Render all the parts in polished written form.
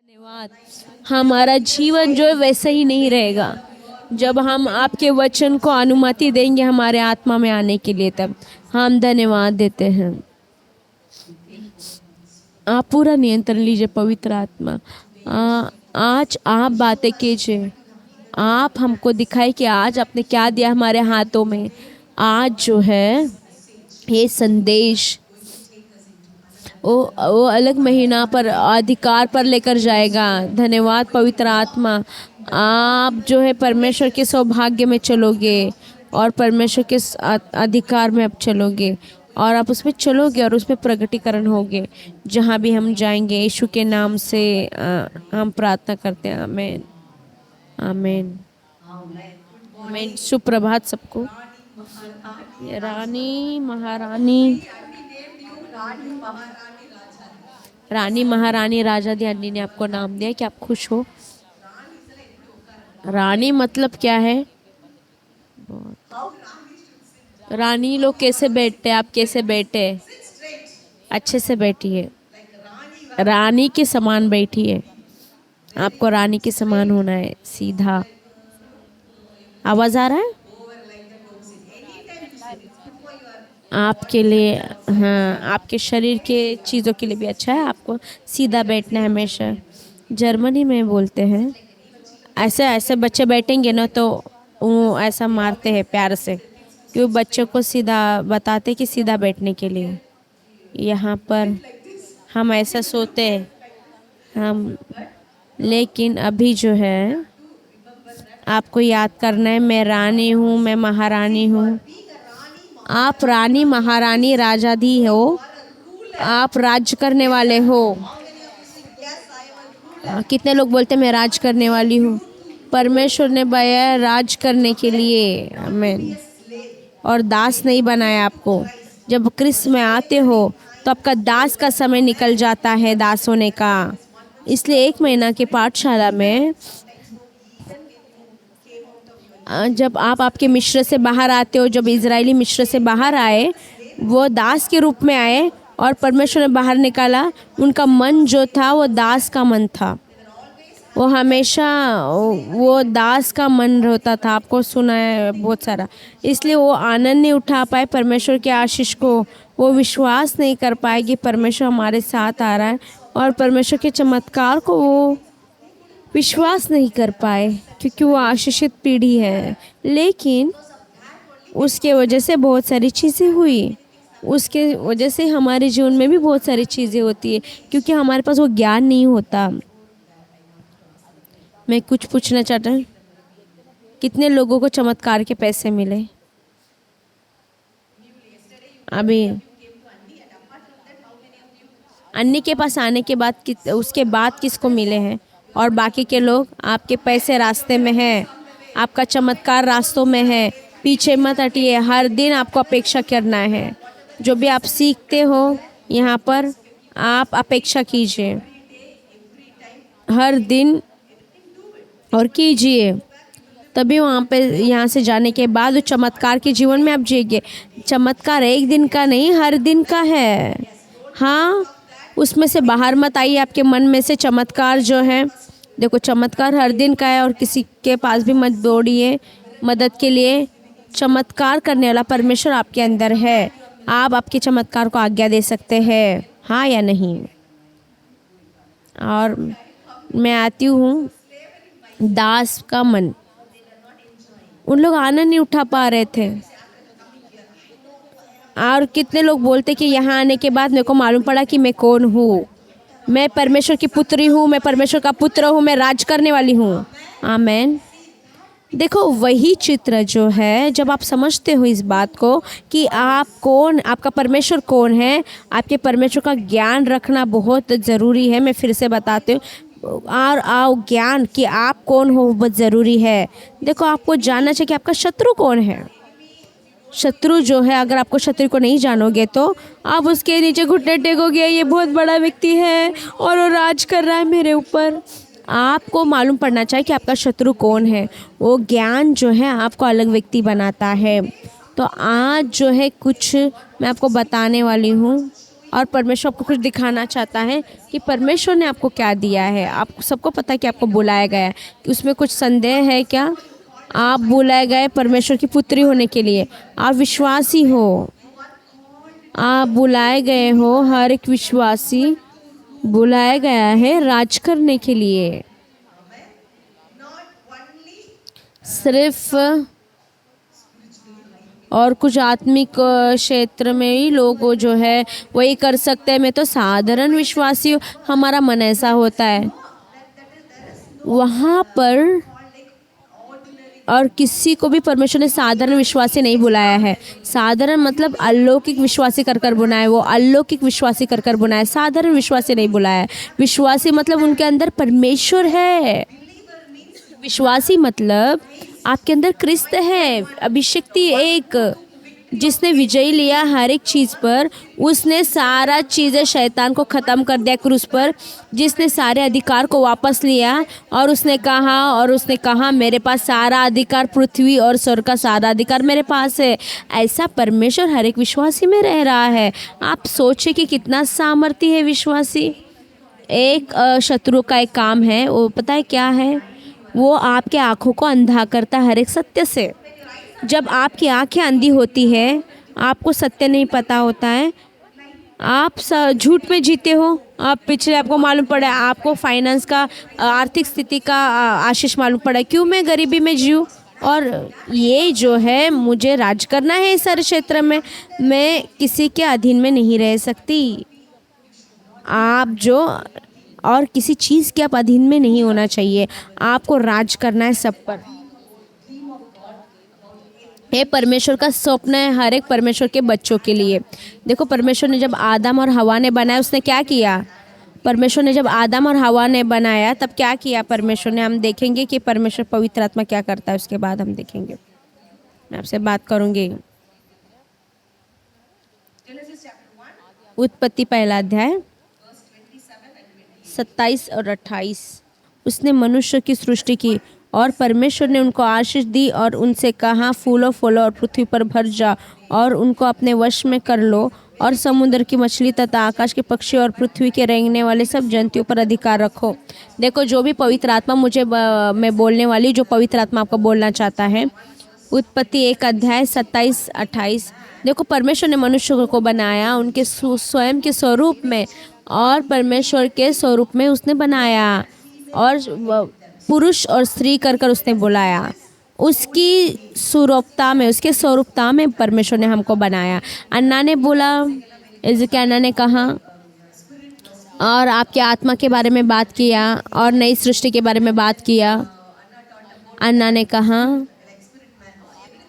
धन्यवाद। हमारा जीवन जो है वैसा ही नहीं रहेगा जब हम आपके वचन को अनुमति देंगे हमारे आत्मा में आने के लिए, तब हम धन्यवाद देते हैं। आप पूरा नियंत्रण लीजिए पवित्र आत्मा। आज आप बातें कीजिए। आप हमको दिखाए कि आज आपने क्या दिया हमारे हाथों में। आज जो है ये संदेश वो अलग महीना पर अधिकार पर लेकर जाएगा। धन्यवाद पवित्र आत्मा। आप जो है परमेश्वर के सौभाग्य में चलोगे और परमेश्वर के अधिकार में आप चलोगे और आप उसमें चलोगे और उसमें प्रगटीकरण होगे जहाँ भी हम जाएंगे। यीशु के नाम से हम प्रार्थना करते हैं। आमीन आमीन आमीन। सुप्रभात सबको। रानी महारानी रानी महारानी राजा ध्यानी ने आपको नाम दिया कि आप खुश हो। रानी मतलब क्या है? रानी लोग कैसे बैठते? आप कैसे बैठे? अच्छे से बैठिए, रानी के समान बैठिए। आपको रानी के समान होना है, सीधा। आवाज आ रहा है आपके लिए? हाँ, आपके शरीर के चीज़ों के लिए भी अच्छा है। आपको सीधा बैठना है हमेशा। जर्मनी में बोलते हैं ऐसे ऐसे बच्चे बैठेंगे ना तो वो ऐसा मारते हैं प्यार से, क्यों बच्चों को सीधा बताते कि सीधा बैठने के लिए। यहाँ पर हम ऐसा सोते हैं हम, लेकिन अभी जो है आपको याद करना है, मैं रानी हूँ, मैं महारानी हूँ। आप रानी महारानी राजाधी हो, आप राज करने वाले हो। कितने लोग बोलते हैं मैं राज करने वाली हूँ? परमेश्वर ने बनाया राज करने के लिए। आमीन। और दास नहीं बनाया आपको। जब क्रिस्त में आते हो तो आपका दास का समय निकल जाता है, दास होने का। इसलिए 1 महीना की पाठशाला में जब आप आपके मिश्र से बाहर आते हो, जब इजरायली मिश्र से बाहर आए, वो दास के रूप में आए और परमेश्वर ने बाहर निकाला। उनका मन जो था वो दास का मन था। वो हमेशा वो दास का मन होता था। आपको सुना है बहुत सारा। इसलिए वो आनंद नहीं उठा पाए परमेश्वर के आशीष को। वो विश्वास नहीं कर पाए कि परमेश्वर हमारे साथ आ रहा है, और परमेश्वर के चमत्कार को वो विश्वास नहीं कर पाए क्योंकि वो आशीषित पीढ़ी है। लेकिन उसके वजह से बहुत सारी चीज़ें हुई। उसके वजह से हमारे जीवन में भी बहुत सारी चीज़ें होती है क्योंकि हमारे पास वो ज्ञान नहीं होता। मैं कुछ पूछना चाहता हूँ, कितने लोगों को चमत्कार के पैसे मिले? अभी अन्य के पास आने के बाद उसके बाद किसको मिले हैं? और बाकी के लोग, आपके पैसे रास्ते में हैं, आपका चमत्कार रास्तों में है। पीछे मत हटिए। हर दिन आपको अपेक्षा करना है। जो भी आप सीखते हो यहाँ पर आप अपेक्षा कीजिए हर दिन और कीजिए, तभी वहाँ पे यहाँ से जाने के बाद वो चमत्कार के जीवन में आप जिएंगे। चमत्कार 1 दिन का नहीं, हर दिन का है। हाँ, उसमें से बाहर मत आइए। आपके मन में से चमत्कार जो है, देखो चमत्कार हर दिन का है और किसी के पास भी मत दौड़िए मदद के लिए। चमत्कार करने वाला परमेश्वर आपके अंदर है। आप आपके चमत्कार को आज्ञा दे सकते हैं, हाँ या नहीं? और मैं आती हूँ दास का मन। उन लोग आनंद नहीं उठा पा रहे थे। और कितने लोग बोलते कि यहाँ आने के बाद मेरे को मालूम पड़ा कि मैं कौन हूँ। मैं परमेश्वर की पुत्री हूँ, मैं परमेश्वर का पुत्र हूँ, मैं राज करने वाली हूँ। आमीन। देखो वही चित्र जो है, जब आप समझते हो इस बात को कि आप कौन, आपका परमेश्वर कौन है, आपके परमेश्वर का ज्ञान रखना बहुत ज़रूरी है। मैं फिर से बताती हूँ, और आओ ज्ञान कि आप कौन हो बहुत ज़रूरी है। देखो आपको जानना चाहिए कि आपका शत्रु कौन है। शत्रु जो है, अगर आपको शत्रु को नहीं जानोगे तो आप उसके नीचे घुटने टेकोगे, ये बहुत बड़ा व्यक्ति है और वो राज कर रहा है मेरे ऊपर। आपको मालूम पड़ना चाहिए कि आपका शत्रु कौन है। वो ज्ञान जो है आपको अलग व्यक्ति बनाता है। तो आज जो है कुछ मैं आपको बताने वाली हूँ और परमेश्वर आपको कुछ दिखाना चाहता है कि परमेश्वर ने आपको क्या दिया है। आपको सबको पता है कि आपको बुलाया गया है, कि उसमें कुछ संदेह है क्या? आप बुलाए गए परमेश्वर की पुत्री होने के लिए। आप विश्वासी हो, आप बुलाए गए हो। हर एक विश्वासी बुलाया गया है राज करने के लिए। सिर्फ और कुछ आत्मिक क्षेत्र में ही लोग जो है वही कर सकते हैं। मैं तो साधारण विश्वासी हूँ, हमारा मन ऐसा होता है वहाँ पर। और किसी को भी परमेश्वर ने साधारण विश्वासी नहीं बुलाया है। साधारण मतलब अलौकिक विश्वासी कर कर बुलाया, वो अलौकिक विश्वासी कर कर बुलाया, साधारण विश्वासी नहीं बुलाया है। विश्वासी मतलब उनके अंदर परमेश्वर है। विश्वासी मतलब आपके अंदर क्रिस्त है, अभिषिक्ति एक, जिसने विजय लिया हर एक चीज़ पर। उसने सारा चीज़ें शैतान को ख़त्म कर दिया क्रूस पर, जिसने सारे अधिकार को वापस लिया। और उसने कहा मेरे पास सारा अधिकार, पृथ्वी और स्वर्ग का सारा अधिकार मेरे पास है। ऐसा परमेश्वर हर एक विश्वासी में रह रहा है। आप सोचिए कि कितना सामर्थ्य है विश्वासी। एक शत्रु का एक काम है, वो पता है क्या है? वो आपके आँखों को अंधा करता हर एक सत्य से। जब आपकी आंखें अंधी होती है, आपको सत्य नहीं पता होता है, आप झूठ में जीते हो। आप पिछले आपको मालूम पड़ा, आपको फाइनेंस का, आर्थिक स्थिति का आशीष मालूम पड़ा, क्यों मैं गरीबी में जीऊँ? और ये जो है मुझे राज करना है इस सारे क्षेत्र में, मैं किसी के अधीन में नहीं रह सकती। आप जो और किसी चीज़ के आप अधीन में नहीं होना चाहिए, आपको राज करना है सब पर। ये परमेश्वर का स्वप्न है हर एक परमेश्वर के बच्चों के लिए। देखो, परमेश्वर ने जब आदम और हवा ने बनाया, उसने क्या किया? परमेश्वर ने जब आदम और हवा ने बनाया तब क्या किया परमेश्वर ने? हम देखेंगे कि परमेश्वर पवित्र आत्मा क्या करता है, उसके बाद हम देखेंगे। मैं आपसे बात करूंगी। उत्पत्ति पहला अध्याय 27 और 28। उसने मनुष्य की सृष्टि की और परमेश्वर ने उनको आशीष दी और उनसे कहा, फूलो फूलो और पृथ्वी पर भर जा और उनको अपने वश में कर लो और समुद्र की मछली तथा आकाश के पक्षी और पृथ्वी के रेंगने वाले सब जंतुओं पर अधिकार रखो। देखो, जो भी पवित्र आत्मा मैं बोलने वाली, जो पवित्र आत्मा आपको बोलना चाहता है, उत्पत्ति 1 अध्याय 27-28। देखो, परमेश्वर ने मनुष्य को बनाया उनके स्वयं के स्वरूप में, और परमेश्वर के स्वरूप में उसने बनाया, और पुरुष और स्त्री कर कर उसने बुलाया। उसकी स्वरूपता में, उसके स्वरूपता में परमेश्वर ने हमको बनाया। अन्ना ने बोला, इज़के अन्ना ने कहा और आपके आत्मा के बारे में बात किया और नई सृष्टि के बारे में बात किया। अन्ना ने कहा,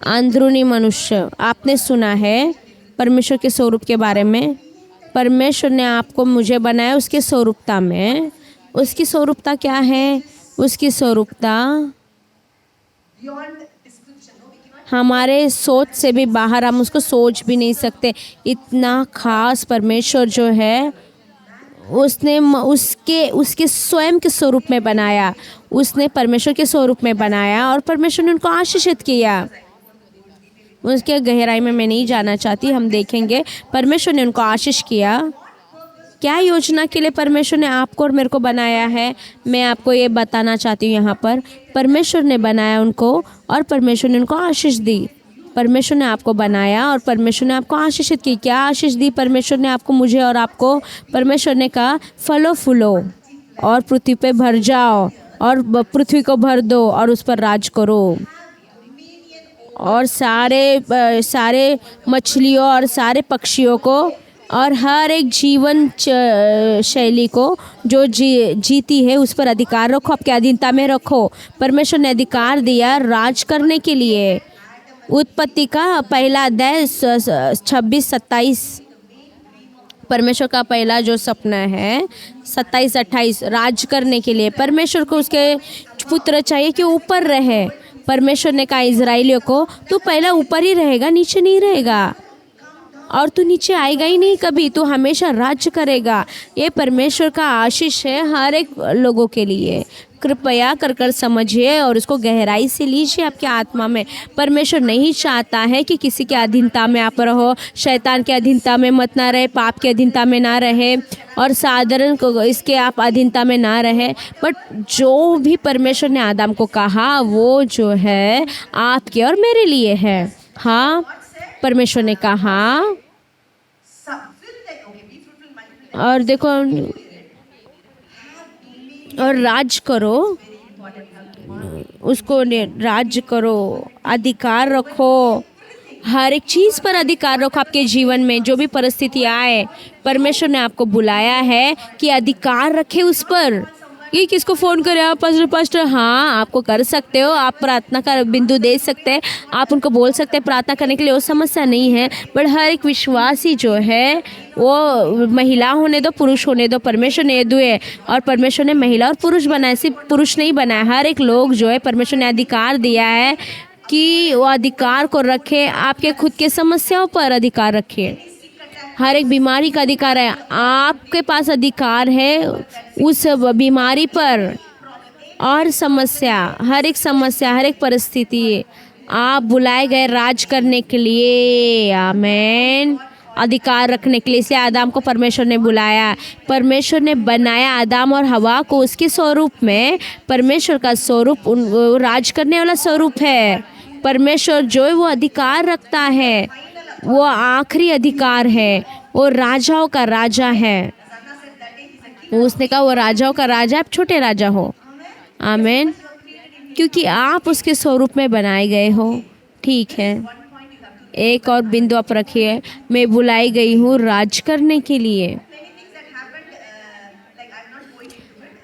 अंदरूनी मनुष्य, आपने सुना है परमेश्वर के स्वरूप के बारे में। परमेश्वर ने आपको मुझे बनाया उसके स्वरूपता में। उसकी स्वरूपता क्या है? उसकी स्वरूपता हमारे सोच से भी बाहर, हम उसको सोच भी नहीं सकते। इतना खास परमेश्वर जो है, उसने उसके स्वयं के स्वरूप में बनाया। उसने परमेश्वर के स्वरूप में बनाया और परमेश्वर ने उनको आशीषित किया। उसके गहराई में मैं नहीं जाना चाहती, हम देखेंगे। परमेश्वर ने उनको आशीष किया। क्या योजना के लिए परमेश्वर ने आपको और मेरे को बनाया है, मैं आपको ये बताना चाहती हूँ। यहाँ पर परमेश्वर ने बनाया उनको और परमेश्वर ने उनको आशीष दी। परमेश्वर ने आपको बनाया और परमेश्वर ने आपको आशीषित की। क्या आशीष दी परमेश्वर ने आपको, मुझे और आपको? परमेश्वर ने कहा, फलो फूलो और पृथ्वी पे भर जाओ और पृथ्वी को भर दो और उस पर राज करो, और सारे मछलियों और सारे पक्षियों को और हर एक जीवन शैली को जो जीती है उस पर अधिकार रखो, आपके अधीनता में रखो। परमेश्वर ने अधिकार दिया राज करने के लिए। उत्पत्ति का पहला अध्याय 26-27। परमेश्वर का पहला जो सपना है 27-28, राज करने के लिए। परमेश्वर को उसके पुत्र चाहिए कि ऊपर रहे। परमेश्वर ने कहा इजराइलियों को, तू पहला ऊपर ही रहेगा, नीचे नहीं रहेगा, और तू नीचे आएगा ही नहीं कभी, तू हमेशा राज्य करेगा। ये परमेश्वर का आशीष है हर एक लोगों के लिए। कृपया कर कर समझिए और उसको गहराई से लीजिए आपके आत्मा में। परमेश्वर नहीं चाहता है कि किसी के अधीनता में आप रहो, शैतान के अधीनता में मत ना रहे, पाप के अधीनता में ना रहे और साधारण को इसके आप अधीनता में ना रहे। बट जो भी परमेश्वर ने आदम को कहा वो जो है आपके और मेरे लिए है। हाँ, परमेश्वर ने कहा और देखो और राज करो, उसको राज करो, अधिकार रखो, हर एक चीज़ पर अधिकार रखो आपके जीवन में। जो भी परिस्थिति आए, परमेश्वर ने आपको बुलाया है कि अधिकार रखे उस पर। ये किसको फ़ोन करे आप पास्टर, हाँ आपको कर सकते हो, आप प्रार्थना का बिंदु दे सकते हैं, आप उनको बोल सकते हैं प्रार्थना करने के लिए, वो समस्या नहीं है। बट हर एक विश्वासी जो है वो महिला होने दो पुरुष होने दो, परमेश्वर ने दिए और परमेश्वर ने महिला और पुरुष बनाए, सिर्फ पुरुष नहीं बनाया। हर एक लोग जो है परमेश्वर ने अधिकार दिया है कि वो अधिकार को रखे, आपके खुद के समस्याओं पर अधिकार रखिए। हर एक बीमारी का अधिकार है, आपके पास अधिकार है उस बीमारी पर और समस्या, हर एक परिस्थिति आप बुलाए गए राज करने के लिए। आमीन। अधिकार रखने के लिए, इसलिए आदम को परमेश्वर ने बुलाया। परमेश्वर ने बनाया आदम और हवा को उसके स्वरूप में। परमेश्वर का स्वरूप राज करने वाला स्वरूप है। परमेश्वर जो है वो अधिकार रखता है, वो आखिरी अधिकार है, वो राजाओं का राजा है। उसने कहा वो राजाओं का राजा, आप छोटे राजा हो। आमीन। क्योंकि आप उसके स्वरूप में बनाए गए हो। ठीक है, एक और बिंदु आप रखिए, मैं बुलाई गई हूँ राज करने के लिए।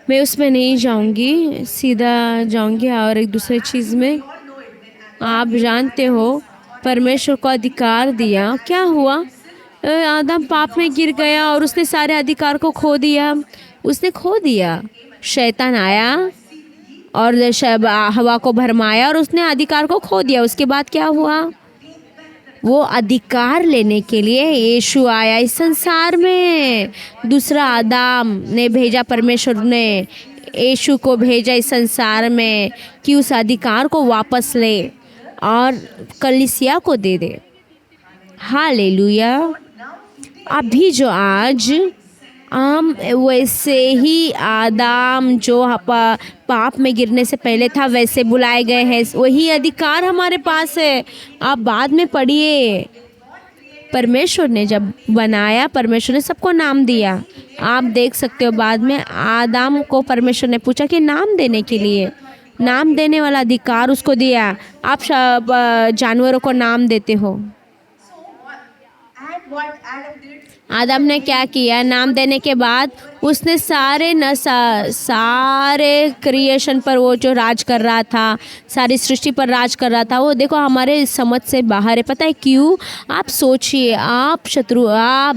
मैं उसमें नहीं जाऊंगी, सीधा जाऊंगी और एक दूसरे चीज़ में। आप जानते हो परमेश्वर को अधिकार दिया, क्या हुआ? आदम पाप में गिर गया और उसने सारे अधिकार को खो दिया। उसने खो दिया। शैतान आया और हवा को भरमाया और उसने अधिकार को खो दिया। उसके बाद क्या हुआ? वो अधिकार लेने के लिए यीशु आया इस संसार में। दूसरा आदम ने भेजा, परमेश्वर ने यीशु को भेजा इस संसार में कि उस अधिकार को वापस ले और कलीसिया को दे दे। हालेलुया। अभी जो आज हम वैसे ही आदम जो पाप में गिरने से पहले था वैसे बुलाए गए हैं, वही अधिकार हमारे पास है। आप बाद में पढ़िए, परमेश्वर ने जब बनाया, परमेश्वर ने सबको नाम दिया। आप देख सकते हो बाद में आदम को परमेश्वर ने पूछा कि नाम देने के लिए, नाम देने वाला अधिकार उसको दिया। आप जानवरों को नाम देते हो। आदम ने क्या किया? नाम देने के बाद उसने सारे क्रिएशन पर वो जो राज कर रहा था, सारी सृष्टि पर राज कर रहा था, वो देखो हमारे समझ से बाहर है। पता है क्यों? आप सोचिए, आप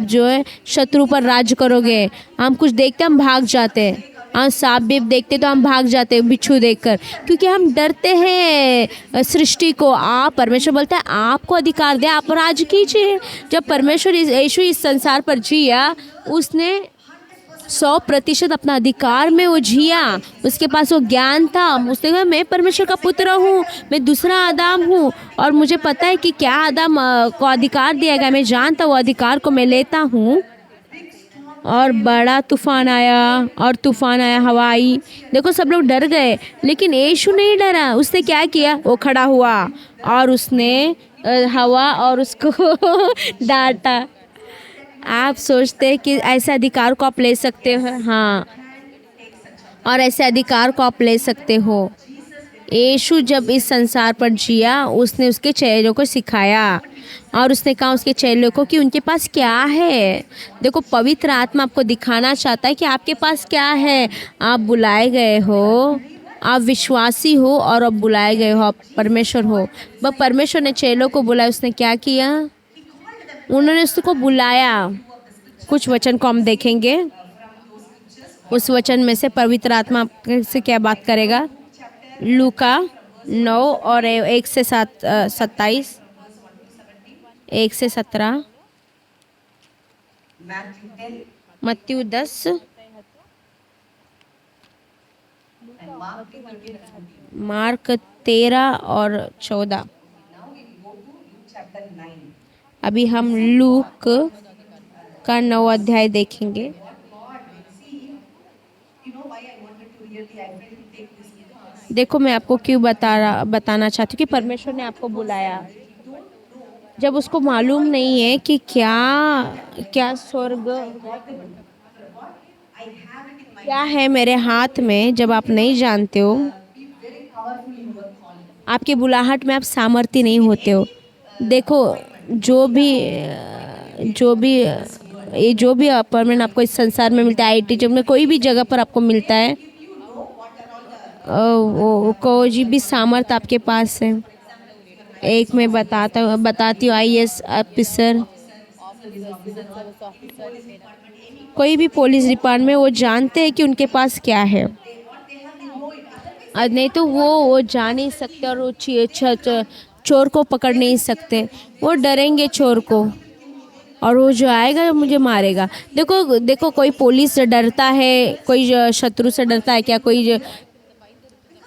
जो है शत्रु पर राज करोगे। हम कुछ देखते हम भाग जाते हैं, हम सांप भी देखते तो हम भाग जाते हैं बिच्छू देखकर, क्योंकि हम डरते हैं सृष्टि को। आप परमेश्वर बोलता है आपको अधिकार दिया, आप राज कीजिए। जब परमेश्वर यीशु इस संसार पर जिया, उसने 100% अपना अधिकार में वो जिया। उसके पास वो ज्ञान था। उसने कहा मैं परमेश्वर का पुत्र हूँ, मैं दूसरा आदम हूँ और मुझे पता है कि क्या आदम को अधिकार दिया गया। मैं जानता वो अधिकार को मैं लेता हूँ। और बड़ा तूफान आया, हवा आई। देखो सब लोग डर गए, लेकिन यीशु नहीं डरा। उसने क्या किया? वो खड़ा हुआ और उसने हवा और उसको डांटा। आप सोचते हैं कि ऐसे अधिकार को आप ले सकते हो? हाँ, और ऐसे अधिकार को आप ले सकते हो। यीशु जब इस संसार पर जिया, उसने उसके चेलों को सिखाया और उसने कहा उसके चेलों को कि उनके पास क्या है। देखो पवित्र आत्मा आपको दिखाना चाहता है कि आपके पास क्या है। आप बुलाए गए हो, आप विश्वासी हो और आप बुलाए गए हो, आप परमेश्वर हो। वह परमेश्वर ने चेलों को बुलाया। उसने क्या किया? उन्होंने उसको बुलाया। कुछ वचन को हम देखेंगे, उस वचन में से पवित्र आत्मा से क्या बात करेगा। लूका 9 और 1 से 27, 1 से 17, मत्ती 10 मार्क 13 और 14। अभी हम लूक का 9 अध्याय देखेंगे। देखो मैं आपको क्यों बताना चाहती हूँ कि परमेश्वर ने आपको बुलाया। जब उसको मालूम नहीं है कि क्या क्या स्वर्ग क्या है मेरे हाथ में, जब आप नहीं जानते हो, आपकी बुलाहट में आप सामर्थ्य नहीं होते हो। देखो जो भी अपॉइंटमेंट आपको इस संसार में मिलता है, आईटी जब में कोई भी जगह पर आपको मिलता है, वो कोई भी सामर्थ्य आपके पास है। एक मैं बताती हूँ, आईएएस ऑफिसर, कोई भी पुलिस डिपार्टमेंट में, वो जानते हैं कि उनके पास क्या है। नहीं तो वो जा नहीं सकते, और वो चोर को पकड़ नहीं सकते। वो डरेंगे चोर को, और वो जो आएगा मुझे मारेगा। देखो कोई पुलिस से डरता है, कोई शत्रु से डरता है क्या?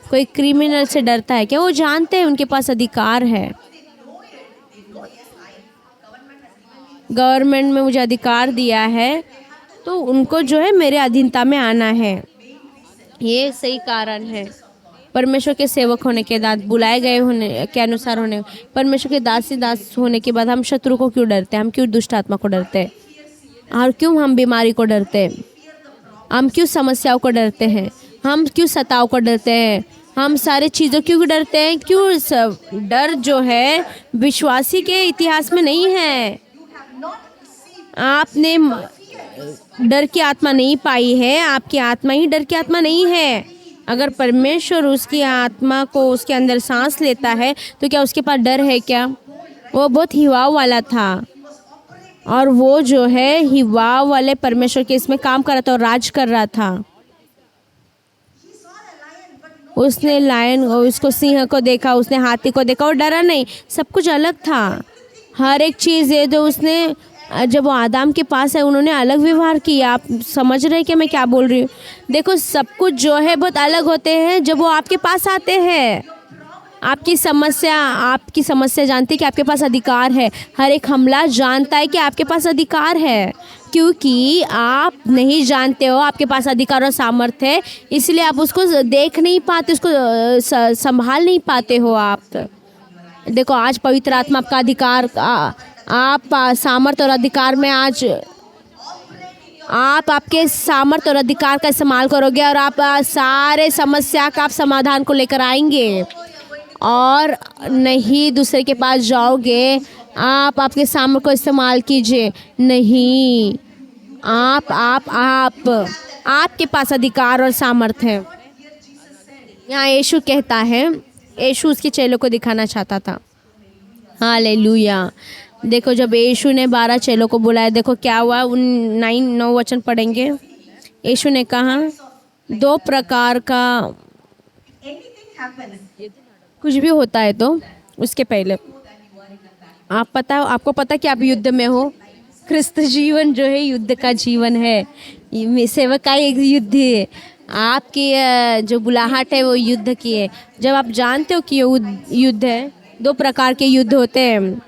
कोई क्रिमिनल से डरता है क्या? वो जानते हैं उनके पास अधिकार है। गवर्नमेंट में मुझे अधिकार दिया है, तो उनको जो है मेरे अधीनता में आना है। ये सही कारण है। परमेश्वर के सेवक होने के बाद, बुलाए गए होने के अनुसार होने, परमेश्वर के दास होने के बाद हम शत्रु को क्यों डरते हैं? हम क्यों दुष्ट आत्मा को डरते हैं? और क्यों हम बीमारी को डरते हैं? हम क्यों समस्याओं को डरते हैं? हम क्यों सताव को डरते हैं? हम सारे चीज़ों क्यों डरते हैं? क्यों? डर जो है विश्वासी के इतिहास में नहीं है। आपने डर की आत्मा नहीं पाई है, आपकी आत्मा ही डर की आत्मा नहीं है। अगर परमेश्वर उसकी आत्मा को उसके अंदर सांस लेता है, तो क्या उसके पास डर है क्या? वो बहुत हिवाव वाला था, और वो जो है हिवाव वाले परमेश्वर के इसमें काम कर रहा था और राज कर रहा था। उसने लायन, उसको सिंह को देखा, उसने हाथी को देखा और डरा नहीं। सब कुछ अलग था, हर एक चीज़ है। तो उसने, जब वो आदम के पास है, उन्होंने अलग व्यवहार किया। आप समझ रहे हैं कि मैं क्या बोल रही हूँ? देखो सब कुछ जो है बहुत अलग होते हैं जब वो आपके पास आते हैं। आपकी समस्या जानती है कि आपके पास अधिकार है। हर एक हमला जानता है कि आपके पास अधिकार है, क्योंकि आप नहीं जानते हो आपके पास अधिकार और सामर्थ्य है, इसलिए आप उसको देख नहीं पाते, उसको संभाल नहीं पाते हो। आप देखो, आज पवित्र आत्मा आपका अधिकार, आप सामर्थ्य और अधिकार में, आज आप आपके सामर्थ्य और अधिकार का इस्तेमाल करोगे, और आप सारे समस्या का आप समाधान को लेकर आएंगे, और नहीं दूसरे के पास जाओगे। आप आपके सामर्थ्य को इस्तेमाल कीजिए। नहीं, आपके पास अधिकार और सामर्थ्य है। यहाँ यीशु कहता है, यीशु उसके चेलों को दिखाना चाहता था। हालेलुया। देखो जब यीशु ने 12 चेलों को बुलाया, देखो क्या हुआ। 9 वचन पढ़ेंगे। यीशु ने कहा, 2 प्रकार का कुछ भी होता है तो उसके पहले आपको पता कि आप युद्ध में हो। ख्रिस्त जीवन जो है युद्ध का जीवन है। सेवक का एक युद्ध है। आपकी जो बुलाहट है वो युद्ध की है। जब आप जानते हो कि ये युद्ध है, 2 प्रकार के युद्ध होते हैं।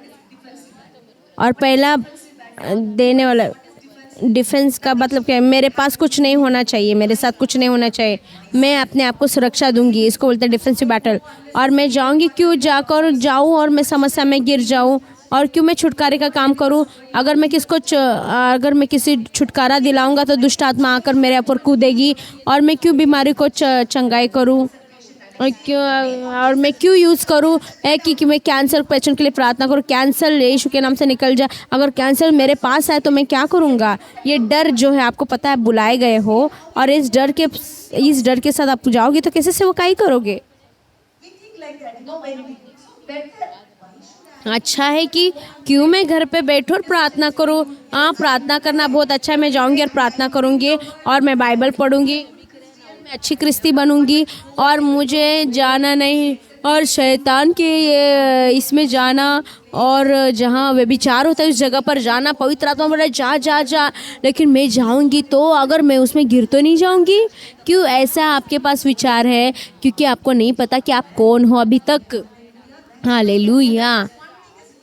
और पहला देने वाला डिफेंस का मतलब क्या है? मेरे पास कुछ नहीं होना चाहिए, मेरे साथ कुछ नहीं होना चाहिए, मैं अपने आप को सुरक्षा दूंगी, इसको बोलते हैं डिफेंसिव बैटल। और मैं जाऊंगी, क्यों जाऊं और मैं समस्या में गिर जाऊं, और क्यों मैं छुटकारे का काम करूं? अगर मैं किसी छुटकारा दिलाऊंगा तो दुष्ट आत्मा आकर मेरे ऊपर कूदेगी, और मैं क्यों बीमारी को चंगाई करूं, और मैं क्यों यूज़ करूँ कि मैं कैंसर पेशेंट के लिए प्रार्थना करूँ, कैंसर यीशु के नाम से निकल जाए। अगर कैंसर मेरे पास है तो मैं क्या करूँगा? ये डर जो है, आपको पता है बुलाए गए हो, और इस डर के साथ आप जाओगे तो कैसे सेवकाई करोगे? अच्छा है कि क्यों मैं घर पे बैठूँ और प्रार्थना करूँ। प्रार्थना करना बहुत अच्छा है। मैं जाऊँगी और प्रार्थना करूँगी, और मैं बाइबल पढ़ूँगी, मैं अच्छी क्रिस्ती बनूंगी, और मुझे जाना नहीं, और शैतान के ये इसमें जाना और जहाँ व्यभिचार होता है उस जगह पर जाना, पवित्र आत्मा बोला जा जा जा, लेकिन मैं जाऊँगी तो अगर मैं उसमें गिर तो नहीं जाऊँगी। क्यों ऐसा आपके पास विचार है? क्योंकि आपको नहीं पता कि आप कौन हो अभी तक। हालेलुया।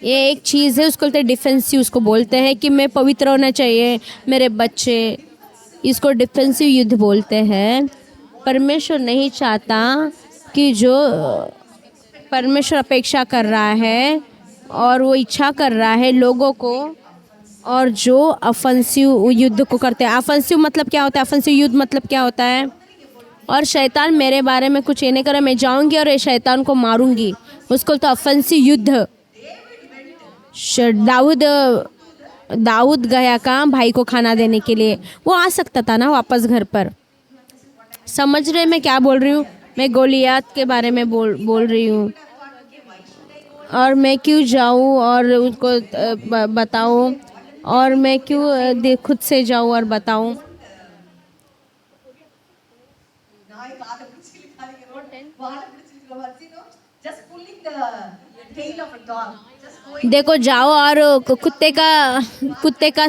ये एक चीज़ है, उसको बोलते हैं डिफेंसिव। उसको बोलते हैं कि मैं पवित्र होना चाहिए मेरे बच्चे, इसको डिफेंसिव युद्ध बोलते हैं। परमेश्वर नहीं चाहता कि जो परमेश्वर अपेक्षा कर रहा है और वो इच्छा कर रहा है लोगों को, और जो ऑफेंसिव युद्ध को करते हैं। ऑफेंसिव मतलब क्या होता है? ऑफेंसिव युद्ध मतलब क्या होता है? और शैतान मेरे बारे में कुछ ये नहीं करे, मैं जाऊंगी और ये शैतान को मारूंगी, उसको तो ऑफेंसिव युद्ध। दाऊद गया कहाँ? भाई को खाना देने के लिए। वो आ सकता था ना वापस घर पर। समझ रहे मैं क्या बोल रही हूँ? मैं गोलियात के बारे में बोल रही हूँ। और मैं क्यों जाऊँ और उनको बताऊँ, और मैं क्यों खुद से जाऊँ और बताऊँ। देखो जाओ और कुत्ते का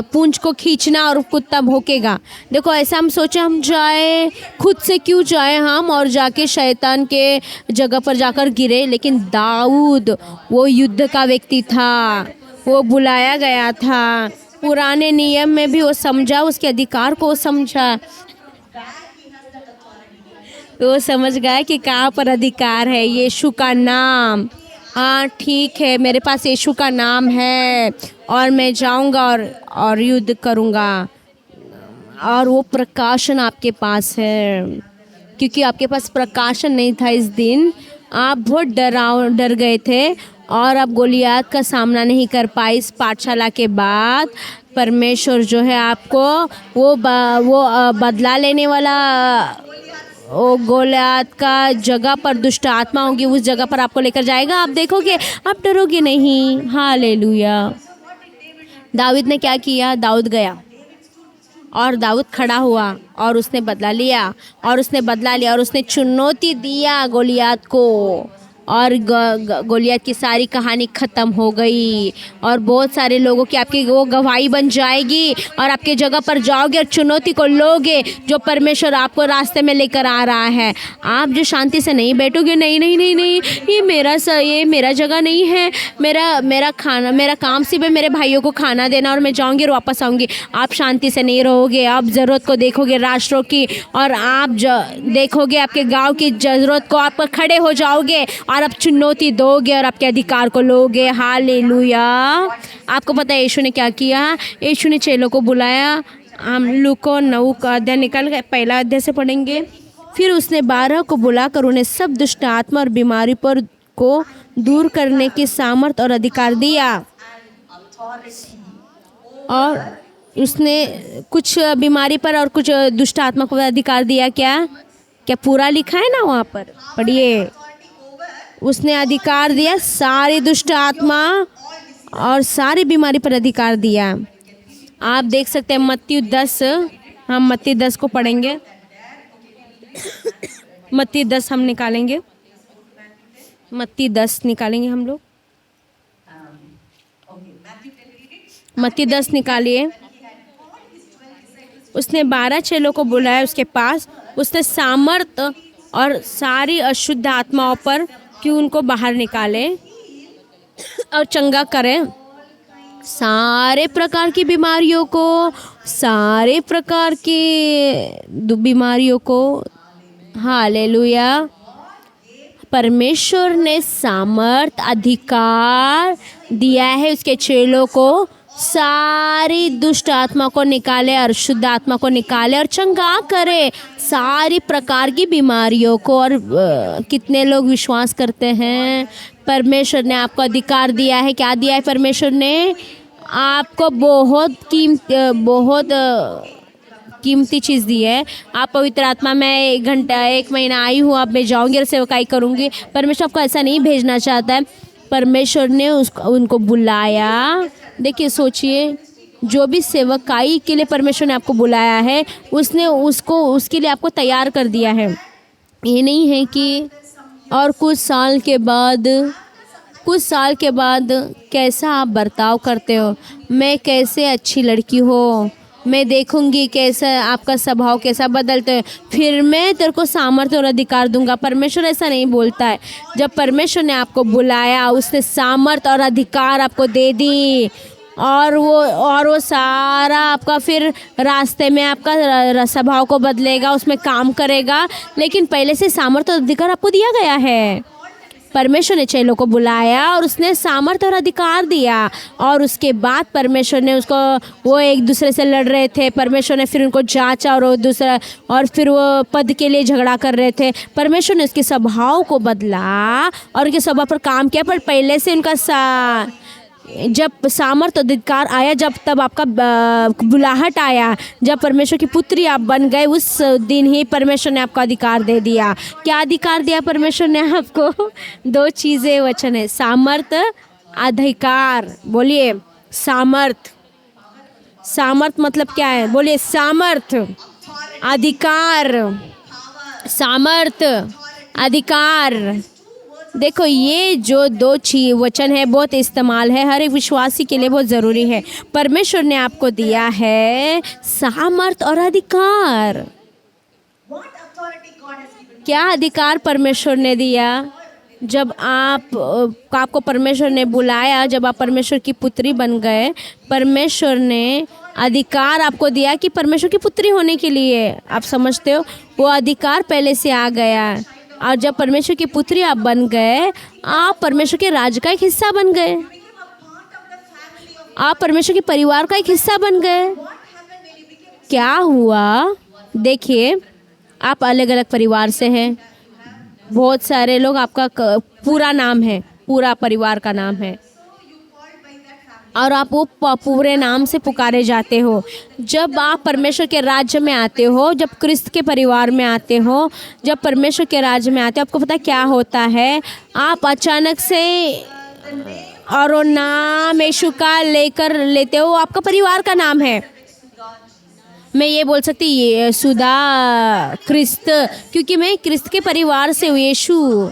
पूंछ को खींचना और कुत्ता भौंकेगा। देखो ऐसा हम सोचे हम जाए, खुद से क्यों जाए हम और जाके शैतान के जगह पर जाकर गिरे। लेकिन दाऊद वो युद्ध का व्यक्ति था, वो बुलाया गया था। पुराने नियम में भी वो समझा, उसके अधिकार को समझा, तो वो समझ गया कि कहाँ पर अधिकार है। यीशु का नाम। हाँ ठीक है, मेरे पास यीशु का नाम है और मैं जाऊंगा और युद्ध करूंगा। और वो प्रकाशन आपके पास है, क्योंकि आपके पास प्रकाशन नहीं था इस दिन। आप बहुत डर गए थे और आप गोलियात का सामना नहीं कर पाए। इस पाठशाला के बाद परमेश्वर जो है आपको वो बदला लेने वाला, वो गोलियात का जगह पर दुष्ट आत्मा होगी, उस जगह पर आपको लेकर जाएगा। आप देखोगे, आप डरोगे नहीं। हालेलुया। दाऊद ने क्या किया? दाऊद गया और दाऊद खड़ा हुआ और उसने बदला लिया और उसने चुनौती दिया गोलियात को, और गोलियत की सारी कहानी ख़त्म हो गई। और बहुत सारे लोगों की आपकी वो गवाही बन जाएगी और आपके जगह पर जाओगे और चुनौती को लोगे जो परमेश्वर आपको रास्ते में लेकर आ रहा है। आप जो शांति से नहीं बैठोगे, नहीं नहीं नहीं नहीं ये मेरा जगह नहीं है, मेरा खाना, मेरा काम सिर्फ है मेरे भाइयों को खाना देना और मैं जाऊँगी और वापस आऊँगी। आप शांति से नहीं रहोगे। आप ज़रूरत को देखोगे राष्ट्रों की, और आप देखोगे आपके गाँव की ज़रूरत को, आप खड़े हो जाओगे और आप चुनौती दोगे और आपके अधिकार को लोगे। हालेलुया। आपको पता है यीशु ने क्या किया? यीशु ने चेलों को बुलाया। हम लूका 9 का अध्याय निकाल के पहला अध्याय से पढ़ेंगे। फिर उसने 12 को बुलाकर उन्हें सब दुष्ट आत्मा और बीमारी पर को दूर करने की सामर्थ और अधिकार दिया। और उसने कुछ बीमारी पर और कुछ दुष्ट आत्मा को अधिकार दिया। क्या पूरा लिखा है ना वहाँ पर? पढ़िए। उसने अधिकार दिया, सारी दुष्ट आत्मा और सारी बीमारी पर अधिकार दिया। आप देख सकते हैं मत्ती 10, हम मत्ती 10 को पढ़ेंगे। मत्ती 10 हम निकालेंगे, मत्ती 10 निकालेंगे हम लोग। मत्ती 10 निकालिए। उसने 12 चेलों को बुलाया उसके पास। उसने सामर्थ और सारी अशुद्ध आत्माओं पर कि उनको बाहर निकाले और चंगा करें सारे प्रकार की बीमारियों को। हालेलुया। परमेश्वर ने सामर्थ, अधिकार दिया है उसके चेलों को, सारी दुष्ट आत्मा को निकाले और शुद्ध आत्मा को निकाले और चंगा करे सारी प्रकार की बीमारियों को। और कितने लोग विश्वास करते हैं? परमेश्वर ने आपको अधिकार दिया है। क्या दिया है? परमेश्वर ने आपको बहुत कीमती चीज़ दी है। आप पवित्र आत्मा में 1 घंटा 1 महीना आई हूँ, अब मैं जाऊँगी और सेवकाई करूँगी। परमेश्वर आपको ऐसा नहीं भेजना चाहता है। परमेश्वर ने उनको बुलाया। देखिए, सोचिए, जो भी सेवकाई के लिए परमेश्वर ने आपको बुलाया है, उसने उसके लिए आपको तैयार कर दिया है। ये नहीं है कि और कुछ साल के बाद कैसा आप बर्ताव करते हो, मैं कैसे अच्छी लड़की हो, मैं देखूंगी कैसा आपका स्वभाव कैसा बदलते है, फिर मैं तेरे को सामर्थ्य और अधिकार दूंगा। परमेश्वर ऐसा नहीं बोलता है। जब परमेश्वर ने आपको बुलाया, उसने सामर्थ्य और अधिकार आपको दे दी, और वो सारा आपका फिर रास्ते में आपका स्वभाव को बदलेगा, उसमें काम करेगा। लेकिन पहले से सामर्थ्य और अधिकार आपको दिया गया है। परमेश्वर ने चेलों को बुलाया और उसने सामर्थ्य और अधिकार दिया, और उसके बाद परमेश्वर ने उसको, वो एक दूसरे से लड़ रहे थे, परमेश्वर ने फिर उनको जांचा और फिर वो पद के लिए झगड़ा कर रहे थे। परमेश्वर ने उसके स्वभाव को बदला और उनके स्वभाव पर काम किया। पर पहले से उनका जब सामर्थ्य अधिकार आया, तब आपका बुलाहट आया, जब परमेश्वर की पुत्री आप बन गए, उस दिन ही परमेश्वर ने आपको अधिकार दे दिया। क्या अधिकार दिया परमेश्वर ने आपको? 2 चीज़ें वचन है, सामर्थ्य, अधिकार। बोलिए सामर्थ्य। सामर्थ्य मतलब क्या है? बोलिए सामर्थ्य, अधिकार। सामर्थ्य, अधिकार। देखो, ये जो 2 वचन है बहुत इस्तेमाल है, हर एक विश्वासी के लिए बहुत ज़रूरी है। परमेश्वर ने आपको दिया है सामर्थ और अधिकार। क्या अधिकार परमेश्वर ने दिया? जब आपको परमेश्वर ने बुलाया, जब आप परमेश्वर की पुत्री बन गए, परमेश्वर ने अधिकार आपको दिया कि परमेश्वर की पुत्री होने के लिए, आप समझते हो, वो अधिकार पहले से आ गया। और जब परमेश्वर की पुत्री आप बन गए, आप परमेश्वर के राज्य का एक हिस्सा बन गए, आप परमेश्वर के परिवार का एक हिस्सा बन गए। क्या हुआ? देखिए, आप अलग अलग परिवार से हैं। बहुत सारे लोग, आपका पूरा नाम है, पूरा परिवार का नाम है, और आप वो पूरे नाम से पुकारे जाते हो। जब आप परमेश्वर के राज्य में आते हो, जब क्रिस्त के परिवार में आते हो, जब परमेश्वर के राज्य में आते हो, आपको पता क्या होता है? आप अचानक से और वो नाम यीशु का लेते हो, आपका परिवार का नाम है। मैं ये बोल सकती ये सुधा क्रिस्त, क्योंकि मैं क्रिस्त के परिवार से हूँ। यीशु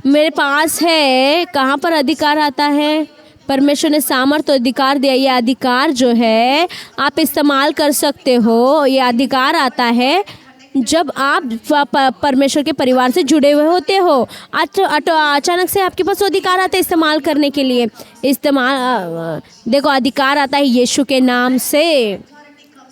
मेरे पास है। कहाँ पर अधिकार आता है? परमेश्वर ने सामर्थ्य अधिकार दिया। ये अधिकार जो है आप इस्तेमाल कर सकते हो। ये अधिकार आता है जब आप परमेश्वर के परिवार से जुड़े हुए होते हो। अचानक से आपके पास अधिकार आता है इस्तेमाल करने के लिए। देखो, अधिकार आता है यीशु के नाम से।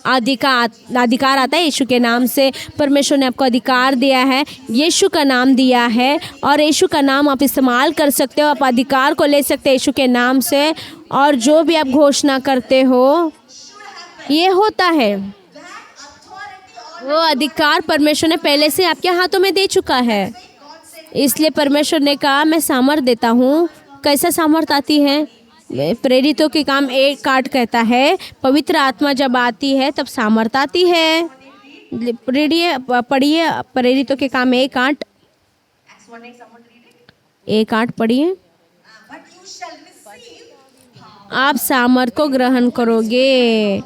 अधिकार आता है यीशु के नाम से। परमेश्वर ने आपको अधिकार दिया है, यीशु का नाम दिया है, और यीशु का नाम आप इस्तेमाल कर सकते हो। आप अधिकार को ले सकते हैं यीशु के नाम से, और जो भी आप घोषणा करते हो ये होता है। वो अधिकार परमेश्वर ने पहले से आपके हाथों में दे चुका है। इसलिए परमेश्वर ने कहा, मैं सामर्थ देता हूँ। कैसा सामर्थ आती है? प्रेरितों के काम 1:8 कहता है, पवित्र आत्मा जब आती है तब सामर्थ आती है। पढ़िए प्रेरितों के काम 1:8 पढ़िए। आप सामर्थ को ग्रहण करोगे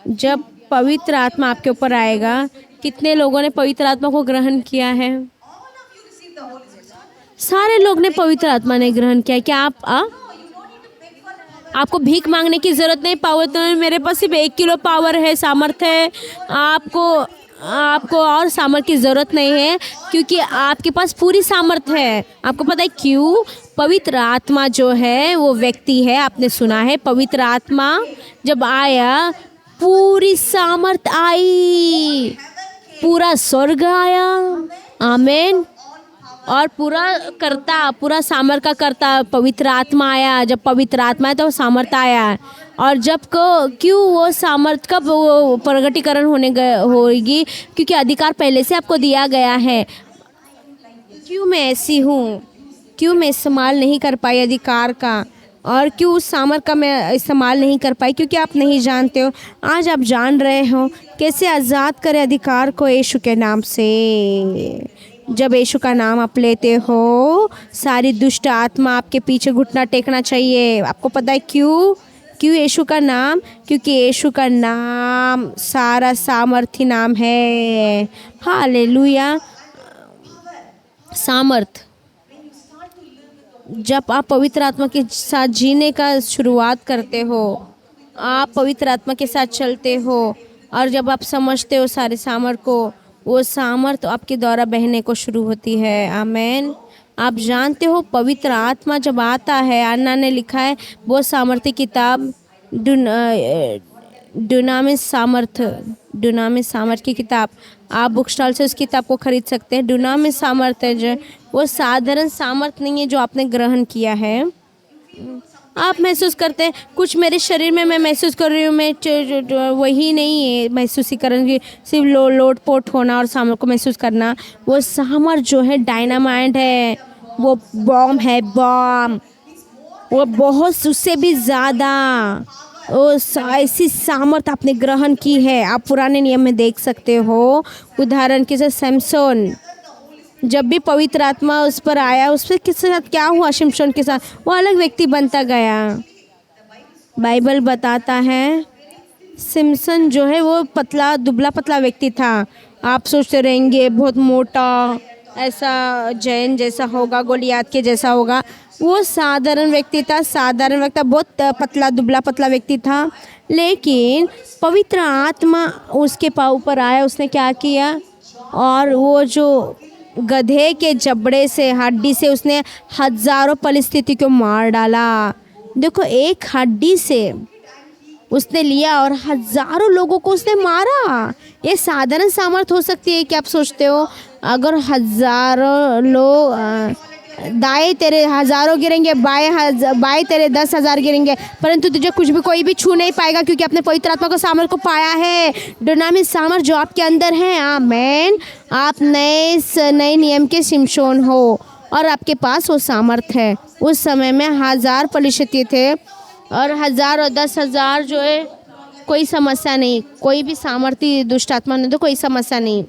जब पवित्र आत्मा आपके ऊपर आएगा। कितने लोगों ने पवित्र आत्मा को ग्रहण किया है? सारे लोग ने पवित्र आत्मा ने ग्रहण किया। क्या आपको भीख मांगने की जरूरत नहीं। पावर तो मेरे पास सिर्फ 1 किलो पावर है, सामर्थ है। आपको और सामर्थ की ज़रूरत नहीं है, क्योंकि आपके पास पूरी सामर्थ है। आपको पता है क्यों? पवित्र आत्मा जो है वो व्यक्ति है। आपने सुना है, पवित्र आत्मा जब आया पूरी सामर्थ आई, पूरा स्वर्ग आया। आमीन। और पूरा सामर्थ का करता पवित्र आत्मा आया। जब पवित्र आत्मा है तो सामर्थ आया। और क्यों वो सामर्थ कब वो प्रगटीकरण होगी? क्योंकि अधिकार पहले से आपको दिया गया है। क्यों मैं ऐसी हूँ? क्यों मैं इस्तेमाल नहीं कर पाई अधिकार का? और क्यों उस सामर्थ का मैं इस्तेमाल नहीं कर पाई? क्योंकि आप नहीं जानते हो। आज आप जान रहे हो कैसे आज़ाद करें अधिकार को यीशु के नाम से। जब यीशु का नाम आप लेते हो, सारी दुष्ट आत्मा आपके पीछे घुटना टेकना चाहिए। आपको पता है क्यों यीशु का नाम? क्योंकि यीशु का नाम सारा सामर्थी नाम है। हालेलुया। सामर्थ। जब आप पवित्र आत्मा के साथ जीने का शुरुआत करते हो, आप पवित्र आत्मा के साथ चलते हो और जब आप समझते हो सारे सामर्थ को, वो सामर्थ आपके द्वारा बहने को शुरू होती है। आमेन। आप जानते हो पवित्र आत्मा जब आता है, अन्ना ने लिखा है वो सामर्थ्य किताब डुनामिस सामर्थ की किताब, आप बुक स्टॉल से उस किताब को खरीद सकते हैं। डुनामिस सामर्थ है जो वो साधारण सामर्थ नहीं है जो आपने ग्रहण किया है। आप महसूस करते हैं कुछ मेरे शरीर में मैं महसूस कर रही हूँ, मैं वही नहीं है महसूस ही करूँगी सिर्फ लोट पोट होना और सामर्थ को महसूस करना। वो सामर्थ जो है डायनामाइट है, वो बॉम्ब है, बॉम्ब, वो बहुत उससे भी ज़्यादा ऐसी सामर्थ आपने ग्रहण की है। आप पुराने नियम में देख सकते हो, उदाहरण के साथ सैमसन, जब भी पवित्र आत्मा उस पर आया, उस पर किसके साथ क्या हुआ, शिमशोन के साथ वो अलग व्यक्ति बनता गया। बाइबल बताता है सिमसन जो है वो पतला दुबला पतला व्यक्ति था। आप सोचते रहेंगे बहुत मोटा, ऐसा जैन जैसा होगा, गोलियात के जैसा होगा। वो साधारण व्यक्ति था, साधारण व्यक्ति, बहुत पतला दुबला पतला व्यक्ति था। लेकिन पवित्र आत्मा उसके ऊपर आया, उसने क्या किया, और वो जो गधे के जबड़े से, हड्डी से उसने हजारों परिस्थिति को मार डाला। देखो, एक हड्डी से उसने लिया और हजारों लोगों को उसने मारा। ये साधारण सामर्थ हो सकती है कि आप सोचते हो अगर हजारों लोग दाएं तेरे हजारों गिरेंगे, बाएं तेरे 10,000 गिरेंगे, परंतु तुझे कुछ भी कोई भी छू नहीं पाएगा क्योंकि अपने पवित्र आत्मा को सामर्थ को पाया है। डुनामिस सामर्थ जो आपके अंदर है। आमेन। आप नए नियम के शिमशोन हो और आपके पास वो सामर्थ है। उस समय में 1000 परिस्थिति थे और 1000 और 10,000 जो है कोई समस्या नहीं, कोई भी सामर्थ्य दुष्ट आत्मा नहीं तो कोई समस्या नहीं।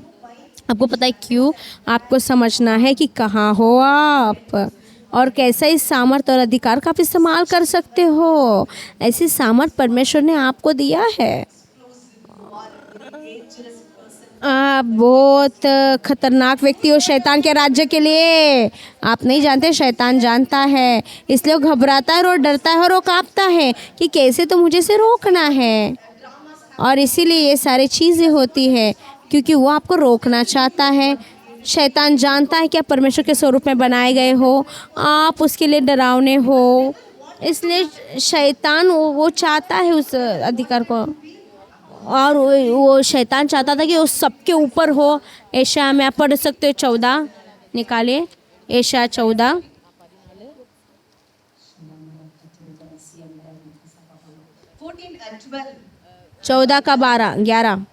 आपको पता है क्यों? आपको समझना है कि कहाँ हो आप और कैसा इस सामर्थ और अधिकार का आप इस्तेमाल कर सकते हो। ऐसी सामर्थ परमेश्वर ने आपको दिया है। आप बहुत खतरनाक व्यक्ति हो शैतान के राज्य के लिए। आप नहीं जानते, शैतान जानता है, इसलिए वो घबराता है और डरता है और वो कांपता है कि कैसे तो मुझे से रोकना है। और इसीलिए ये सारी चीज़ें होती है क्योंकि वो आपको रोकना चाहता है। शैतान जानता है कि आप परमेश्वर के स्वरूप में बनाए गए हो, आप उसके लिए डरावने हो, इसलिए शैतान वो चाहता है उस अधिकार को। और वो शैतान चाहता था कि वो सबके ऊपर हो। एशिया में आप पढ़ सकते हो 14, निकालिए एशिया 14, 14 का 11।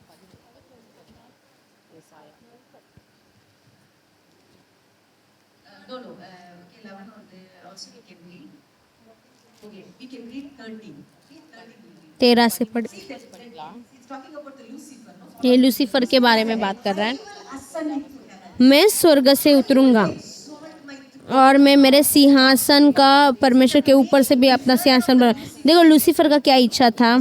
तेरह से पढ़, ये लूसीफर के बारे में बात कर रहा है। मैं स्वर्ग से उतरूंगा और मैं मेरे सिंहासन का परमेश्वर के ऊपर से भी अपना सिंहासन बना। देखो, लूसीफर का क्या इच्छा था,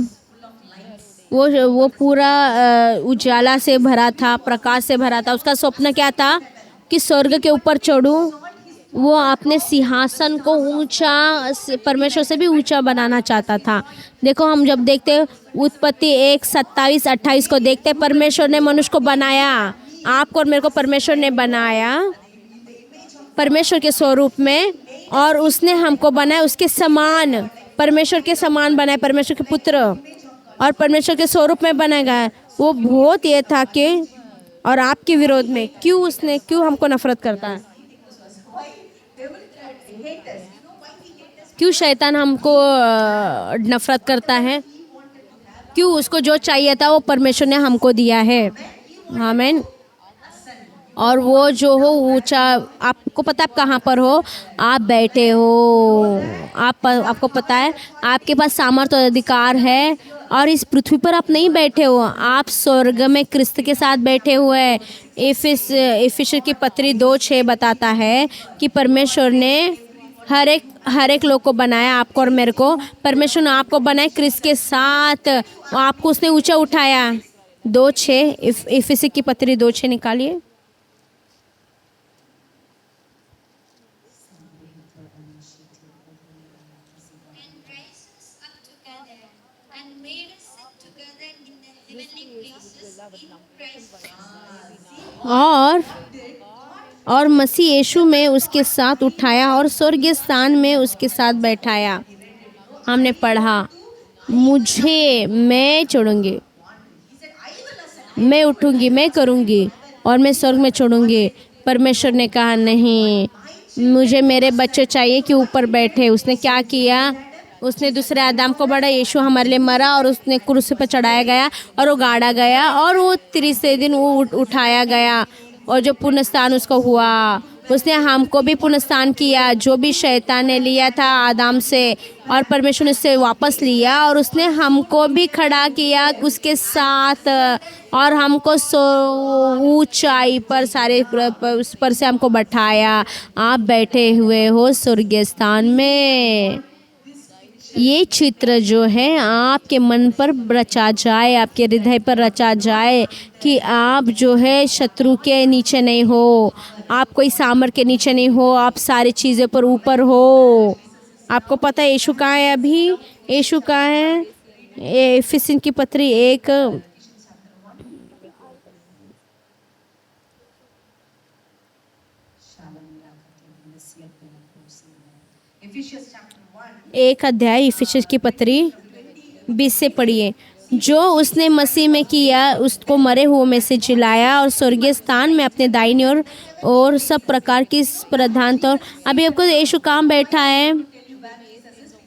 वो पूरा उजाला से भरा था, प्रकाश से भरा था। उसका स्वप्न क्या था कि स्वर्ग के ऊपर चढ़ूं। वो अपने सिंहासन को ऊंचा, परमेश्वर से भी ऊंचा बनाना चाहता था। देखो, हम जब देखते उत्पत्ति 1:27-28 को देखते, परमेश्वर ने मनुष्य को बनाया, आपको और मेरे को परमेश्वर ने बनाया परमेश्वर के स्वरूप में, और उसने हमको बनाया उसके समान, परमेश्वर के समान बनाया, परमेश्वर के पुत्र और परमेश्वर के स्वरूप में बनाया गया। वो बहुत ये था कि और आपके विरोध में क्यों हमको नफरत करता है, क्यों शैतान हमको नफरत करता है, क्यों? उसको जो चाहिए था वो परमेश्वर ने हमको दिया है। आमीन। और वो जो हो ऊंचा, आपको पता है आप कहाँ पर हो, आप बैठे हो, आपको पता है आपके पास सामर्थ्य और अधिकार है, और इस पृथ्वी पर आप नहीं बैठे हो, आप स्वर्ग में क्रिस्त के साथ बैठे हुए हैं। इफिसर की पत्री 2:6 बताता है कि परमेश्वर ने हर एक लोग को बनाया, आपको और मेरे को। परमेश्वर ने आपको बनाया क्रिस्त के साथ, आपको उसने ऊंचा उठाया। 2:6 इफिसर की पत्री 2:6 निकालिए। और मसीह यीशु में उसके साथ उठाया और स्वर्गीय स्थान में उसके साथ बैठाया। हमने पढ़ा, मैं छोड़ूंगी, मैं उठूंगी, मैं करूंगी और मैं स्वर्ग में छोड़ूंगी। परमेश्वर ने कहा नहीं, मुझे मेरे बच्चे चाहिए कि ऊपर बैठे। उसने क्या किया? उसने दूसरे आदम को बढ़ा, यीशु हमारे लिए मरा और उसने क्रूस पर चढ़ाया गया और वो गाड़ा गया और वो 30 दिन वो उठाया गया और जो पुनरुत्थान उसको हुआ, उसने हमको भी पुनरुत्थान किया। जो भी शैतान ने लिया था आदम से और परमेश्वर ने उससे वापस लिया और उसने हमको भी खड़ा किया उसके साथ और हमको ऊंचाई पर सारे उस पर से हमको बैठाया। आप बैठे हुए हो स्वर्गीय स्थान में। ये चित्र जो है आपके मन पर रचा जाए, आपके हृदय पर रचा जाए कि आप जो है शत्रु के नीचे नहीं हो, आप कोई सामर के नीचे नहीं हो, आप सारी चीज़ों पर ऊपर हो। आपको पता है यीशु कहाँ है? अभी यीशु कहाँ है? इफिसियों की पत्री 1 अध्याय इफिसियों की पत्री 20 से पढ़िए। जो उसने मसीह में किया उसको मरे हुए में से जिलाया और स्वर्गीय स्थान में अपने दाहिनी और सब प्रकार की प्रधानता। और अभी आपको यीशु कहाँ बैठा है?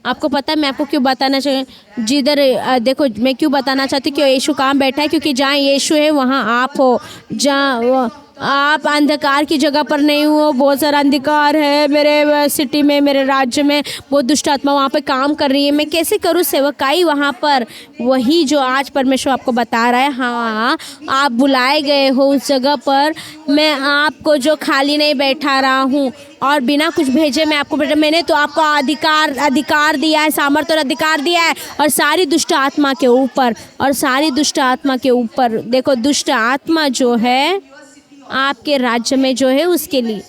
आपको पता है मैं आपको क्यों बताना चाहिए? जिधर देखो, मैं क्यों बताना चाहती कि यीशु कहाँ बैठा है? क्योंकि जहाँ यीशु है वहाँ आप हो। जहाँ आप अंधकार की जगह पर नहीं हो। बहुत सारा अंधकार है मेरे सिटी में, मेरे राज्य में। बहुत दुष्ट आत्मा वहाँ पे काम कर रही है। मैं कैसे करूँ सेवकाई वहाँ पर? वही जो आज परमेश्वर आपको बता रहा है। हाँ, आप बुलाए गए हो उस जगह पर। मैं आपको जो खाली नहीं बैठा रहा हूँ और बिना कुछ भेजे मैं आपको बैठा। मैंने तो आपको अधिकार दिया है, सामर्थ्य और अधिकार दिया है और सारी दुष्ट आत्मा के ऊपर, और सारी दुष्ट आत्मा के ऊपर। देखो, दुष्ट आत्मा जो है आपके राज्य में जो है उसके लिए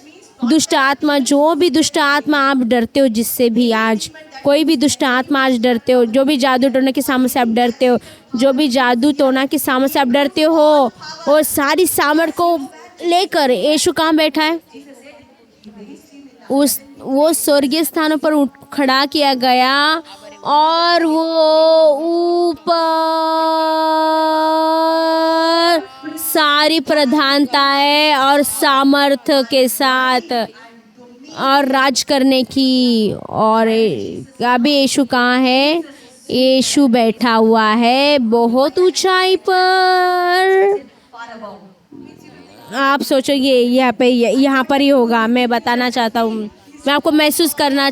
दुष्ट आत्मा, जो भी दुष्ट आत्मा आप डरते हो, जिससे भी आज कोई भी दुष्ट आत्मा आज डरते हो, जो भी जादू टोना के सामने से आप डरते हो, जो भी जादू टोना के सामने से आप डरते हो, और सारी सामर्थ को लेकर यीशु कहाँ बैठा है? वो स्वर्गीय स्थानों पर खड़ा किया गया और वो ऊपर सारी प्रधानताएं और सामर्थ्य के साथ और राज करने की। और अभी यीशु कहाँ है? यीशु बैठा हुआ है बहुत ऊंचाई पर। आप सोचोगे यहाँ पर ही होगा। मैं बताना चाहता हूँ, मैं आपको महसूस कराना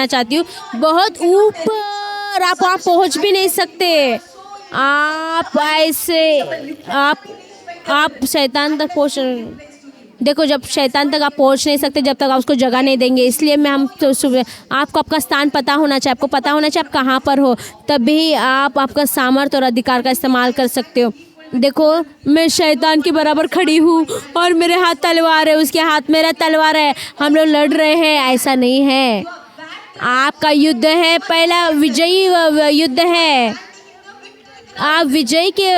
चाहती हूँ बहुत ऊपर। आप वहाँ पहुँच भी नहीं सकते। आप ऐसे आप शैतान तक पहुँच, देखो, जब शैतान तक आप पहुँच नहीं सकते जब तक आप उसको जगह नहीं देंगे। इसलिए हम तो आपको आपका स्थान पता होना चाहिए। आपको पता होना चाहिए आप कहाँ पर हो, तभी आप आपका सामर्थ्य और अधिकार का इस्तेमाल कर सकते हो। देखो, मैं शैतान के बराबर खड़ी हूँ और मेरे हाथ तलवार है, उसके हाथ मेरा तलवार है, हम लोग लड़ रहे हैं। ऐसा नहीं है। आपका युद्ध है, पहला विजयी युद्ध है। आप विजय के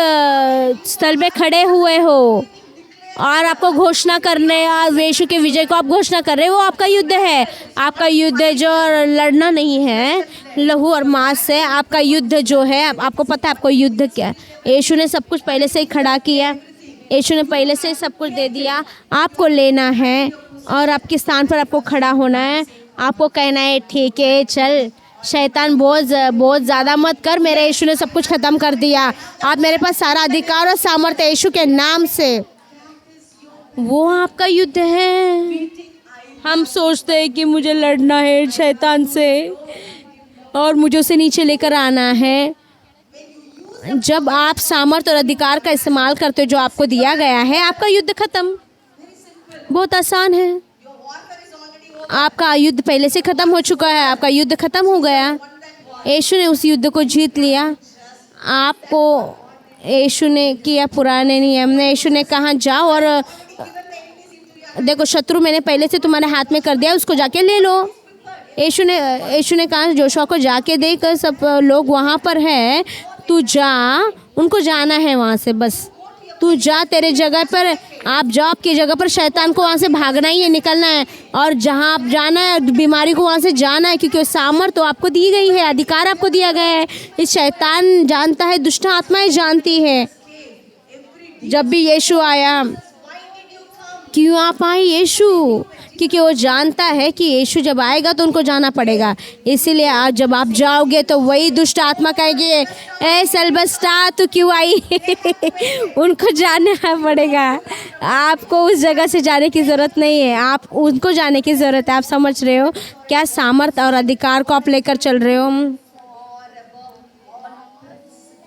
स्थल पे खड़े हुए हो और आपको घोषणा करने, और यीशु के विजय को आप घोषणा कर रहे हो। वो आपका युद्ध है। आपका युद्ध है जो लड़ना नहीं है लहू और मांस से। आपका युद्ध जो है, आपको पता है आपको युद्ध क्या है? यीशु ने सब कुछ पहले से ही खड़ा किया। यीशु ने पहले से ही सब कुछ दे दिया। आपको लेना है और आपके स्थान पर आपको खड़ा होना है। आपको कहना है ठीक है, चल शैतान बहुत ज़्यादा मत कर, मेरे यीशु ने सब कुछ ख़त्म कर दिया। आप मेरे पास सारा अधिकार और सामर्थ्य यीशु के नाम से। वो आपका युद्ध है। हम सोचते हैं कि मुझे लड़ना है शैतान से और मुझे उसे नीचे लेकर आना है। जब आप सामर्थ्य और अधिकार का इस्तेमाल करते हो जो आपको दिया गया है, आपका युद्ध खत्म। बहुत आसान है। आपका युद्ध पहले से ख़त्म हो चुका है। आपका युद्ध ख़त्म हो गया। यीशु ने उस युद्ध को जीत लिया। आपको यीशु ने किया पुराने नियम ने। यीशु ने कहा जाओ और देखो, शत्रु मैंने पहले से तुम्हारे हाथ में कर दिया, उसको जाके ले लो। यीशु ने कहा जोशुआ को जाके देख, सब लोग वहाँ पर है, तू जा उनको जाना है वहाँ से। बस तू जा, तेरे जगह पर आप जॉब की जगह पर शैतान को वहाँ से भागना ही है, निकलना है। और जहाँ आप जाना है बीमारी को वहाँ से जाना है, क्योंकि वो सामर्थ तो आपको दी गई है, अधिकार आपको दिया गया है। इस शैतान जानता है, दुष्ट आत्माएं जानती है। जब भी यीशु आया, क्यों आप आए यीशु? क्योंकि वो जानता है कि यीशु जब आएगा तो उनको जाना पड़ेगा। इसीलिए आज जब आप जाओगे तो वही दुष्ट आत्मा कहेगी, ए सेल्बस्टा तू क्यों आई? उनको जाना पड़ेगा। आपको उस जगह से जाने की ज़रूरत नहीं है, आप उनको जाने की ज़रूरत है। आप समझ रहे हो क्या सामर्थ और अधिकार को आप लेकर चल रहे हो?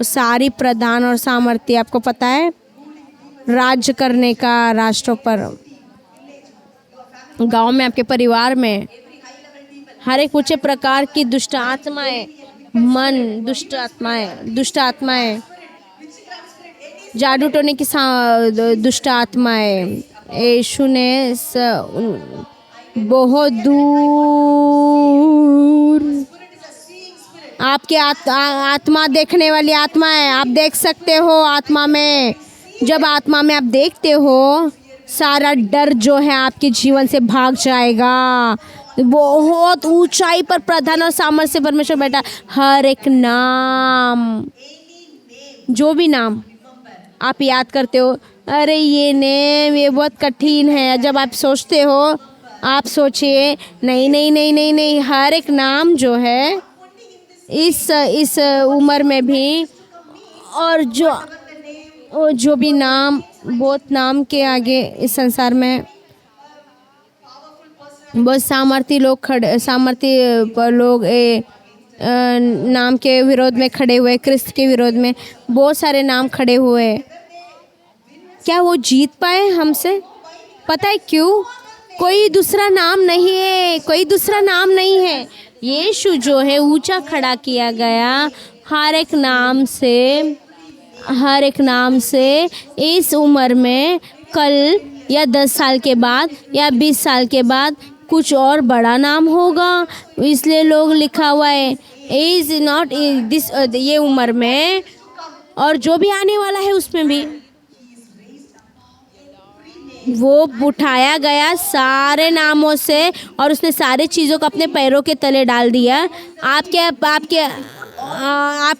सारी प्रधान और सामर्थ्य आपको पता है, राज्य करने का राष्ट्रों पर, गांव में, आपके परिवार में, हर एक ऊंचे प्रकार की दुष्ट आत्माएं, मन दुष्ट आत्माएं, जादू टोने की दुष्ट आत्माएं, यीशु ने बहुत दूर आपके आत्मा देखने वाली आत्मा है। आप देख सकते हो आत्मा में। जब आत्मा में आप देखते हो, सारा डर जो है आपके जीवन से भाग जाएगा। बहुत ऊंचाई पर प्रधान और सामर्थ्य से परमेश्वर बैठा। हर एक नाम, जो भी नाम आप याद करते हो, अरे ये नेम ये बहुत कठिन है, जब आप सोचते हो, आप सोचिए नहीं नहीं नहीं नहीं नहीं, हर एक नाम जो है इस उम्र में भी, और जो भी नाम, बहुत नाम के आगे इस संसार में बहुत सामर्थी लोग नाम के विरोध में खड़े हुए, क्रिस्त के विरोध में बहुत सारे नाम खड़े हुए। क्या वो जीत पाए हमसे? पता है क्यों? कोई दूसरा नाम नहीं है, कोई दूसरा नाम नहीं है। यीशु जो है ऊंचा खड़ा किया गया हर एक नाम से इस उम्र में, कल या 10 साल के बाद या 20 साल के बाद कुछ और बड़ा नाम होगा। इसलिए लोग लिखा हुआ है इज नॉट दिस, ये उम्र में और जो भी आने वाला है उसमें भी वो उठाया गया सारे नामों से, और उसने सारे चीज़ों को अपने पैरों के तले डाल दिया। आप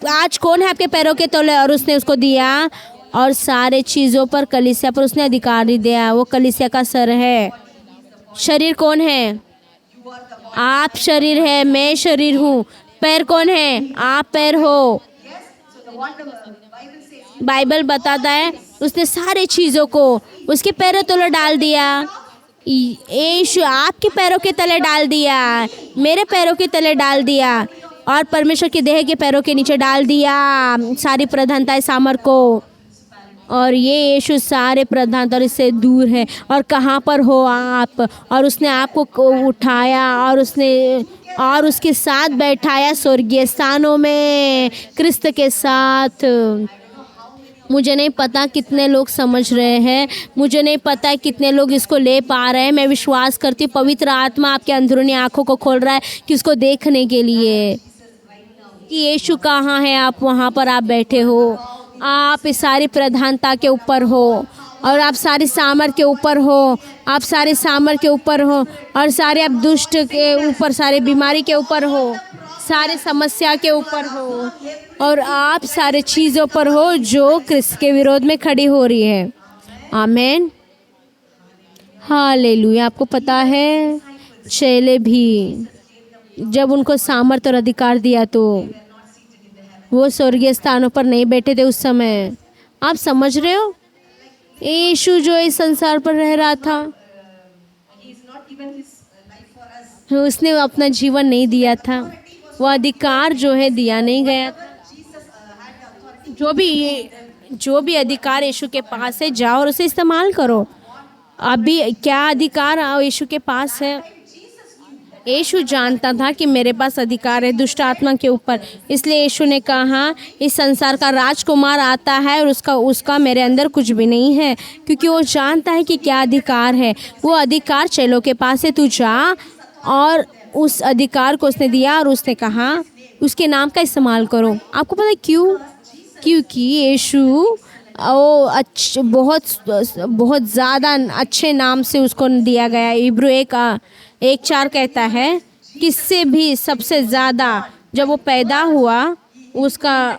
आज कौन है आपके पैरों के तले? और उसने उसको दिया, और सारे चीज़ों पर, कलीसिया पर उसने अधिकार दिया। वो कलीसिया का सर है। शरीर कौन है? आप शरीर है, मैं शरीर हूँ। पैर कौन है? आप पैर हो। बाइबल बताता है उसने सारे चीज़ों को उसके पैरों तले डाल दिया। यीशु आपके पैरों के तले डाल दिया, मेरे पैरों के तले डाल दिया, और परमेश्वर के देह के पैरों के नीचे डाल दिया सारी प्रधानताएं, सामर्थ को। और ये यीशु सारे प्रधानता और इससे दूर है। और कहाँ पर हो आप? और उसने आपको उठाया और उसके साथ बैठाया स्वर्गीय स्थानों में क्रिस्त के साथ। मुझे नहीं पता कितने लोग समझ रहे हैं, मुझे नहीं पता कितने लोग इसको ले पा रहे हैं। मैं विश्वास करती हूँ पवित्र आत्मा आपके अंदरूनी आँखों को खोल रहा है कि उसको देखने के लिए कि यीशु कहाँ है। आप वहाँ पर आप बैठे हो, आप इस सारी प्रधानता के ऊपर हो, और आप सारी सामर्थ के ऊपर हो, आप सारे सामर्थ के ऊपर हो, और सारे आप दुष्ट के ऊपर, सारे बीमारी के ऊपर हो, सारे समस्या के ऊपर हो, और आप सारे चीज़ों पर हो जो क्रिस्त के विरोध में खड़ी हो रही है। आमीन, हालेलुया। आपको पता है चेले भी जब उनको सामर्थ और अधिकार दिया तो वो स्वर्गीय स्थानों पर नहीं बैठे थे उस समय। आप समझ रहे हो? यीशु जो इस संसार पर रह रहा था, उसने अपना जीवन नहीं दिया था, वो अधिकार जो है दिया नहीं गया। जो भी अधिकार यीशु के पास है, जाओ और उसे इस्तेमाल करो। अभी क्या अधिकार यीशु के पास है? यीशु जानता था कि मेरे पास अधिकार है दुष्ट आत्मा के ऊपर, इसलिए यीशु ने कहा इस संसार का राजकुमार आता है और उसका मेरे अंदर कुछ भी नहीं है, क्योंकि वो जानता है कि क्या अधिकार है। वो अधिकार चेलों के पास है, तू जा। और उस अधिकार को उसने दिया और उसने कहा उसके नाम का इस्तेमाल करो। आपको पता है क्यों? क्योंकि यीशु वो बहुत बहुत ज़्यादा अच्छे नाम से उसको दिया गया। इब्रू 1:4 कहता है किससे भी सबसे ज़्यादा जब वो पैदा हुआ उसका,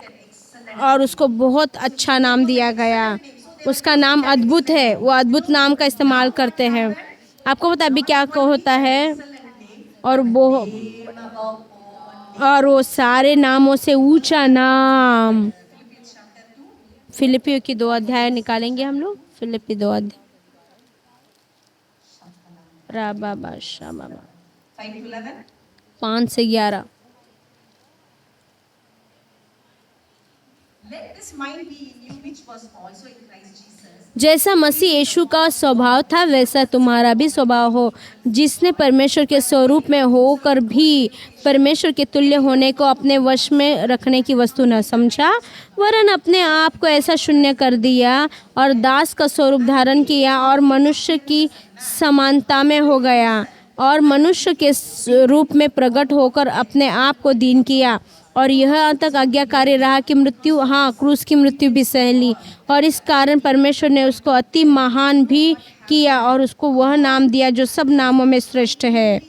और उसको बहुत अच्छा नाम दिया गया। उसका नाम अद्भुत है। वो अद्भुत नाम का इस्तेमाल करते हैं। आपको पता अभी क्या होता है? और वो सारे नामों से ऊंचा नाम। फिलिपियों की 2 अध्याय निकालेंगे हम लोग। फिलिपी 2 अध्याय राबा शाबाबा 5 से 11। जैसा मसीह यीशु का स्वभाव था वैसा तुम्हारा भी स्वभाव हो, जिसने परमेश्वर के स्वरूप में होकर भी परमेश्वर के तुल्य होने को अपने वश में रखने की वस्तु न समझा, वरन अपने आप को ऐसा शून्य कर दिया और दास का स्वरूप धारण किया और मनुष्य की समानता में हो गया और मनुष्य के रूप में प्रकट होकर अपने आप को दीन किया और यह तक आज्ञाकारी रहा कि मृत्यु, हाँ क्रूस की मृत्यु भी सह ली। और इस कारण परमेश्वर ने उसको अति महान भी किया और उसको वह नाम दिया जो सब नामों में श्रेष्ठ है।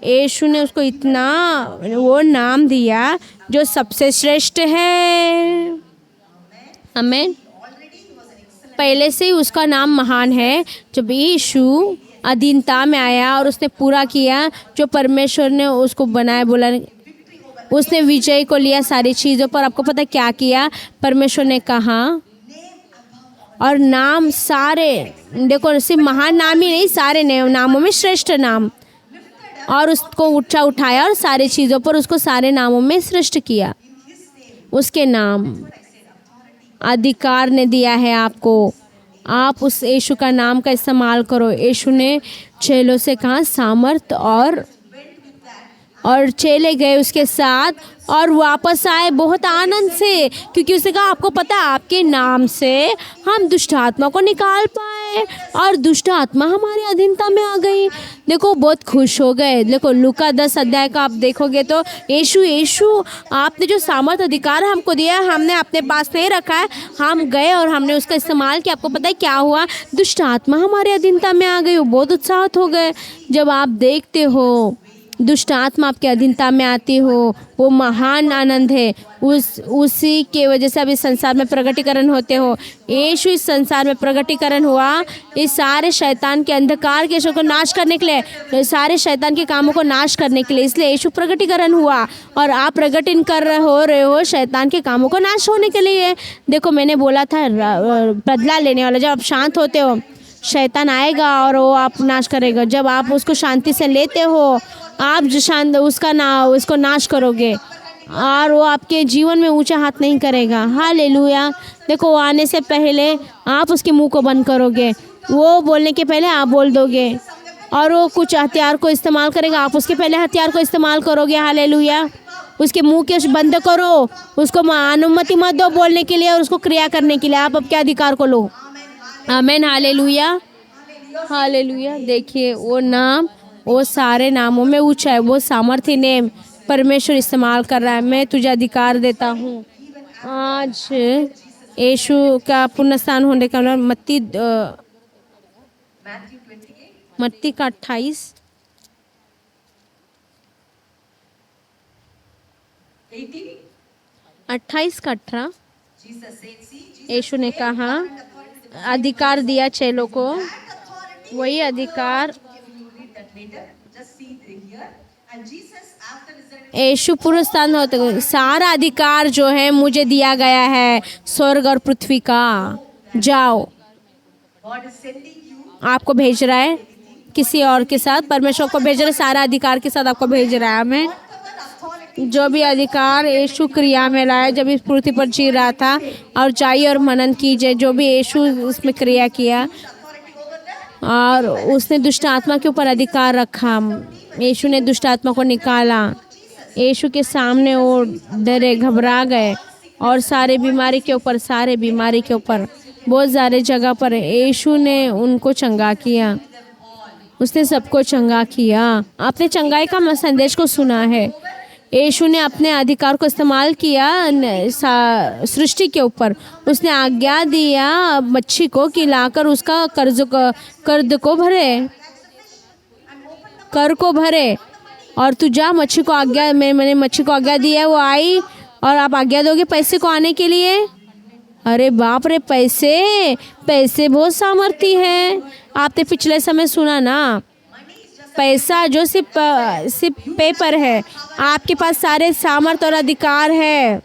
यीशु ने उसको इतना वो नाम दिया जो सबसे श्रेष्ठ है। आमीन। पहले से ही उसका नाम महान है। जब यीशु अधीनता में आया और उसने पूरा किया जो परमेश्वर ने उसको बनाया, बोला उसने विजय को लिया सारी चीज़ों पर। आपको पता क्या किया? परमेश्वर ने कहा और नाम सारे, देखो सिर्फ महान नाम ही नहीं, सारे नामों में श्रेष्ठ नाम, और उसको उठाया और सारी चीज़ों पर उसको सारे नामों में श्रेष्ठ किया। उसके नाम अधिकार ने दिया है आपको। आप उस यीशु का नाम का इस्तेमाल करो। यीशु ने चेलों से कहा सामर्थ, और चेले गए उसके साथ और वापस आए बहुत आनंद से, क्योंकि उसने कहा आपको पता आपके नाम से हम दुष्ट आत्मा को निकाल पाए और दुष्ट आत्मा हमारी अधीनता में आ गई। देखो बहुत खुश हो गए। देखो लूका 10 अध्याय का आप देखोगे तो यीशु आपने जो सामर्थ अधिकार हमको दिया हमने अपने पास नहीं रखा है, हम गए और हमने उसका इस्तेमाल किया। आपको पता है क्या हुआ? दुष्ट आत्मा हमारी अधीनता में आ गई। वो बहुत उत्साहित हो गए। जब आप देखते हो दुष्ट आत्मा आपके अधीनता में आती हो, वो महान आनंद है। उसी के वजह से अब इस संसार में प्रगटीकरण होते हो। यीशु इस संसार में प्रगटीकरण हुआ इस सारे शैतान के अंधकार के शो को नाश करने के लिए, सारे शैतान के कामों को नाश करने के लिए। इसलिए यीशु प्रगटीकरण हुआ और आप प्रगटन कर रहे हो शैतान के कामों को नाश होने के लिए। देखो मैंने बोला था बदला लेने वाला, जब आप शांत होते हो शैतान आएगा और वो आप नाश करेगा। जब आप उसको शांति से लेते हो आप जो शांत उसको नाश करोगे और वो आपके जीवन में ऊंचा हाथ नहीं करेगा। हालेलुया। देखो आने से पहले आप उसके मुंह को बंद करोगे, वो बोलने के पहले आप बोल दोगे, और वो कुछ हथियार को इस्तेमाल करेगा आप उसके पहले हथियार को इस्तेमाल करोगे। हालेलुया। उसके मुंह के बंद करो, उसको अनुमति मत दो बोलने के लिए और उसको क्रिया करने के लिए। आप अब क्या अधिकार को लो। आमीन। हालेलुया। हालेलुया। देखिए वो नाम, वो सारे नामों में ऊंचा है। वो सामर्थ्य नेम परमेश्वर इस्तेमाल कर रहा है। मैं तुझे अधिकार देता हूँ। आज यीशु का पुनरुत्थान होने का मत्ती का 28 का 18 यीशु ने कहा अधिकार दिया चेलों को, वही अधिकार यीशु पुनरुत्थान होते हुए सारा अधिकार जो है मुझे दिया गया है स्वर्ग और पृथ्वी का। जाओ, आपको भेज रहा है किसी और के साथ, परमेश्वर को भेज रहा है, सारा अधिकार के साथ आपको भेज रहा है। हमें जो भी अधिकार यीशु क्रिया में लाया जब इस पृथ्वी पर जी रहा था, और जाइए और मनन कीजिए जो भी यीशु उसमें क्रिया किया, और उसने दुष्ट आत्मा के ऊपर अधिकार रखा। यीशु ने दुष्ट आत्मा को निकाला। यीशु के सामने वो डरे, घबरा गए, और सारे बीमारी के ऊपर बहुत सारे जगह पर यीशु ने उनको चंगा किया। उसने सबको चंगा किया। आपने चंगाई का संदेश को सुना है। यीशु ने अपने अधिकार को इस्तेमाल किया सृष्टि के ऊपर। उसने आज्ञा दिया मच्छी को कि लाकर उसका कर्ज को भरे, कर को भरे। और तू जा मच्छी को आज्ञा, मैंने मच्छी को आज्ञा दी है, वो आई। और आप आज्ञा दोगे पैसे को आने के लिए? अरे बाप रे, पैसे बहुत सामर्थी है। आपने पिछले समय सुना ना, पैसा जो सिर्फ पेपर है, आपके पास सारे सामर्थ और अधिकार है।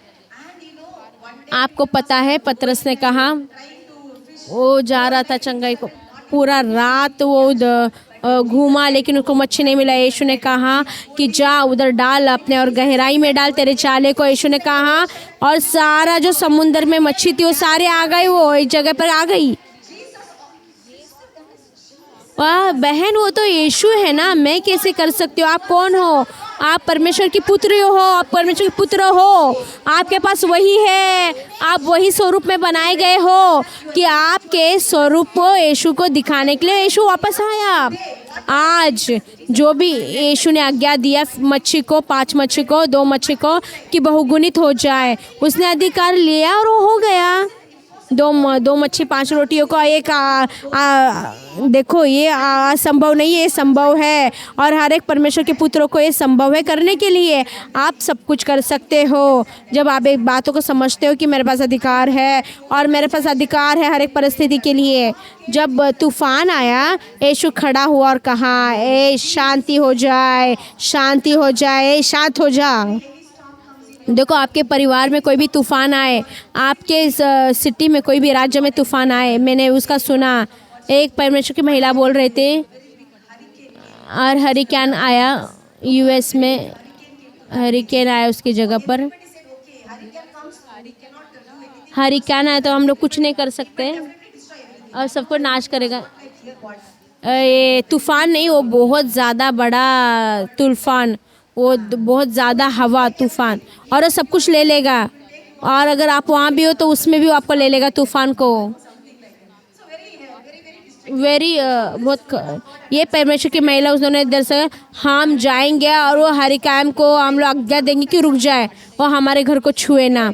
आपको पता है पतरस ने कहा, वो जा रहा था चंगाई को, पूरा रात वो घूमा लेकिन उसको मच्छी नहीं मिला। यीशु ने कहा कि जा उधर डाल अपने और गहराई में डाल तेरे चाले को। यीशु ने कहा और सारा जो समुद्र में मच्छी थी वो सारे आ गई, वो एक जगह पर आ गई। वाह बहन, वो तो यीशु है ना, मैं कैसे कर सकती हूँ? आप कौन हो? आप परमेश्वर की पुत्री हो, आप परमेश्वर के पुत्र हो। आपके पास वही है, आप वही स्वरूप में बनाए गए हो कि आपके स्वरूप को यीशु को दिखाने के लिए यीशु वापस आया। आज जो भी यीशु ने आज्ञा दिया मच्छी को, 5 मच्छी को, 2 मच्छी को, कि बहुगुणित हो जाए, उसने अधिकार लिया और वो हो गया। 2 मच्छी 5 रोटियों को एक देखो, ये असंभव नहीं है, ये संभव है। और हर एक परमेश्वर के पुत्रों को ये संभव है करने के लिए। आप सब कुछ कर सकते हो जब आप एक बातों को समझते हो कि मेरे पास अधिकार है, और मेरे पास अधिकार है हर एक परिस्थिति के लिए। जब तूफान आया, यीशु खड़ा हुआ और कहा, ए शांति हो जाए, शांति हो जाए, शांत हो जा। देखो, आपके परिवार में कोई भी तूफ़ान आए, आपके इस सिटी में कोई भी राज्य में तूफ़ान आए, मैंने उसका सुना, एक परमेश्वर की महिला बोल रहे थे, और हरिकेन आया यूएस में, हरिकेन आया उसकी जगह पर। हरिकेन आया तो हम लोग कुछ नहीं कर सकते और सबको नाश करेगा। ये तूफ़ान नहीं, वो बहुत ज़्यादा बड़ा तूफ़ान, वो बहुत ज़्यादा हवा तूफ़ान, और वो सब कुछ ले लेगा। और अगर आप वहाँ भी हो तो उसमें भी वो आपको ले लेगा तूफ़ान को। बहुत ये परमेश्वर की महिला, उन्होंने इधर से हम जाएंगे और वो हरिकेन को हम लोग आज्ञा देंगे कि रुक जाए, वो हमारे घर को छुए ना।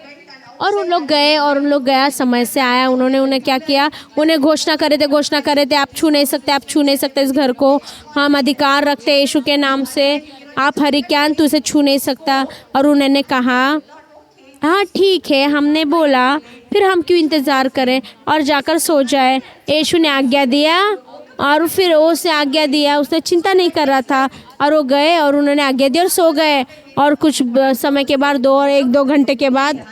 और उन लोग गए, और उन लोग गया, समय से आया। उन्हें क्या किया, उन्हें घोषणा कर रहे थे, आप छू नहीं सकते, आप छू नहीं सकते इस घर को, हम अधिकार रखते यीशु के नाम से, आप हरिकेन तू इसे छू नहीं सकता। और उन्होंने कहा हाँ ठीक है, हमने बोला, फिर हम क्यों इंतज़ार करें, और जाकर सो जाए। यीशु ने आज्ञा दिया, और फिर उसने आज्ञा दिया, उसने चिंता नहीं कर रहा था, और वो गए और उन्होंने आज्ञा दी और सो गए। और कुछ समय के बाद 1-2 घंटे के बाद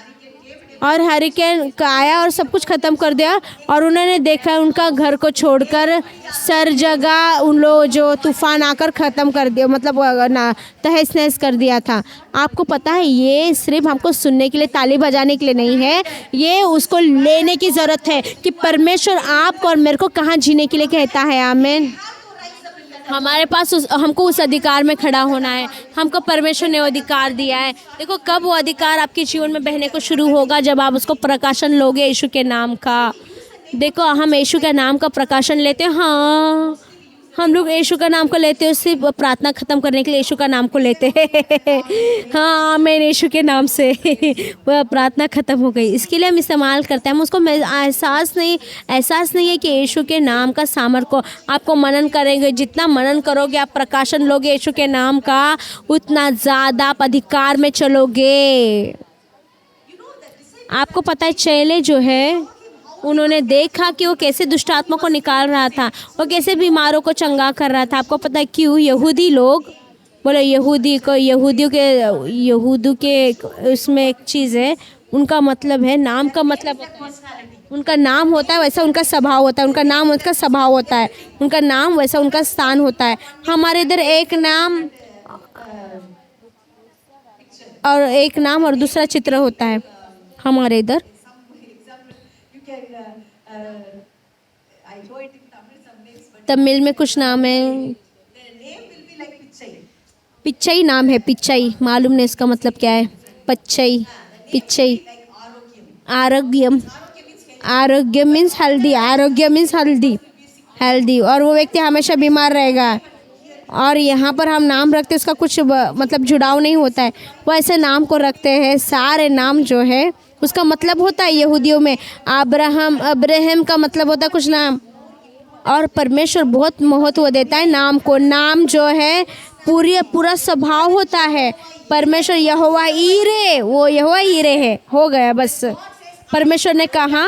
और हरिकेन आया और सब कुछ ख़त्म कर दिया। और उन्होंने देखा उनका घर को छोड़कर सर जगह उन लोग जो तूफ़ान आकर ख़त्म कर दिया, मतलब ना तहस नहस कर दिया था। आपको पता है, ये सिर्फ हमको सुनने के लिए, ताली बजाने के लिए नहीं है, ये उसको लेने की ज़रूरत है कि परमेश्वर आपको और मेरे को कहाँ जीने के लिए कहता है। आमीन। हमारे पास हमको उस अधिकार में खड़ा होना है। हमको परमेश्वर ने वो अधिकार दिया है। देखो, कब वो अधिकार आपके जीवन में बहने को शुरू होगा, जब आप उसको प्रकाशन लोगे यीशु के नाम का। देखो, हम यीशु के नाम का प्रकाशन लेते हैं। हाँ, हम लोग यीशु का नाम को लेते हैं, उससे प्रार्थना ख़त्म करने के लिए यीशु का नाम को लेते हैं। हाँ, मैं यीशु के नाम से वह प्रार्थना ख़त्म हो गई, इसके लिए हम इस्तेमाल करते हैं। हम उसको एहसास नहीं है कि यीशु के नाम का सामर्थ्य को आपको मनन करेंगे। जितना मनन करोगे, आप प्रकाशन लोगे यीशु के नाम का, उतना ज़्यादा आप अधिकार में चलोगे। आपको पता है, चेले जो है, उन्होंने देखा कि वो कैसे दुष्ट आत्मा को निकाल रहा था, वो कैसे बीमारों को चंगा कर रहा था। आपको पता है क्यों? यहूदी लोग बोले, यहूदियों के उसमें एक चीज़ है, उनका मतलब है, नाम का मतलब उनका नाम होता है, वैसा उनका स्वभाव होता है। उनका नाम उनका स्वभाव होता है, उनका नाम वैसा उनका स्थान होता है। हमारे इधर एक नाम और दूसरा चित्र होता है हमारे इधर। तमिल में कुछ नाम है, पिच्चई नाम है, पिच्चई। मालूम नहीं इसका मतलब क्या है। पिच्चई आरोग्य मीन्स हेल्दी, और वो व्यक्ति हमेशा बीमार रहेगा। और यहाँ पर हम नाम रखते हैं, उसका कुछ मतलब जुड़ाव नहीं होता है। वो ऐसे नाम को रखते हैं। सारे नाम जो है उसका मतलब होता है यहूदियों में अब्राहम का मतलब होता है कुछ नाम। और परमेश्वर बहुत महत्व देता है नाम को। नाम जो है पूरा स्वभाव होता है। परमेश्वर यहोवा ईरे, वो यहोवा ईरे है, हो गया बस। परमेश्वर ने कहा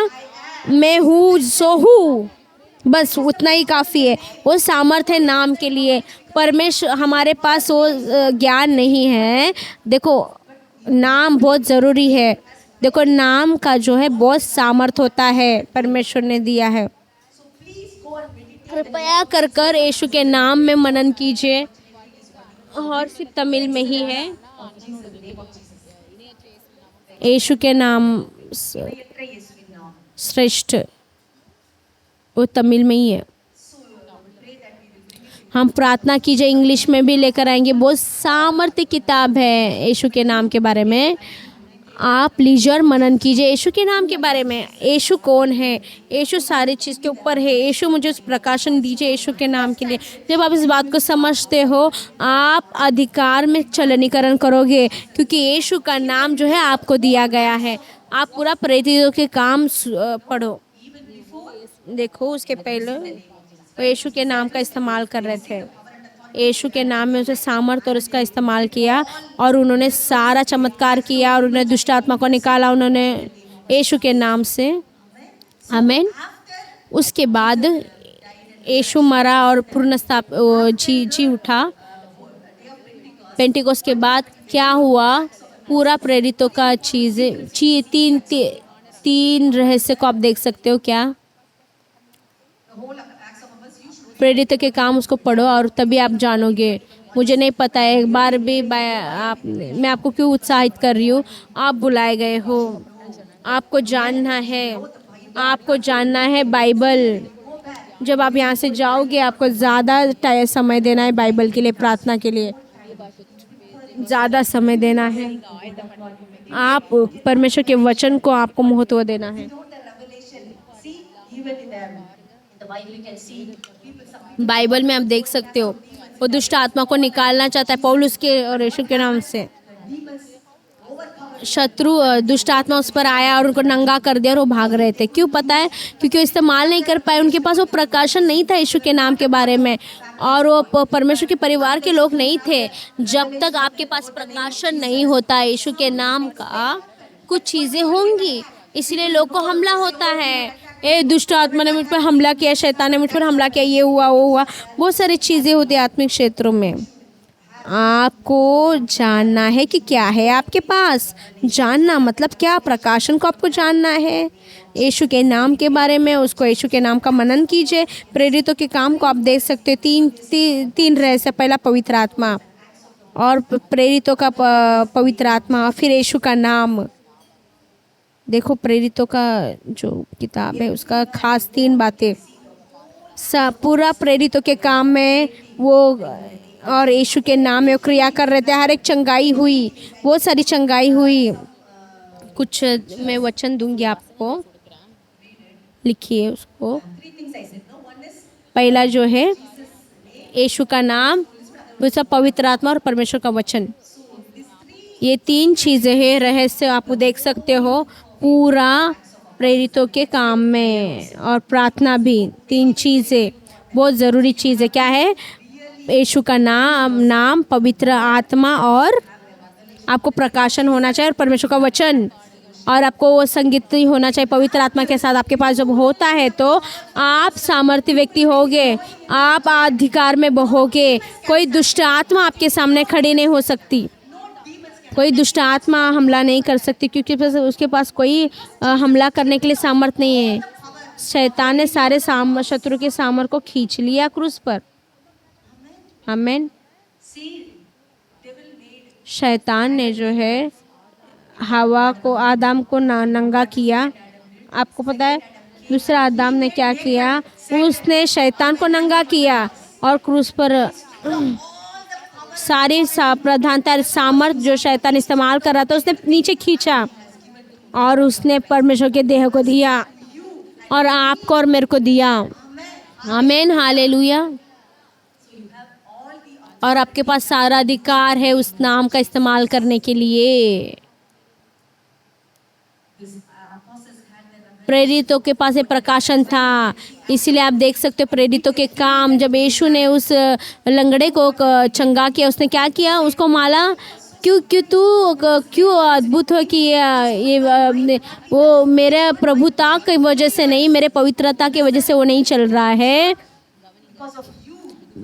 मैं हूँ सो हूँ, बस उतना ही काफ़ी है। वो सामर्थ्य है नाम के लिए। परमेश्वर हमारे पास वो ज्ञान नहीं है। देखो नाम बहुत ज़रूरी है। देखो नाम का जो है बहुत सामर्थ्य होता है, परमेश्वर ने दिया है। कृपया कर कर यीशु के नाम में मनन कीजिए। और सिर्फ तमिल में ही है। यीशु के नाम श्रेष्ठ, वो तमिल में ही है। हम प्रार्थना कीजिए, इंग्लिश में भी लेकर आएंगे। बहुत सामर्थ्य किताब है यीशु के नाम के बारे में। आप लीजिए और मनन कीजिए यीशु के नाम के बारे में। यीशु कौन है? यीशु सारी चीज़ के ऊपर है। यीशु मुझे उस प्रकाशन दीजिए यीशु के नाम के लिए। जब आप इस बात को समझते हो, आप अधिकार में चलनीकरण करोगे, क्योंकि यीशु का नाम जो है आपको दिया गया है। आप पूरा प्रेरितों के काम पढ़ो। देखो उसके पहले वो यीशु के नाम का इस्तेमाल कर रहे थे। यीशु के नाम में उसे सामर्थ्य और उसका इस्तेमाल किया, और उन्होंने सारा चमत्कार किया, और उन्होंने दुष्ट आत्मा को निकाला उन्होंने यीशु के नाम से। आमीन। उसके बाद यीशु मरा और पूर्ण जी उठा। पेंटिकोस के बाद क्या हुआ? पूरा प्रेरितों का तीन रहस्य को आप देख सकते हो। क्या? प्रेरित के काम, उसको पढ़ो और तभी आप जानोगे। मुझे नहीं पता है एक बार भी मैं आपको क्यों उत्साहित कर रही हूँ। आप बुलाए गए हो, आपको जानना है, आपको जानना है बाइबल। जब आप यहाँ से जाओगे आपको ज़्यादा समय देना है बाइबल के लिए, प्रार्थना के लिए ज़्यादा समय देना है। आप परमेश्वर के वचन को आपको महत्व देना है। बाइबल में आप देख सकते हो वो दुष्ट आत्मा को निकालना चाहता है पौलुस के और यीशु के नाम से। शत्रु दुष्ट आत्मा उस पर आया और उनको नंगा कर दिया और वो भाग रहे थे। क्यों? पता है, क्योंकि वो इस्तेमाल नहीं कर पाए। उनके पास वो प्रकाशन नहीं था यीशु के नाम के बारे में, और वो परमेश्वर के परिवार के लोग नहीं थे। जब तक आपके पास प्रकाशन नहीं होता यीशु के नाम का, कुछ चीज़ें होंगी, इसलिए लोग को हमला होता है। दुष्ट आत्मा ने मुझ पर हमला किया, शैतान ने मुझ पर हमला किया, ये हुआ वो हुआ, बहुत सारी चीज़ें होती है आत्मिक क्षेत्रों में। आपको जानना है कि क्या है आपके पास। जानना मतलब क्या? प्रकाशन को आपको जानना है यीशु के नाम के बारे में। उसको यीशु के नाम का मनन कीजिए। प्रेरितों के काम को आप देख सकते हो। तीन रहस्य। पहला पवित्र आत्मा, और प्रेरितों का पवित्र आत्मा, फिर यीशु का नाम। देखो प्रेरितों का जो किताब है उसका खास 3 बातें। पूरा प्रेरितों के काम में वो और यीशु के नाम में वो क्रिया कर रहे थे। हर एक चंगाई हुई, बहुत सारी चंगाई हुई। कुछ मैं वचन दूंगी आपको, लिखिए उसको। पहला जो है यीशु का नाम, दूसरा पवित्र आत्मा और परमेश्वर का वचन। ये 3 चीज़ें हैं, रहस्य आप देख सकते हो पूरा प्रेरितों के काम में। और प्रार्थना भी 3 चीज़ें बहुत ज़रूरी चीज़ है। क्या है? यीशु का नाम, पवित्र आत्मा, और आपको प्रकाशन होना चाहिए, और परमेश्वर का वचन, और आपको वो संगीत होना चाहिए पवित्र आत्मा के साथ। आपके पास जब होता है तो आप सामर्थ्य व्यक्ति होगे, आप अधिकार में बहोगे। कोई दुष्ट आत्मा आपके सामने खड़ी नहीं हो सकती। कोई दुष्ट आत्मा हमला नहीं कर सकती, क्योंकि उसके पास कोई हमला करने के लिए सामर्थ्य नहीं है। शैतान ने सारे शत्रु के सामर्थ्य को खींच लिया क्रूस पर। आमीन। शैतान ने जो है हवा को, आदम को नंगा किया। आपको पता है दूसरा आदम ने क्या किया? उसने शैतान को नंगा किया और क्रूस पर सारी प्रधानता सामर्थ्य जो शैतान इस्तेमाल कर रहा था उसने नीचे खींचा, और उसने परमेश्वर के देह को दिया, और आपको और मेरे को दिया। आमीन, हालेलुया। और आपके पास सारा अधिकार है उस नाम का इस्तेमाल करने के लिए। प्रेरितों के पास एक प्रकाशन था, इसीलिए आप देख सकते हो प्रेरितों के काम। जब यीशु ने उस लंगड़े को चंगा किया, उसने क्या किया? उसको माला। क्यों अद्भुत हो कि ये वो मेरे प्रभुता की वजह से नहीं, मेरे पवित्रता की वजह से वो नहीं चल रहा है,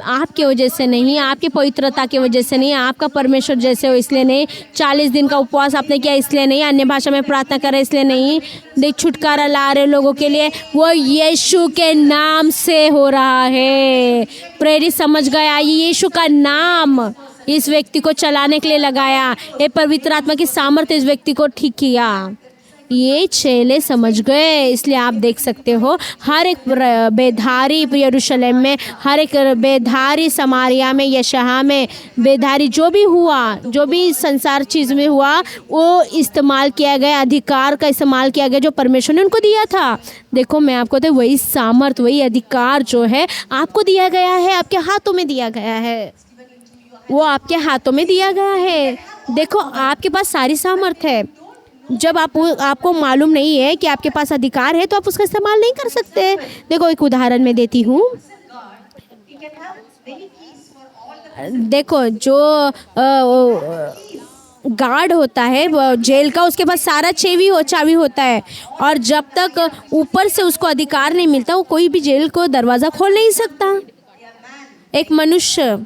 आपके वजह से नहीं, आपकी पवित्रता की वजह से नहीं, आपका परमेश्वर जैसे हो इसलिए नहीं, 40 दिन का उपवास आपने किया इसलिए नहीं, अन्य भाषा में प्रार्थना करें इसलिए नहीं, देख छुटकारा ला रहे लोगों के लिए, वो यीशु के नाम से हो रहा है। प्रेरित समझ गया, ये यीशु का नाम इस व्यक्ति को चलाने के लिए लगाया, ये पवित्र आत्मा की सामर्थ्य इस व्यक्ति को ठीक किया। ये चेले समझ गए, इसलिए आप देख सकते हो हर एक बेधारी यरूशलेम में, हर एक बेधारी समारिया में, यशहा में, बेधारी जो भी हुआ, जो भी संसार चीज़ में हुआ, वो इस्तेमाल किया गया, अधिकार का इस्तेमाल किया गया जो परमेश्वर ने उनको दिया था। देखो मैं आपको तो वही सामर्थ, वही अधिकार जो है आपको दिया गया है, आपके हाथों में दिया गया है, वो आपके हाथों में दिया गया है। देखो आपके पास सारी सामर्थ है। जब आपको मालूम नहीं है कि आपके पास अधिकार है तो आप उसका इस्तेमाल नहीं कर सकते। देखो एक उदाहरण मैं देती हूँ। देखो जो गार्ड होता है जेल का, उसके पास सारा चाबी होता है, और जब तक ऊपर से उसको अधिकार नहीं मिलता वो कोई भी जेल को दरवाज़ा खोल नहीं सकता। एक मनुष्य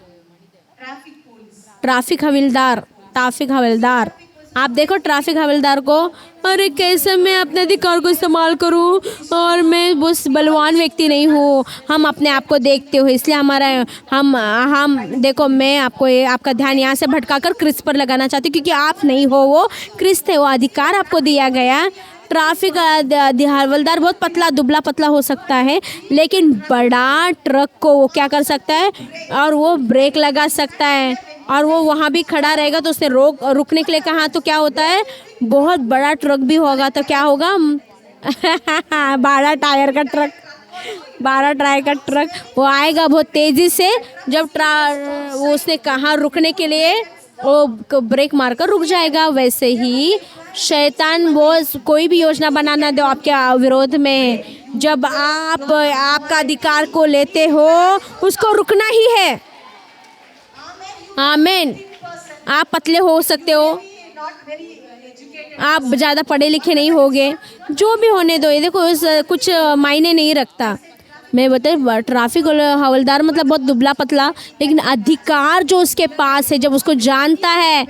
ट्रैफिक हवलदार, आप देखो ट्रैफिक हवलदार को, अरे कैसे मैं अपने अधिकार को इस्तेमाल करूं, और मैं उस बलवान व्यक्ति नहीं हूँ। हम अपने आप को देखते हो, इसलिए हम देखो मैं आपका ध्यान यहाँ से भटकाकर क्रिस्त पर लगाना चाहती हूँ, क्योंकि आप नहीं हो, वो क्रिस्त है, वो अधिकार आपको दिया गया। ट्रैफिक हवलदार बहुत पतला दुबला पतला हो सकता है, लेकिन बड़ा ट्रक को वो क्या कर सकता है, और वो ब्रेक लगा सकता है, और वो वहाँ भी खड़ा रहेगा तो उसे रुकने के लिए कहा तो क्या होता है, बहुत बड़ा ट्रक भी होगा तो क्या होगा 12 टायर का ट्रक वो आएगा बहुत तेज़ी से। जब वो उसने कहा रुकने के लिए, वो ब्रेक मारकर रुक जाएगा। वैसे ही शैतान वो कोई भी योजना बनाना दो आपके विरोध में, जब आप आपका अधिकार को लेते हो उसको रुकना ही है। आमीन। आप पतले हो सकते हो, आप ज़्यादा पढ़े लिखे नहीं होगे, जो भी होने दो, ये देखो कुछ मायने नहीं रखता। मैं बताऊँ ट्रैफिक हवलदार मतलब बहुत दुबला पतला, लेकिन अधिकार जो उसके पास है, जब उसको जानता है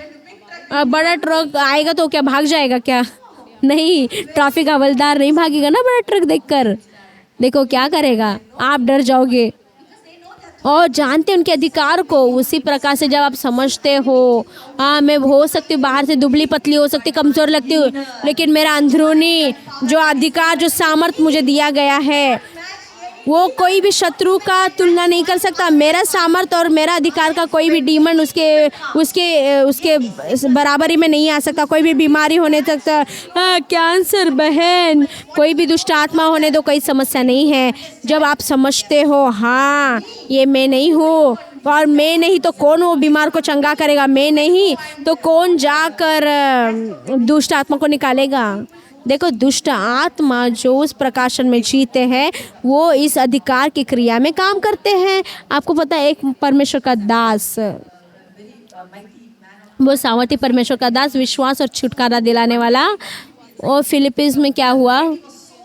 बड़ा ट्रक आएगा तो क्या भाग जाएगा क्या? नहीं, ट्रैफिक हवलदार नहीं भागेगा ना बड़ा ट्रक देखकर। देखो क्या करेगा, आप डर जाओगे। और जानते हैं उनके अधिकार को। उसी प्रकार से जब आप समझते हो, हाँ मैं हो सकती हूँ बाहर से दुबली पतली हो सकती, कमज़ोर लगती हूँ, लेकिन मेरा अंदरूनी जो अधिकार, जो सामर्थ मुझे दिया गया है, वो कोई भी शत्रु का तुलना नहीं कर सकता। मेरा सामर्थ और मेरा अधिकार का कोई भी डीमन उसके बराबरी में नहीं आ सकता। कोई भी बीमारी होने तक, कैंसर बहन, कोई भी दुष्ट आत्मा होने दो, कोई समस्या नहीं है। जब आप समझते हो हाँ ये मैं नहीं हूँ, और मैं नहीं तो कौन वो बीमार को चंगा करेगा, मैं नहीं तो कौन जाकर दुष्ट आत्मा को निकालेगा। देखो दुष्ट आत्मा जो उस प्रकाशन में जीते हैं वो इस अधिकार की क्रिया में काम करते हैं। आपको पता है एक परमेश्वर का दास, वो सामर्थी परमेश्वर का दास, विश्वास और छुटकारा दिलाने वाला। और फिलिपींस में क्या हुआ,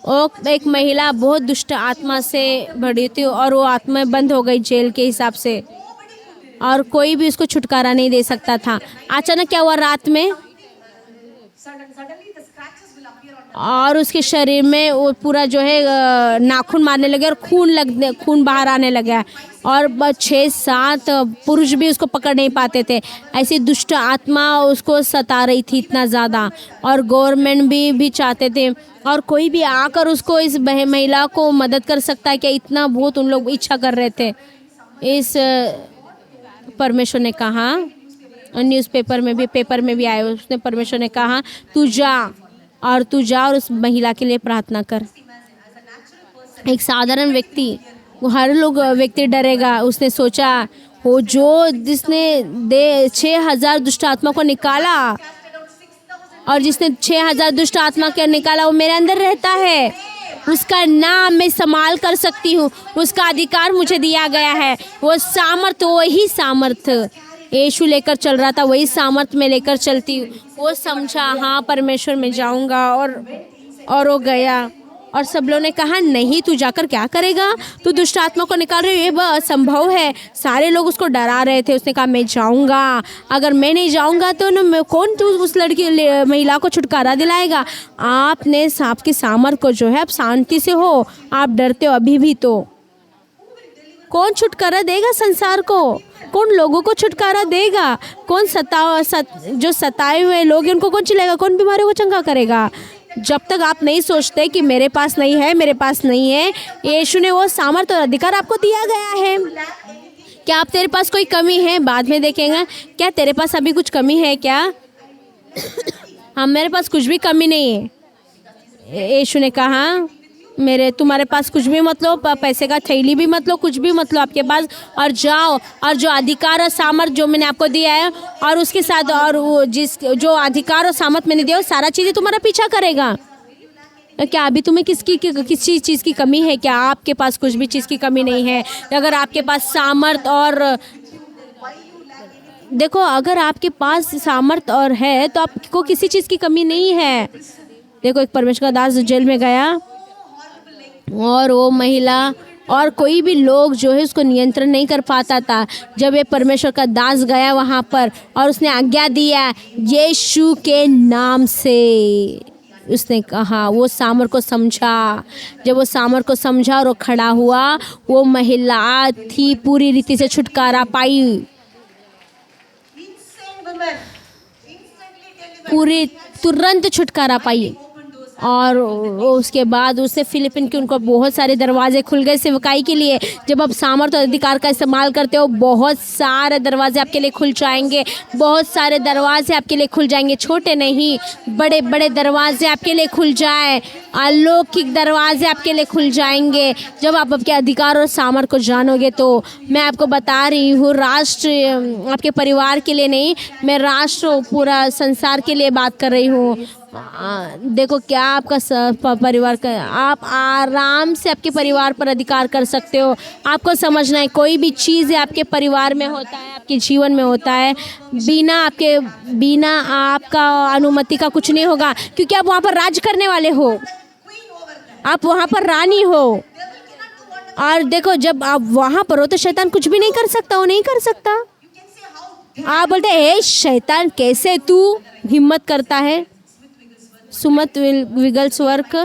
और एक महिला बहुत दुष्ट आत्मा से भरी थी, और वो आत्मा बंद हो गई जेल के हिसाब से, और कोई भी उसको छुटकारा नहीं दे सकता था। अचानक क्या हुआ, रात में और उसके शरीर में वो पूरा जो है नाखून मारने लगे, और खून बाहर आने लगा, और 6-7 पुरुष भी उसको पकड़ नहीं पाते थे। ऐसी दुष्ट आत्मा उसको सता रही थी इतना ज़्यादा, और गवर्नमेंट भी चाहते थे, और कोई भी आकर उसको, इस महिला को मदद कर सकता है क्या, इतना बहुत उन लोग इच्छा कर रहे थे। इस परमेश्वर ने कहा, न्यूज़पेपर में भी, पेपर में भी आए, उसने परमेश्वर ने कहा तू जा और उस महिला के लिए प्रार्थना कर। एक साधारण व्यक्ति, वो हर व्यक्ति डरेगा। उसने सोचा वो जो जिसने 6,000 दुष्ट आत्मा को निकाला, और जिसने 6,000 दुष्ट आत्मा को निकाला वो मेरे अंदर रहता है। उसका नाम मैं संभाल कर सकती हूँ, उसका अधिकार मुझे दिया गया है। वो सामर्थ, वही सामर्थ यीशु लेकर चल रहा था, वही सामर्थ में लेकर चलती हूँ। वो समझा हाँ परमेश्वर में जाऊँगा, और वो गया। और सब लोगों ने कहा नहीं तू जाकर क्या करेगा, तू दुष्ट आत्मा को निकाल रही है, ये असंभव है। सारे लोग उसको डरा रहे थे। उसने कहा मैं जाऊंगा, अगर मैं नहीं जाऊंगा तो न कौन तू उस लड़की महिला को छुटकारा दिलाएगा। आपने सांप की सामर्थ को जो है, आप शांति से हो, आप डरते हो अभी भी, तो कौन छुटकारा देगा संसार को? कौन लोगों को छुटकारा देगा? कौन जो सताए हुए लोग हैं उनको कौन चिल्लाएगा? कौन बीमारियों को चंगा करेगा? जब तक आप नहीं सोचते कि मेरे पास नहीं है, मेरे पास नहीं है, यीशु ने वो सामर्थ और अधिकार आपको दिया गया है। क्या आप तेरे पास कोई कमी है? बाद में देखेंगे। क्या तेरे पास अभी कुछ कमी है क्या? हाँ, मेरे पास कुछ भी कमी नहीं है। यीशु ने कहा तुम्हारे पास कुछ भी मत लो, पैसे का थैली भी मत लो, कुछ भी मत लो आपके पास, और जाओ, और जो अधिकार और सामर्थ जो मैंने आपको दिया है, और उसके साथ और वो जो अधिकार और सामर्थ मैंने दिया, वो सारा चीज़ें तुम्हारा पीछा करेगा। क्या अभी तुम्हें किसी चीज़ की कमी है क्या? आपके पास कुछ भी चीज़ की कमी नहीं है। अगर आपके पास सामर्थ और देखो, अगर आपके पास सामर्थ और है तो आपको किसी चीज़ की कमी नहीं है। देखो, एक परमेश्वर का दास जेल में गया, और वो महिला और कोई भी लोग जो है उसको नियंत्रण नहीं कर पाता था। जब ये परमेश्वर का दास गया वहाँ पर और उसने आज्ञा दिया यीशु के नाम से, उसने कहा, वो सामर को समझा। जब वो सामर को समझा और वो खड़ा हुआ, वो महिला थी पूरी रीति से छुटकारा पाई, पूरी तुरंत छुटकारा पाई। और उसके बाद उससे फिलिपिन के उनको बहुत सारे दरवाजे खुल गए सेवकाई के लिए। जब आप सामर्थ्य और अधिकार का इस्तेमाल करते हो, बहुत सारे दरवाजे आपके लिए खुल जाएंगे, बहुत सारे दरवाजे आपके लिए खुल जाएंगे, छोटे नहीं बड़े बड़े दरवाजे आपके लिए खुल जाए, अलौकिक दरवाजे आपके लिए खुल जाएंगे जब आप आपके अधिकार और सामर्थ्य को जानोगे। तो मैं आपको बता रही हूँ, राष्ट्र आपके परिवार के लिए नहीं, मैं राष्ट्र पूरा संसार के लिए बात कर रही हूँ। देखो, क्या आपका परिवार का, आप आराम से आपके परिवार पर अधिकार कर सकते हो। आपको समझना है, कोई भी चीज़ है आपके परिवार में होता है, आपके जीवन में होता है, बिना आपका अनुमति का कुछ नहीं होगा, क्योंकि आप वहाँ पर राज करने वाले हो, आप वहाँ पर रानी हो। और देखो, जब आप वहाँ पर हो तो शैतान कुछ भी नहीं कर सकता, वो नहीं कर सकता। आप बोलते हैं, शैतान कैसे तू हिम्मत करता है? सुमत विगल्सवर्क,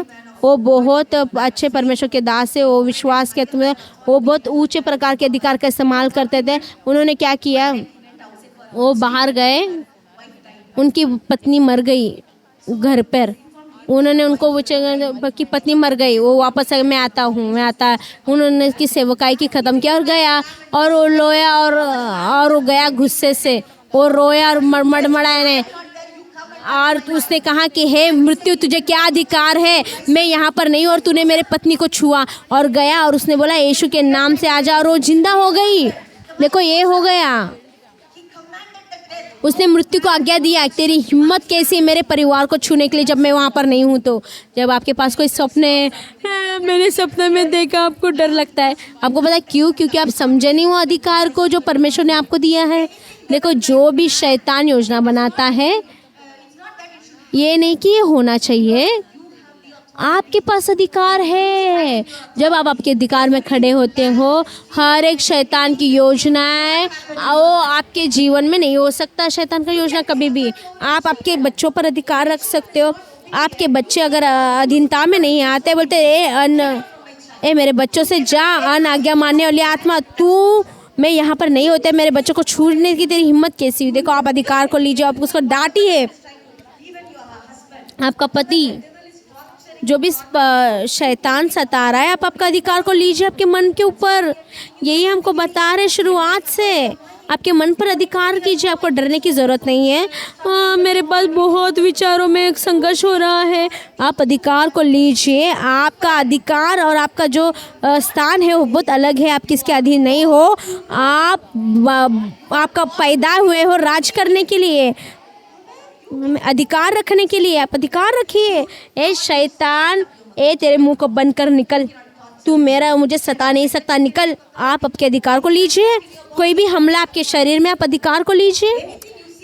वो बहुत अच्छे परमेश्वर के दास है, वो विश्वास के तुम्हें, वो बहुत ऊंचे प्रकार के अधिकार का इस्तेमाल करते थे। उन्होंने क्या किया, वो बाहर गए, उनकी पत्नी मर गई घर पर, उन्होंने उनको कि पत्नी मर गई, वो वापस आए, मैं आता। उन्होंने उसकी सेवकाई की ख़त्म किया और गया, और वो रोया और वो गया गुस्से से, वो रोया और मड़मड़ाए, और उसने कहा कि हे मृत्यु, तुझे क्या अधिकार है, मैं यहाँ पर नहीं, और तूने मेरे पत्नी को छुआ। और गया और उसने बोला यीशु के नाम से आ जा, और वो जिंदा हो गई। देखो, ये हो गया, उसने मृत्यु को आज्ञा दिया। तेरी हिम्मत कैसी है मेरे परिवार को छूने के लिए जब मैं वहाँ पर नहीं हूँ? तो जब आपके पास कोई सपने, मैंने सपने में देखा, आपको डर लगता है। आपको पता है क्यों? क्योंकि आप समझे नहीं वो अधिकार को जो परमेश्वर ने आपको दिया है। देखो, जो भी शैतान योजना बनाता है, ये नहीं कि ये होना चाहिए, आपके पास अधिकार है। जब आप आपके अधिकार में खड़े होते हो, हर एक शैतान की योजनाएं वो आपके जीवन में नहीं हो सकता। शैतान का योजना कभी भी, आप आपके बच्चों पर अधिकार रख सकते हो। आपके बच्चे अगर अधीनता में नहीं आते, बोलते मेरे बच्चों से जा, अन आज्ञा मानने वाली आत्मा, तू मैं यहाँ पर नहीं होते, मेरे बच्चों को छूने की तेरी हिम्मत कैसी हुई? देखो, आप अधिकार को लीजिए, आप उसको डांटिए। आपका पति जो भी शैतान सता रहा है, आप आपका अधिकार को लीजिए आपके मन के ऊपर। यही हमको बता रहे शुरुआत से, आपके मन पर अधिकार कीजिए, आपको डरने की ज़रूरत नहीं है। मेरे पास बहुत विचारों में एक संघर्ष हो रहा है। आप अधिकार को लीजिए। आपका अधिकार और आपका जो स्थान है वो बहुत अलग है। आप किसके अधीन नहीं हो। आपका पैदा हुए हो राज करने के लिए, अधिकार रखने के लिए। आप अधिकार रखिए। ए शैतान, ए तेरे मुंह को बंद कर, निकल। तू मुझे सता नहीं सकता, निकल। आप आपके अधिकार को लीजिए। कोई भी हमला आपके शरीर में, आप अधिकार को लीजिए।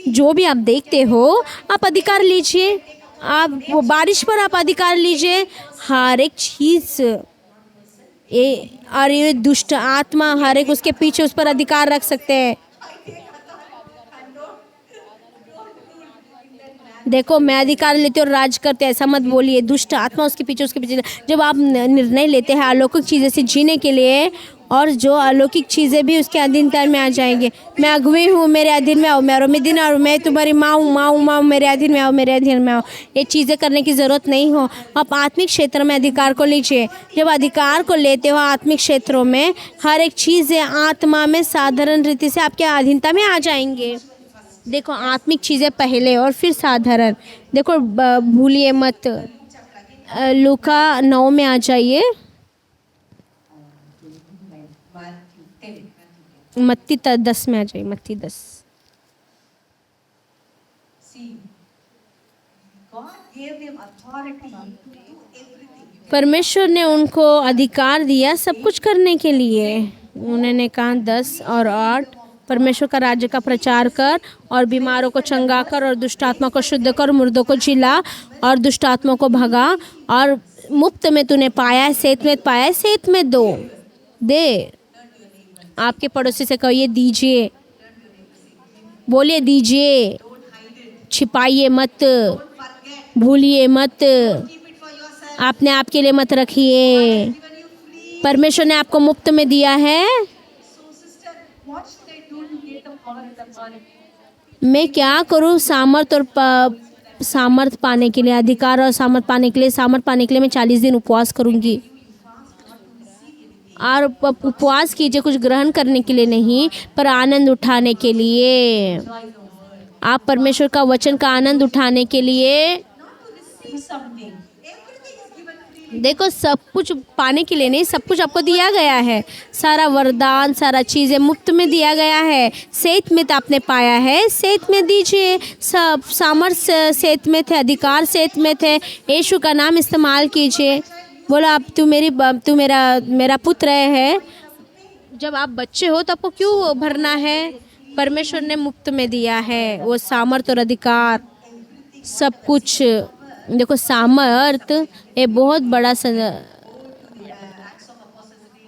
जो भी आप देखते हो आप अधिकार लीजिए। आप वो बारिश पर आप अधिकार लीजिए। हर एक चीज़ और ये दुष्ट आत्मा हर एक उसके पीछे उस पर अधिकार रख सकते हैं। देखो मैं अधिकार लेते और राज करते, ऐसा मत बोलिए। दुष्ट आत्मा उसके पीछे। जब आप निर्णय लेते हैं अलौकिक चीज़ें से जीने के लिए, और जो अलौकिक चीज़ें भी उसके अधीनता में आ जाएंगे। मैं अगुवी हूँ, मेरे अधीन में आओ। मैं दिन और मैं तुम्हारी माँ हूँ, मेरे अधीन में आओ, मेरे अधीन में आओ। ये चीज़ें करने की ज़रूरत नहीं हो। आप आत्मिक क्षेत्र में अधिकार को लीजिए। जब अधिकार को लेते हो आत्मिक क्षेत्रों में, हर एक चीज़ें आत्मा में साधारण रीति से आपके अधीनता में आ जाएंगे। देखो आत्मिक चीज़ें पहले और फिर साधारण। देखो भूलिए मत। लूका 9 में आ जाइए। मत्ती 10 में आ जाइए। मत्ती 10। परमेश्वर ने उनको अधिकार दिया सब कुछ करने के लिए। उन्होंने कहा 10 और 8, परमेश्वर का राज्य का प्रचार कर और बीमारों को चंगा कर और दुष्ट आत्मा को शुद्ध कर, मुर्दों को जिला और दुष्ट आत्मा को भगा। और मुफ्त में तूने पाया है, सेत में पाया है, सेत में दो दे। आपके पड़ोसी से कहिए दीजिए, बोलिए दीजिए। छिपाइए मत, भूलिए मत, आपने आपके लिए मत रखिए। परमेश्वर ने आपको मुफ्त में दिया है। मैं क्या करूं सामर्थ पाने के लिए, अधिकार और सामर्थ पाने के लिए मैं 40 दिन उपवास करूंगी। और उपवास कीजिए कुछ ग्रहण करने के लिए नहीं, पर आनंद उठाने के लिए। आप परमेश्वर का वचन का आनंद उठाने के लिए। देखो सब कुछ पाने के लिए नहीं, सब कुछ आपको दिया गया है। सारा वरदान, सारा चीज़ें मुफ्त में दिया गया है। सेत में तो आपने पाया है, सेत में दीजिए। सब सामर्थ्य सेत में थे, अधिकार सेत में थे। यीशु का नाम इस्तेमाल कीजिए। बोलो आप तू मेरा पुत्र है। जब आप बच्चे हो तो आपको क्यों भरना है। परमेश्वर ने मुफ्त में दिया है वो सामर्थ और अधिकार, सब कुछ। देखो सामर्थ ये बहुत बड़ा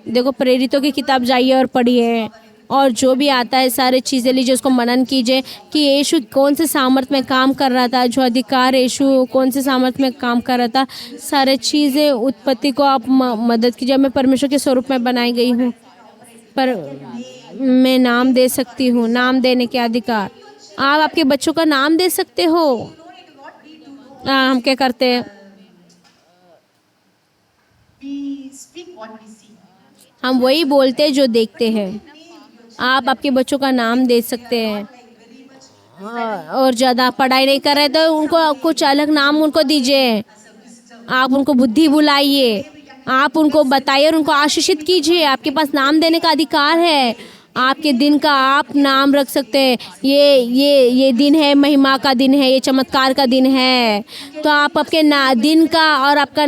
देखो प्रेरितों की किताब जाइए और पढ़िए, और जो भी आता है सारे चीज़ें लीजिए, उसको मनन कीजिए कि यीशु कौन से सामर्थ में काम कर रहा था, जो अधिकार यीशु कौन से सामर्थ में काम कर रहा था। सारे चीज़ें उत्पत्ति को आप मदद कीजिए। मैं परमेश्वर के स्वरूप में बनाई गई हूँ, पर मैं नाम दे सकती हूँ, नाम देने के अधिकार। आप आपके बच्चों का नाम दे सकते हो। हम क्या करते हैं, हम वही बोलते हैं जो देखते हैं। आप आपके बच्चों का नाम दे सकते हैं। और ज़्यादा पढ़ाई नहीं कर रहे तो उनको कुछ अलग नाम उनको दीजिए। आप उनको बुद्धि बुलाइए, आप उनको बताइए और उनको आशीषित कीजिए। आपके पास नाम देने का अधिकार है। आपके दिन का आप नाम रख सकते हैं। ये दिन है, महिमा का दिन है, ये चमत्कार का दिन है। तो आप आपके दिन का और आपका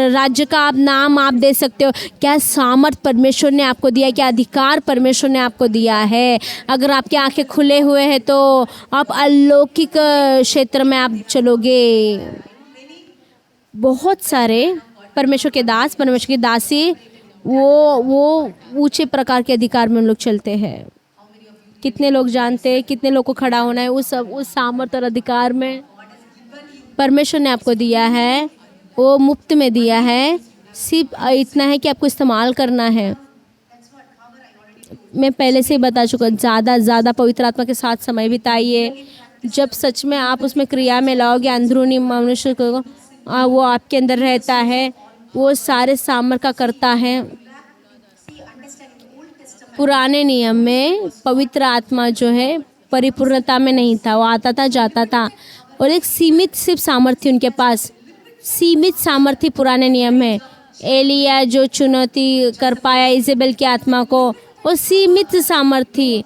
राज्य का आप नाम आप दे सकते हो। क्या सामर्थ परमेश्वर ने आपको दिया है, क्या अधिकार परमेश्वर ने आपको दिया है। अगर आपकी आंखें खुले हुए हैं तो आप अलौकिक क्षेत्र में आप चलोगे। बहुत सारे परमेश्वर के दास, परमेश्वर की दासी, वो ऊंचे प्रकार के अधिकार में उन लोग चलते हैं। कितने लोग जानते हैं, कितने लोग को खड़ा होना है उस सामर्थ और अधिकार में। परमेश्वर ने आपको दिया है, वो मुफ्त में दिया है। सिर्फ इतना है कि आपको इस्तेमाल करना है। मैं पहले से ही बता चुका, ज़्यादा पवित्र आत्मा के साथ समय बिताइए। जब सच में आप उसमें क्रिया में लाओगे, अंदरूनी मनुष्य को वो आपके अंदर रहता है, वो सारे सामर्थ का करता है। पुराने नियम में पवित्र आत्मा जो है परिपूर्णता में नहीं था, वो आता था जाता था और एक सीमित सिर्फ सामर्थ्य उनके पास, सीमित सामर्थ्य पुराने नियम में। एलिया जो चुनौती कर पाया इजेबेल की आत्मा को, वो सीमित सामर्थ्य।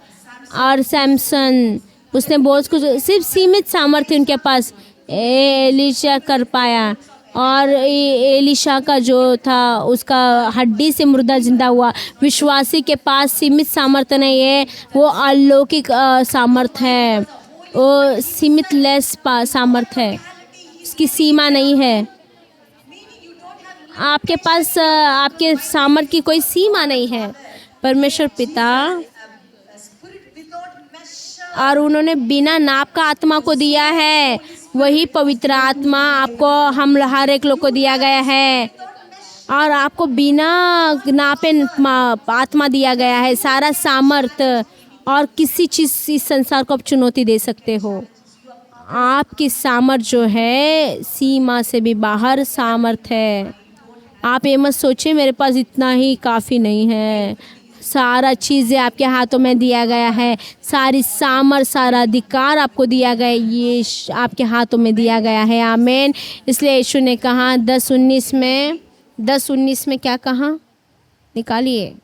और सैमसन उसने बहुत कुछ, सिर्फ सीमित सामर्थ्य उनके पास एलिशा कर पाया। और एलिशा का जो था उसका हड्डी से मुर्दा जिंदा हुआ। विश्वासी के पास सीमित सामर्थ्य नहीं है, वो अलौकिक सामर्थ्य है, वो सीमित लेस सामर्थ्य है, उसकी सीमा नहीं है। आपके पास आपके सामर्थ्य की कोई सीमा नहीं है। परमेश्वर पिता और उन्होंने बिना नाप का आत्मा को दिया है, वही पवित्र आत्मा आपको हम हर एक लोग को दिया गया है। और आपको बिना नापे आत्मा दिया गया है, सारा सामर्थ्य। और किसी चीज़ इस संसार को आप चुनौती दे सकते हो। आपकी सामर्थ्य जो है सीमा से भी बाहर सामर्थ्य है। आप ये मत सोचिए मेरे पास इतना ही काफ़ी नहीं है। सारा चीज़ें आपके हाथों में दिया गया है, सारी सामर्थ, सारा अधिकार आपको दिया गया है, ये आपके हाथों में दिया गया है। आमीन। इसलिए यीशु ने कहा 10:19 में क्या कहा, निकालिए।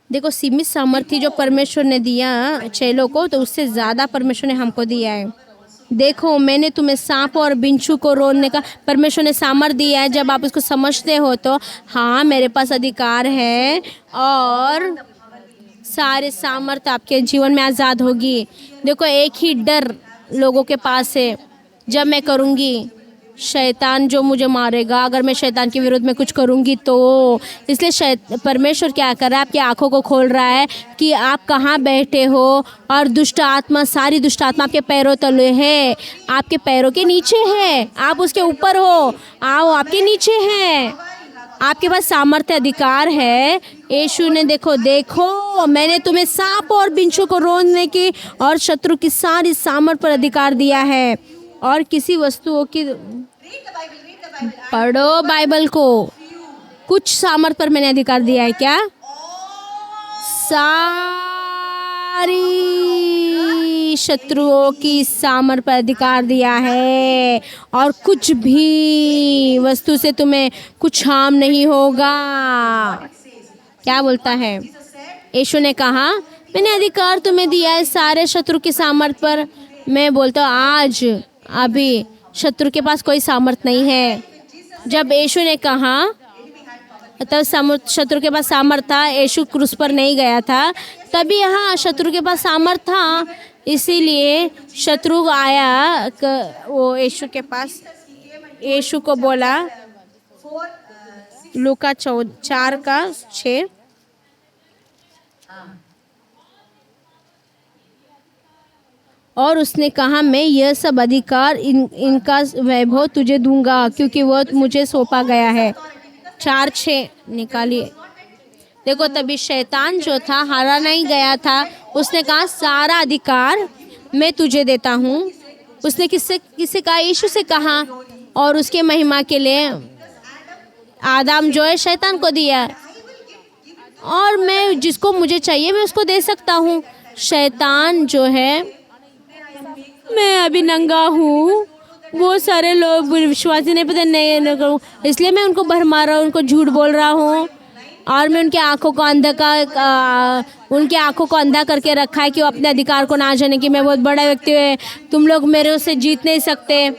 देखो सीमित सामर्थ्य जो परमेश्वर ने दिया चेलों को, तो उससे ज़्यादा परमेश्वर ने हमको दिया है। देखो मैंने तुम्हें सांप और बिच्छू को रोकने का परमेश्वर ने सामर्थ्य दिया है। जब आप इसको समझते हो तो हाँ मेरे पास अधिकार है, और सारे सामर्थ्य आपके जीवन में आज़ाद होगी। देखो एक ही डर लोगों के पास है, जब मैं करूँगी शैतान जो मुझे मारेगा, अगर मैं शैतान के विरुद्ध में कुछ करूँगी तो। इसलिए परमेश्वर क्या कर रहा है, आपकी आंखों को खोल रहा है कि आप कहाँ बैठे हो, और दुष्ट आत्मा, सारी दुष्ट आत्मा आपके पैरों तले है, आपके पैरों के नीचे है, आप उसके ऊपर हो, आओ आपके नीचे है, आपके पास सामर्थ्य अधिकार है। यीशु ने देखो मैंने तुम्हें सांप और बिच्छू को रोकने की और शत्रु की सारी सामर्थ्य पर अधिकार दिया है। और किसी वस्तुओं की, पढ़ो बाइबल को, कुछ सामर्थ्य पर मैंने अधिकार दिया है क्या, सारी शत्रुओं की सामर्थ्य पर अधिकार दिया है। और कुछ भी वस्तु से तुम्हें कुछ हार्म नहीं होगा। क्या बोलता है, यीशु ने कहा मैंने अधिकार तुम्हें दिया है सारे शत्रु की सामर्थ्य पर। मैं बोलता हूँ आज अभी शत्रु के पास कोई सामर्थ्य नहीं है। जब यीशु ने कहा तब शत्रु के पास सामर्थ्य था, यीशु क्रूस पर नहीं गया था, तभी यहाँ शत्रु के पास सामर्थ्य था। इसीलिए शत्रु आया वो यीशु के पास, यीशु को बोला, लूका 4:6, और उसने कहा मैं यह सब अधिकार इनका वैभव तुझे दूंगा, क्योंकि वह मुझे सौंपा गया है। 4:6 निकालिए। देखो तभी शैतान जो था हारा नहीं गया था, उसने कहा सारा अधिकार मैं तुझे देता हूँ। उसने किससे कहा, यीशु से कहा, और उसके महिमा के लिए आदम जो है शैतान को दिया, और मैं जिसको मुझे चाहिए मैं उसको दे सकता हूँ। शैतान जो है, मैं अभी नंगा हूँ, बहुत सारे लोग विश्वासी नहीं पता नहीं करूँ, इसलिए मैं उनको भरमा रहा हूँ, उनको झूठ बोल रहा हूँ, और मैं उनके आँखों को अंधा करके रखा है कि वो अपने अधिकार को ना जाने कि मैं बहुत बड़ा व्यक्ति है, तुम लोग मेरे से जीत नहीं सकते,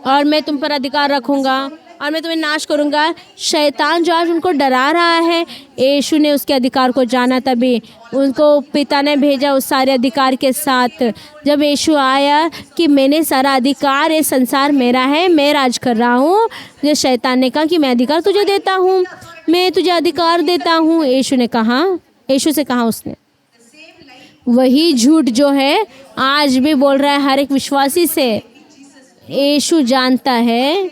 और मैं तुम पर अधिकार रखूँगा और मैं तुम्हें नाश करूँगा। शैतान जो आज उनको डरा रहा है, यीशु ने उसके अधिकार को जाना, तभी उनको पिता ने भेजा उस सारे अधिकार के साथ। जब यीशु आया कि मैंने सारा अधिकार, ये संसार मेरा है, मैं राज कर रहा हूँ। जो शैतान ने कहा कि मैं अधिकार तुझे देता हूँ, मैं तुझे अधिकार देता हूँ। यीशु से कहा उसने, वही झूठ जो है आज भी बोल रहा है हर एक विश्वासी से। यीशु जानता है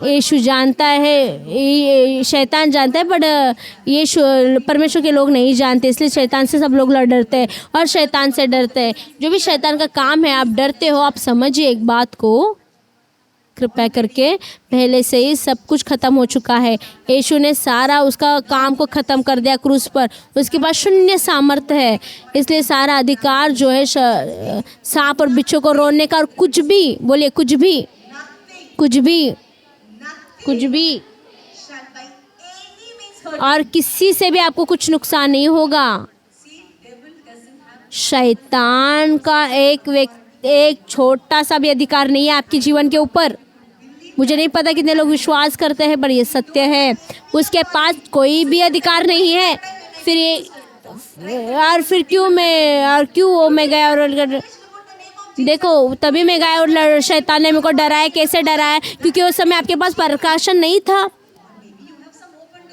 यीशु जानता है, ये शैतान जानता है, बट ये परमेश्वर के लोग नहीं जानते, इसलिए शैतान से सब लोग डरते हैं और शैतान से डरते हैं। जो भी शैतान का काम है, आप डरते हो। आप समझिए एक बात को, कृपया करके, पहले से ही सब कुछ ख़त्म हो चुका है। यीशु ने सारा उसका काम को ख़त्म कर दिया क्रूस पर। उसके पास शून्य सामर्थ्य है, इसलिए सारा अधिकार जो है सांप और बिच्छू को रोने का, और कुछ भी बोलिए, कुछ भी, कुछ भी, कुछ भी, और किसी से भी आपको कुछ नुकसान नहीं होगा। शैतान का एक छोटा सा भी अधिकार नहीं है आपके जीवन के ऊपर। मुझे नहीं पता कितने लोग विश्वास करते हैं, पर ये सत्य है। उसके पास कोई भी अधिकार नहीं है। फिर क्यों वो मैं गया और देखो, तभी मैं गया और शैतान ने मेरे को डराया। कैसे डराया? क्योंकि उस समय आपके पास प्रकाशन नहीं था।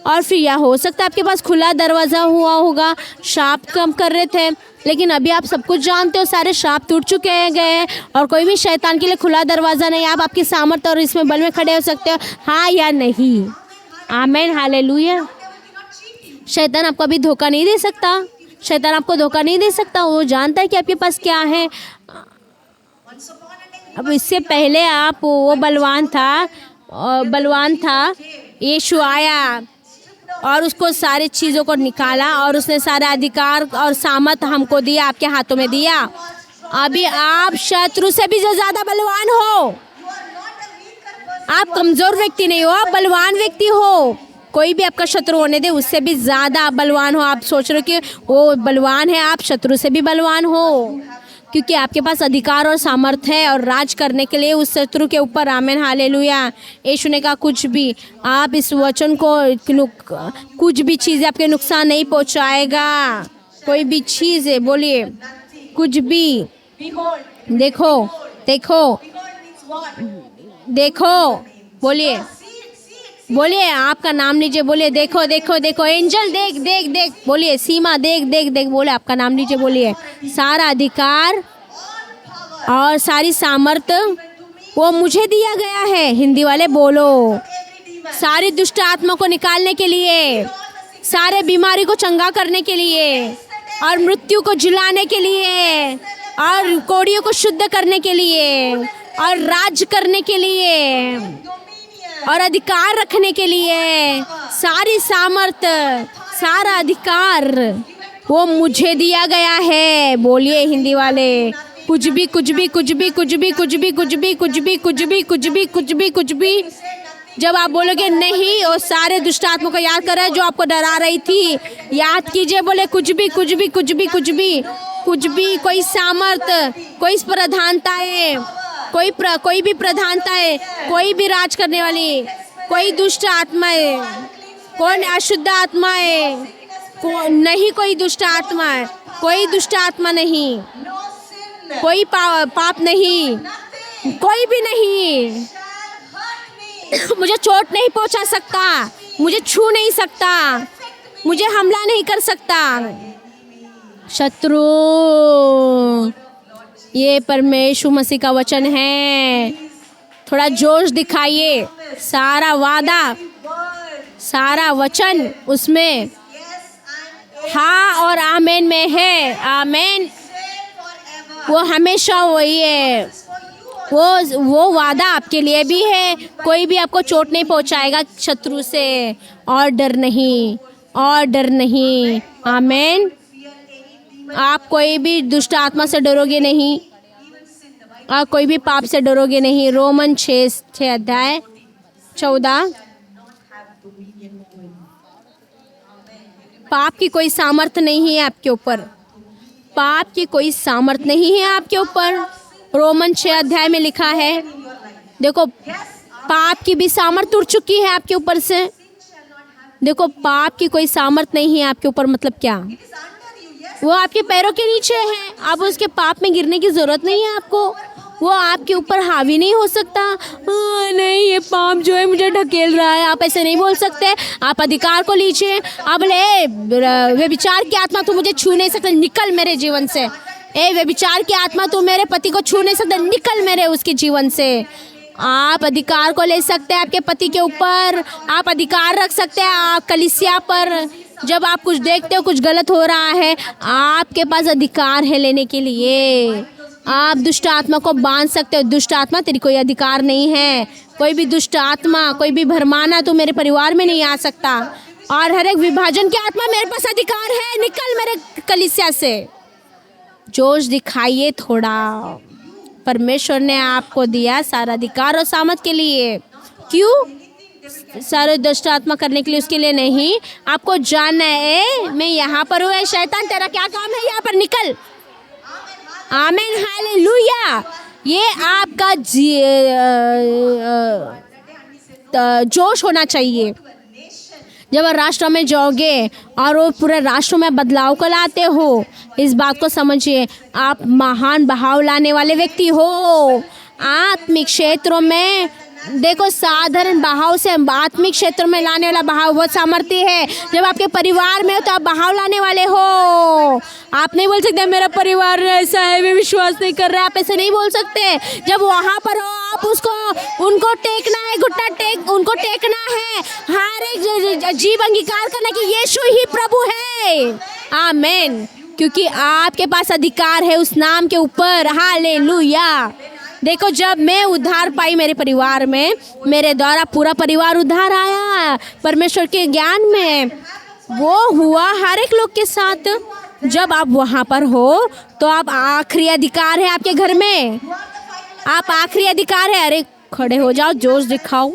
और फिर यह हो सकता है आपके पास खुला दरवाज़ा हुआ होगा, श्राप कम कर रहे थे, लेकिन अभी आप सब कुछ जानते हो, सारे श्राप टूट चुके गए और कोई भी शैतान के लिए खुला दरवाज़ा नहीं। आप आपकी सामर्थ्य और इसमें बल में खड़े हो सकते हो, हाँ या नहीं? आमीन, हालेलुया। शैतान आपको अभी धोखा नहीं दे सकता। शैतान आपको धोखा नहीं दे सकता। वो जानता है कि आपके पास क्या है। अब इससे पहले आप वो बलवान था, यीशु आया और उसको सारी चीज़ों को निकाला और उसने सारा अधिकार और सामर्थ हमको दिया, आपके हाथों में दिया। अभी आप शत्रु से भी ज़्यादा बलवान हो। आप कमज़ोर व्यक्ति नहीं हो, आप बलवान व्यक्ति हो। कोई भी आपका शत्रु होने दे, उससे भी ज़्यादा आप बलवान हो। आप सोच रहे हो कि वो बलवान है, आप शत्रु से भी बलवान हो, क्योंकि आपके पास अधिकार और सामर्थ है और राज करने के लिए उस शत्रु के ऊपर। आमीन, हालेलुया। यीशु ने कहा कुछ भी, आप इस वचन को, कुछ भी चीज़ आपके नुकसान नहीं पहुंचाएगा। कोई भी चीज़ है, बोलिए, कुछ भी। देखो, देखो, देखो, बोलिए, बोलिए, आपका नाम लीजिए, बोलिए, देखो, देखो, देखो, एंजल देख, देख, देख, बोलिए, सीमा देख, देख, देख, बोले, आपका नाम लीजिए, बोलिए। सारा अधिकार और सारी सामर्थ्य वो मुझे दिया गया है। हिंदी वाले बोलो, सारी दुष्ट आत्मा को निकालने के लिए, सारे बीमारी को चंगा करने के लिए, और मृत्यु को जिलाने के लिए, और कोड़ियों को शुद्ध करने के लिए, और राज करने के लिए, और अधिकार रखने के लिए। सारी सामर्थ्य, सारा अधिकार वो मुझे दिया गया है। बोलिए हिंदी वाले, कुछ भी, कुछ भी, कुछ भी, कुछ भी, कुछ भी, कुछ भी, कुछ भी, कुछ भी, कुछ भी, कुछ भी, कुछ भी। जब आप बोलोगे नहीं, और सारे दुष्ट आत्मा को याद कर रहे जो आपको डरा रही थी, याद कीजिए, बोले कुछ भी, कुछ भी, कुछ भी, कुछ भी, कुछ भी, कोई सामर्थ्य, कोई प्रधानताएं, कोई भी प्रधानता है, कोई भी राज करने वाली, कोई दुष्ट आत्मा है, कौन अशुद्ध आत्मा है, नहीं, कोई दुष्ट आत्मा है, कोई दुष्ट आत्मा नहीं, कोई पाप नहीं, कोई भी नहीं मुझे चोट नहीं पहुंचा सकता, मुझे छू नहीं सकता, मुझे हमला नहीं कर सकता। शत्रु, ये परमेश्वर मसीह का वचन है। थोड़ा जोश दिखाइए। सारा वादा, सारा वचन उसमें हाँ और आमीन में है। आमीन, वो हमेशा वही है। वो वादा आपके लिए भी है। कोई भी आपको चोट नहीं पहुंचाएगा शत्रु से, और डर नहीं, और डर नहीं। आमीन। आप कोई भी दुष्ट आत्मा से डरोगे नहीं, और कोई भी पाप से डरोगे नहीं। रोमन 6 अध्याय 14। पाप की कोई सामर्थ्य नहीं है आपके ऊपर, पाप की कोई सामर्थ्य नहीं है आपके ऊपर। रोमन 6 अध्याय में लिखा है। देखो, पाप की भी सामर्थ्य उड़ चुकी है आपके ऊपर से। देखो, पाप की कोई सामर्थ्य नहीं है आपके ऊपर, मतलब क्या? वो आपके पैरों के नीचे है। अब उसके पाप में गिरने की जरूरत नहीं है आपको। वो आपके ऊपर हावी नहीं हो सकता। नहीं, ये पाप जो है मुझे ढकेल रहा है, आप ऐसे नहीं बोल सकते। आप अधिकार को लीजिए। अब ले, वे विचार की आत्मा तू मुझे छू नहीं सकता, निकल मेरे जीवन से। वे विचार की आत्मा तू मेरे पति को छू नहीं सकता, निकल मेरे उसके जीवन से। आप अधिकार को ले सकते हैं आपके पति के ऊपर, आप अधिकार रख सकते हैं आप कलीसिया पर। जब आप कुछ देखते हो कुछ गलत हो रहा है, आपके पास अधिकार है लेने के लिए। आप दुष्ट आत्मा को बांध सकते हो। दुष्ट आत्मा तेरी कोई अधिकार नहीं है। कोई भी दुष्ट आत्मा, कोई भी भरमाना तू मेरे परिवार में नहीं आ सकता। और हर एक विभाजन की आत्मा मेरे पास अधिकार है, निकल मेरे कलीसिया से। जोश दिखाइए थोड़ा। परमेश्वर ने आपको दिया सारा अधिकार और सामर्थ के लिए। क्यों? सारे दुष्ट आत्मा करने के लिए, उसके लिए नहीं। आपको जानना है मैं यहाँ पर हूँ। शैतान तेरा क्या काम है? यहाँ पर निकल। आमीन, हालेलुया। ये आपका जोश होना चाहिए। जब राष्ट्रों में जाओगे और वो पूरे राष्ट्रों में बदलाव को लाते हो, इस बात को समझिए, आप महान बहाव लाने वाले व्यक्ति हो। आत्मिक क्षेत्रों में देखो, साधारण बहाव से आत्मिक क्षेत्रों में लाने वाला बहाव बहुत सामर्थ्य है। जब आपके परिवार में हो तो आप बहाव लाने वाले हो। आप नहीं बोल सकते मेरा परिवार ऐसा है, मैं विश्वास नहीं कर रहा। आप ऐसे नहीं बोल सकते। जब वहाँ पर हो आप उनको टेकना है, घुटना टेक उनको टेकना है। हर एक जीव अंगीकार करना कि यीशु ही प्रभु है। आमीन। क्योंकि आपके पास अधिकार है उस नाम के ऊपर। हालेलुया। देखो, जब मैं उद्धार पाई मेरे परिवार में, मेरे द्वारा पूरा परिवार उद्धार आया परमेश्वर के ज्ञान में। वो हुआ हर एक लोग के साथ। जब आप वहाँ पर हो तो आप आखिरी अधिकार है आपके घर में। आप आखिरी अधिकार है। अरे खड़े हो जाओ, जोश दिखाओ।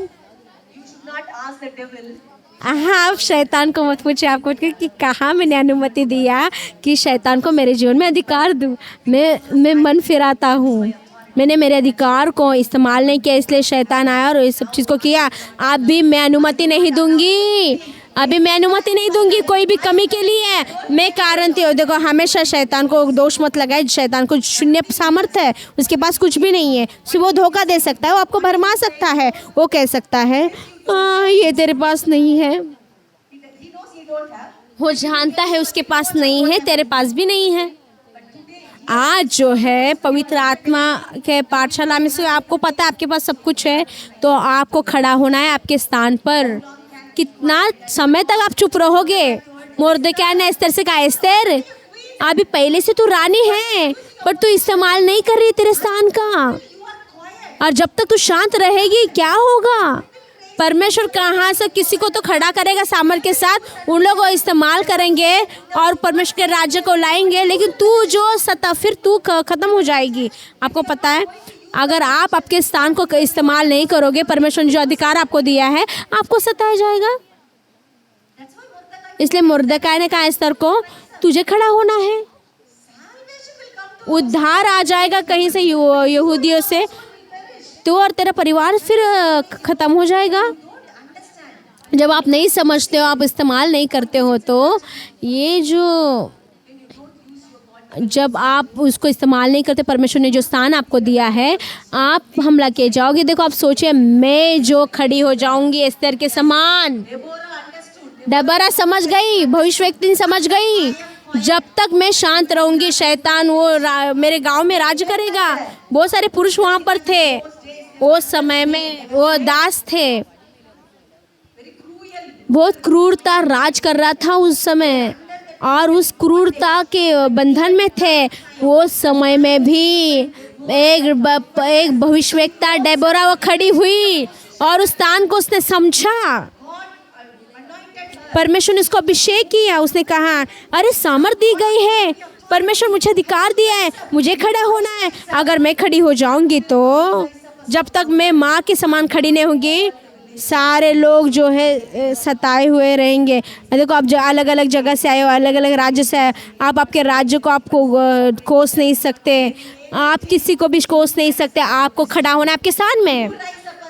हाँ, आप शैतान को मत पूछिए आपको कि कहाँ मैंने अनुमति दिया कि शैतान को मेरे जीवन में अधिकार दूँ। मैं मन फिराता हूँ। मैंने मेरे अधिकार को इस्तेमाल नहीं किया, इसलिए शैतान आया और इस सब चीज़ को किया। अभी मैं अनुमति नहीं दूंगी। अभी मैं अनुमति नहीं दूंगी कोई भी कमी के लिए। मैं कारण थी। देखो, हमेशा शैतान को दोष मत लगाए। शैतान को शून्य सामर्थ्य है, उसके पास कुछ भी नहीं है। सिर्फ वो धोखा दे सकता है, वो आपको भरमा सकता है। वो कह सकता है ये तेरे पास नहीं है। वो जानता है उसके पास नहीं है, तेरे पास भी नहीं है। आज जो है पवित्र आत्मा के पाठशाला में से आपको पता है आपके पास सब कुछ है, तो आपको खड़ा होना है आपके स्थान पर। कितना समय तक आप चुप रहोगे? मुर्दक्याई ने एस्तर से कहा, एस्तर अभी पहले से तू रानी है, पर तू इस्तेमाल नहीं कर रही तेरे स्थान का। और जब तक तू शांत रहेगी क्या होगा? परमेश्वर कहाँ से किसी को तो खड़ा करेगा सामर्थ के साथ। उन लोगों को इस्तेमाल करेंगे और परमेश्वर के राज्य को लाएंगे। लेकिन तू जो सता, फिर तू खत्म हो जाएगी। आपको पता है, अगर आप आपके स्थान को इस्तेमाल नहीं करोगे, परमेश्वर ने जो अधिकार आपको दिया है, आपको सताया जाएगा। इसलिए मुर्दक्याई ने कहा एस्तर को, तुझे खड़ा होना है। उद्धार आ जाएगा कहीं से यहूदियों से, तो और तेरा परिवार फिर ख़त्म हो जाएगा। जब आप नहीं समझते हो, आप इस्तेमाल नहीं करते हो, तो ये जो जब आप उसको इस्तेमाल नहीं करते, परमेश्वर ने जो स्थान आपको दिया है, आप हमला किए जाओगे। देखो, आप सोचिए, मैं जो खड़ी हो जाऊंगी एस्तर के समान। डबरा समझ गई, भविष्यवक्ता समझ गई, जब तक मैं शांत रहूंगी शैतान वो मेरे गांव में राज करेगा। बहुत सारे पुरुष वहाँ पर थे उस समय में, वो दास थे। बहुत क्रूरता राज कर रहा था उस समय, और उस क्रूरता के बंधन में थे। वो समय में भी एक भविष्यवक्ता डेबोरा वो खड़ी हुई और उस स्थान को उसने समझा। परमेश्वर ने उसको अभिषेक किया। उसने कहा, अरे सामर्थ दी गई है, परमेश्वर मुझे अधिकार दिया है, मुझे खड़ा होना है। अगर मैं खड़ी हो जाऊंगी तो जब तक मैं माँ के समान खड़ी नहीं होंगी, सारे लोग जो है सताए हुए रहेंगे। देखो, आप जो अलग अलग जगह से आए हो, अलग अलग राज्य से आए, आप आपके राज्य को आपको कोस नहीं सकते, आप किसी को भी कोस नहीं सकते। आपको खड़ा होना है आपके स्थान में।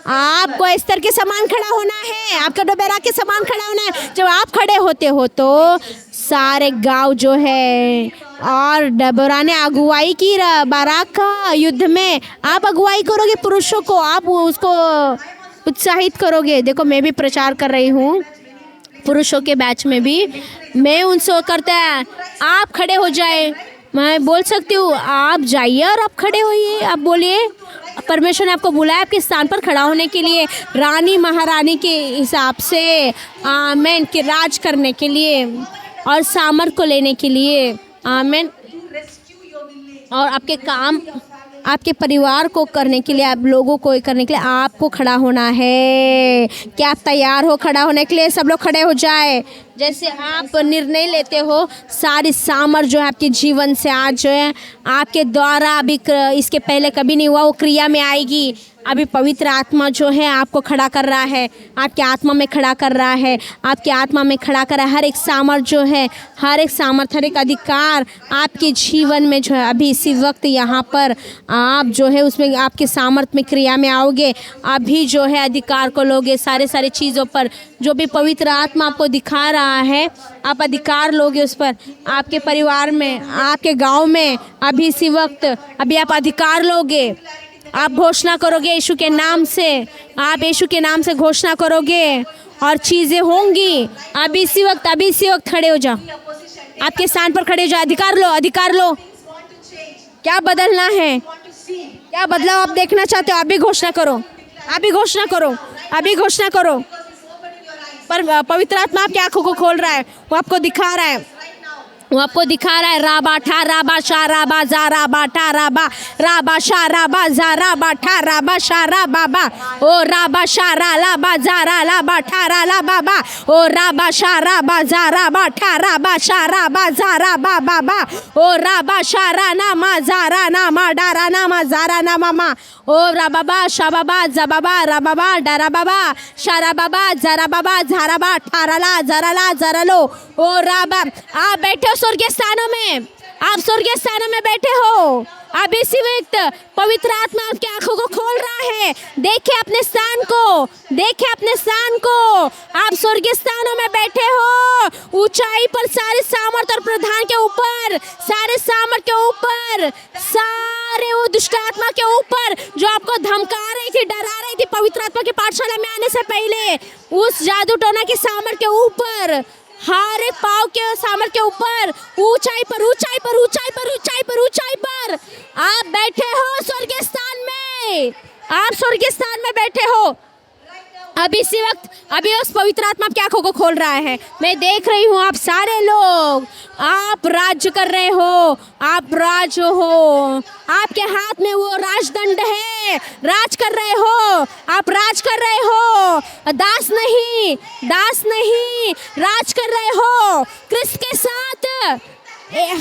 आपको एस्तर के समान खड़ा होना है, आपका डेबोरा के समान खड़ा होना है। जब आप खड़े होते हो तो सारे गांव जो है, और डेबोरा ने अगुवाई की बाराक का युद्ध में। आप अगुवाई करोगे पुरुषों को, आप उसको उत्साहित करोगे। देखो, मैं भी प्रचार कर रही हूँ पुरुषों के बैच में भी। मैं उनसे करता है, आप खड़े हो जाए। मैं बोल सकती हूँ, आप जाइए और आप खड़े होइए, आप बोलिए परमेश्वर ने आपको बुलाया आपके स्थान पर खड़ा होने के लिए, रानी महारानी के हिसाब से, आमेन, कि राज करने के लिए और सामर्थ को लेने के लिए, आमेन, और आपके काम, आपके परिवार को करने के लिए, आप लोगों को करने के लिए आपको खड़ा होना है। क्या आप तैयार हो खड़ा होने के लिए? सब लोग खड़े हो जाए। जैसे आप निर्णय लेते हो, सारी सामर्थ जो है आपके जीवन से आज जो है आपके द्वारा, अभी इसके पहले कभी नहीं हुआ, वो क्रिया में आएगी। अभी पवित्र आत्मा जो है आपको खड़ा कर रहा है, आपके आत्मा में खड़ा कर रहा है, आपके आत्मा में खड़ा कर रहा है। हर एक सामर्थ जो है, हर एक सामर्थ, हर एक अधिकार आपके जीवन में जो है अभी इसी वक्त यहाँ पर आप जो है उसमें आपके सामर्थ में क्रिया में आओगे। अभी जो है अधिकार को लोगे सारे चीज़ों पर, जो भी पवित्र आत्मा आपको दिखा रहा है, आप अधिकार लोगे उस पर। आपके परिवार में, आपके गाँव में, अभी इसी वक्त अभी आप अधिकार लोगे। आप घोषणा करोगे यीशु के नाम से, आप यीशु के नाम से घोषणा करोगे और चीज़ें होंगी। अभी इसी वक्त खड़े हो जाओ, आपके स्थान पर खड़े हो जाओ। अधिकार लो, अधिकार लो। क्या बदलना है, क्या बदलाव आप देखना चाहते हो? अभी घोषणा करो, अभी घोषणा करो, अभी घोषणा करो। पर पवित्र आत्मा आपकी आंखों को खोल रहा है, वो आपको दिखा रहा है, वो आपको दिखा रहा है। राबा ठा राबा शा राबा जा राबा ठा राबा राबा शा राबा जा राबा ठा राबा शा राबा बा ओ राबा शा रा लाबा जा रा लाबा ठा रा ला बाबा ओ राबा शा राबा जा राबा ठा राबा शा राबा जा राबा बाबा ओ राबा शा रा ना मा जा रा ना मा डा रा ना मा जा रा ना मामा ओ राबाबा शाबाबा जबाबा राबाबा डरा बाबा शारा बाबा जरा बाबा झारा बा ठारा ला जरा लो ओ राबा। आप बैठे हो स्वर्गीय स्थानों में, आप स्वर्गीय स्थानों में बैठे हो। अब इसी वक्त पवित्र आत्मा आपकी आंखों को खोल रहा है। देखे अपने स्थान को, देखे अपने स्थान को। आप स्वर्गीय स्थानों में बैठे हो, ऊंचाई पर, सारे सामर्थ और प्रधान के ऊपर, सारे सामर्थ के ऊपर, सारे वो दुष्ट आत्मा के ऊपर जो आपको धमका रही थी, डरा रही थी पवित्र आत्मा की पाठशाला में आने से पहले, उस जादू टोना के सामर्थ के ऊपर, हर एक पाव के सामर्थ के ऊपर, ऊंचाई पर, ऊंचाई पर, ऊंचाई पर, ऊंचाई पर, ऊंचाई पर आप बैठे हो स्वर्गीय स्थान में। आप स्वर्गीय स्थान में बैठे हो। अभी इसी वक्त अभी उस पवित्र आत्मा आपकी आंखों को खोल रहा है। मैं देख रही हूँ आप सारे लोग, आप राज्य कर रहे हो, आप राज हो, आपके हाथ में वो राजदंड है, राज कर रहे हो, आप राज कर रहे हो, दास नहीं, दास नहीं, राज कर रहे हो क्रिस्त के साथ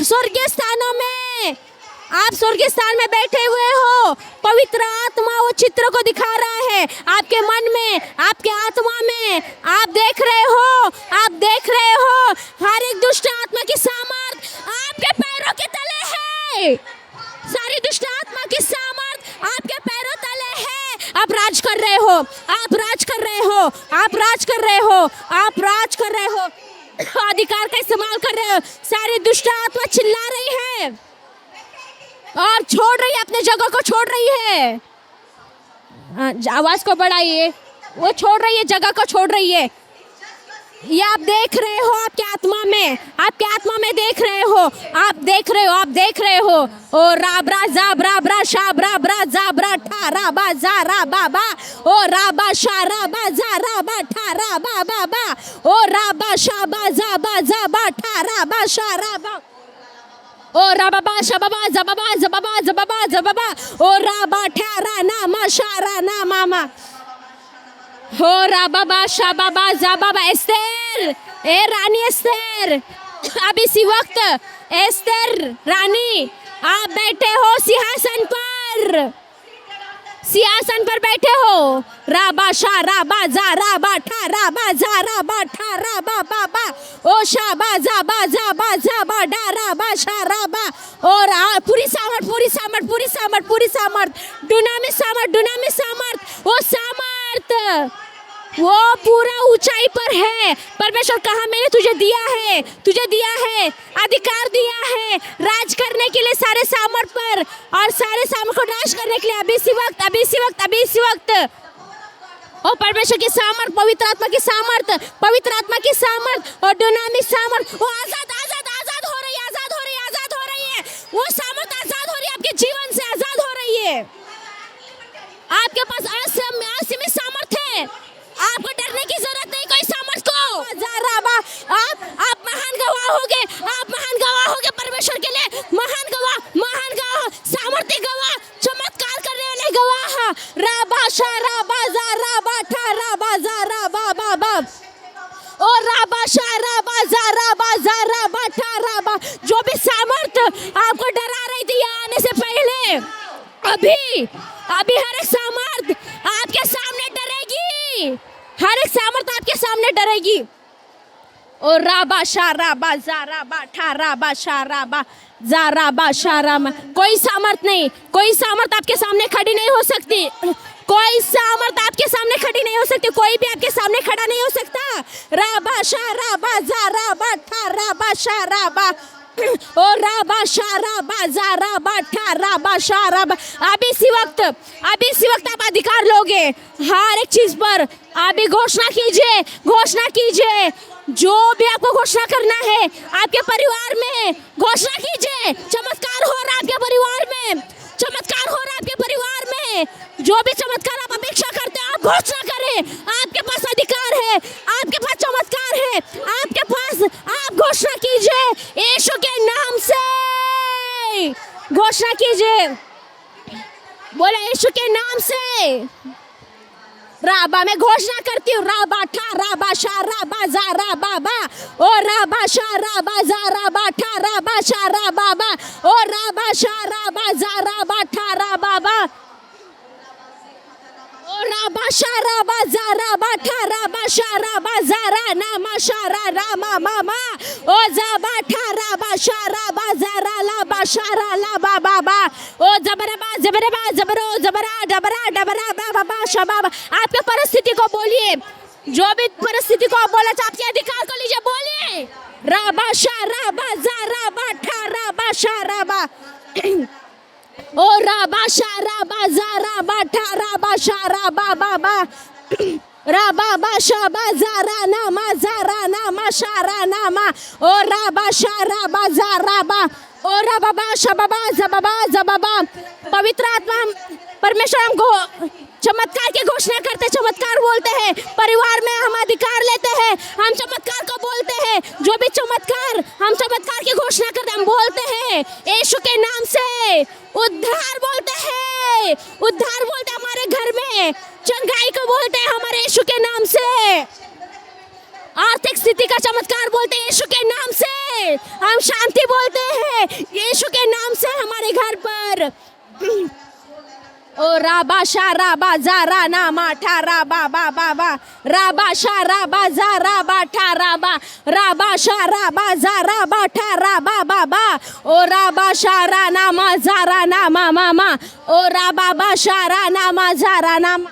स्वर्गीय स्थानों में। आप स्वर्गीय स्थान में बैठे हुए हो। पवित्र आत्मा वो चित्र को दिखा रहा है आपके मन में, आपके आत्मा में। आप देख रहे हो, आप देख रहे हो हर एक दुष्ट आत्मा की सामर्थ आपके पैरों के तले है। सारी दुष्ट आत्मा की सामर्थ आपके पैरों तले है। आप राज कर रहे हो, आप राज कर रहे हो, आप राज कर रहे हो, आप राज कर रहे हो, अधिकार का इस्तेमाल कर रहे हो। सारी दुष्ट आत्मा चिल्ला रही है और छोड़ रही है, अपने जगह को छोड़ रही है। आवाज को बढ़ाइए, वो छोड़ रही है, जगह को छोड़ रही है। ये आप देख रहे हो आपके आत्मा में, आपके आत्मा में देख रहे हो, आप देख रहे हो, आप देख रहे हो। ओ राबरा जाबरा ब्रा शाबरा ब्रा जाबरा ठा राबा जा रा बाबा ओ राबा शा राबा जा राबा ठा राबा बाबा ओ राबा शाबा जाबा जाबा ठा राबा शा राबा ओ राबाबा शबाबा जबाबा जबाबा जबाबा जबाबा ओ राबा ठहरा ना मा शारा ना मामा हो राबाबा शबाबा जबाबा। एस्तेर, ए रानी एस्तेर, अब इसी वक्त एस्तेर रानी आप बैठे हो सिंहासन पर, सिंहासन पर बैठे हो। राबा शा राबा जा राबा ठा राबा जा राबा ठा राबा बाबा ओ शाबा जाबा जाबा जाबा डा राबा शा राबा और पूरी सामर्थ, पूरी सामर्थ, पूरी सामर्थ, पूरी सामर्थ, डुनामिस सामर्थ, डुनामिस सामर्थ, वो सामर्थ वो पूरा ऊंचाई पर है। परमेश्वर कहा मैंने तुझे दिया है, तुझे दिया है, अधिकार दिया है राज करने के लिए सारे सामर्थ पर और सारे सामर्थ को नाश करने के लिए। अभी इसी वक्त, अभी इसी वक्त, अभी इसी वक्त ओ परमेश्वर की सामर्थ, पवित्र आत्मा की सामर्थ, पवित्र आत्मा की सामर्थ और डुनामिस सामर्थ वो आजाद आजाद आजाद हो रही है, आजाद हो रही है, आजाद हो रही है। वो सामर्थ आजाद हो रही है, आपके जीवन से आजाद हो रही है। आप महान गवाह होगे परमेश्वर के लिए, महान गवाह, सामर्थ्य गवाह, चमत्कार करने वाले गवाह। राबा शारा बाजा राबा ठा राबा जा राबा बाबा ओ राबा शारा बाजा राबा जा राबा ठा राबा। जो भी सामर्थ्य आपको डरा रही थी यहाँ आने से पहले, अभी हर एक सामर्थ आपके सामने डरेगी, हर एक सामर्थ आपके सामने डरेगी। ओ राबा शाराबा जाराबा ठाराबा शाराबा जाराबा शाराबा। कोई सामर्थ नहीं, कोई सामर्थ आपके सामने खड़ी नहीं हो सकती, कोई सामर्थ आपके सामने खड़ी नहीं हो सकती, कोई भी आपके सामने खड़ा नहीं हो सकता। राबा शाराबा जाराबा ठाराबा शाराबा ओ राबा शाराबा जाराबा ठाराबा शाराबा। अब इसी वक्त आप अधिकार लोगे हर एक चीज पर। अभी घोषणा कीजिए, जो भी आपको घोषणा करना है आपके परिवार में, घोषणा कीजिए। चमत्कार हो रहा है आपके परिवार में, चमत्कार हो रहा है आपके परिवार में। जो भी चमत्कार आप अपेक्षा करते हैं आप घोषणा करें। आपके पास अधिकार है, आपके पास चमत्कार है, आपके पास, आप घोषणा कीजिए यीशु के नाम से, घोषणा कीजिए, बोले यीशु के नाम से। राबा मैं घोषणा करती हूँ, राबा ठा राबा शा राबा जा राबा बा ओ राबा शा राबा जा राबा ठा राबा शा राबा बा ओ राबा शा राबा जा राबा ठा राबा बा ओ राबा शा राबा जा राबा ठा राबा शा राबा जा रा नामा शा रा रामा मामा ओ जाबा ठा राबा शा राबा जा रा ला बा शा रा ला बा बा बा ओ जबरबा जबरो जबरा डबरा डबरा बा बा शबाब। आपके परिस्थिति को बोलिए, जो भी परिस्थिति को आप बोला आपके अधिकार को लीजिए, बोलिए राबा शा राबा जा राबा ठा राबा शा राबा ओ राबा शा राबा जा राबा ठा राबा शा राबा बाबा राबा बा शा बा जा रा नामा जा रा नामा शा रा नामा ओ राबा शा राबा जा राबा ओ राबा बा शबाबा जबाबा जबाबा। पवित्र आत्मा परमेश्वर हमको चमत्कार की घोषणा करते, चमत्कार बोलते हैं, परिवार में हम अधिकार लेते हैं, हम चमत्कार को बोलते हैं। जो भी चमत्कार, हम चमत्कार की घोषणा करते, हम बोलते हैं यीशु के नाम से। उद्धार बोलते हैं, उद्धार बोलते हैं हमारे घर में, चंगाई को बोलते हैं हमारे यीशु के नाम से। आर्थिक स्थिति का चमत्कार बोलते हैं यीशु के नाम से। हम शांति बोलते हैं यीशु के नाम से हमारे घर पर। ओ राबा शा राबा जा रा नामा ठा राबा बा बा बा राबा शा राबा जा राबा ठा राबा राबा शा राबा जा राबा ठा राबा बा बा ओ राबा शा रा नामा जा रा नामा मामा ओ राबा बा शा रा नामा जा रा नामा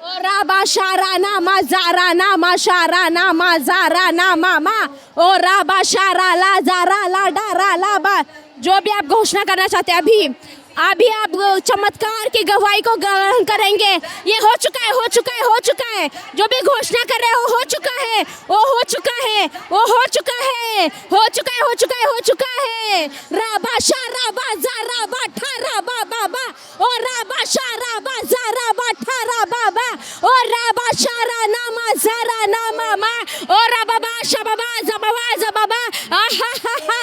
ओ राबा शा रा नामा जा रा नामा शा रा नामा जा रा नामा मा ओ राबा शा रा ला जा रा ला डा रा ला बा। जो भी आप घोषणा करना चाहते हैं, अभी आप चमत्कार की गवाही को ग्रहण करेंगे। ये हो चुका है, हो चुका है, हो चुका है। जो भी घोषणा कर रहे हो चुका है, वो हो चुका है, वो हो चुका है, हो चुका है, हो चुका है, हो चुका है। राबा शा राबा जा राबा ठा राबा बाबा ओ राबा शा राबा जा राबा ठा राबा बा ओ राबा शा रा नामा जा रा नामा मा ओ राबा बा शबाबा जबाबा जबाबा आहा हा हा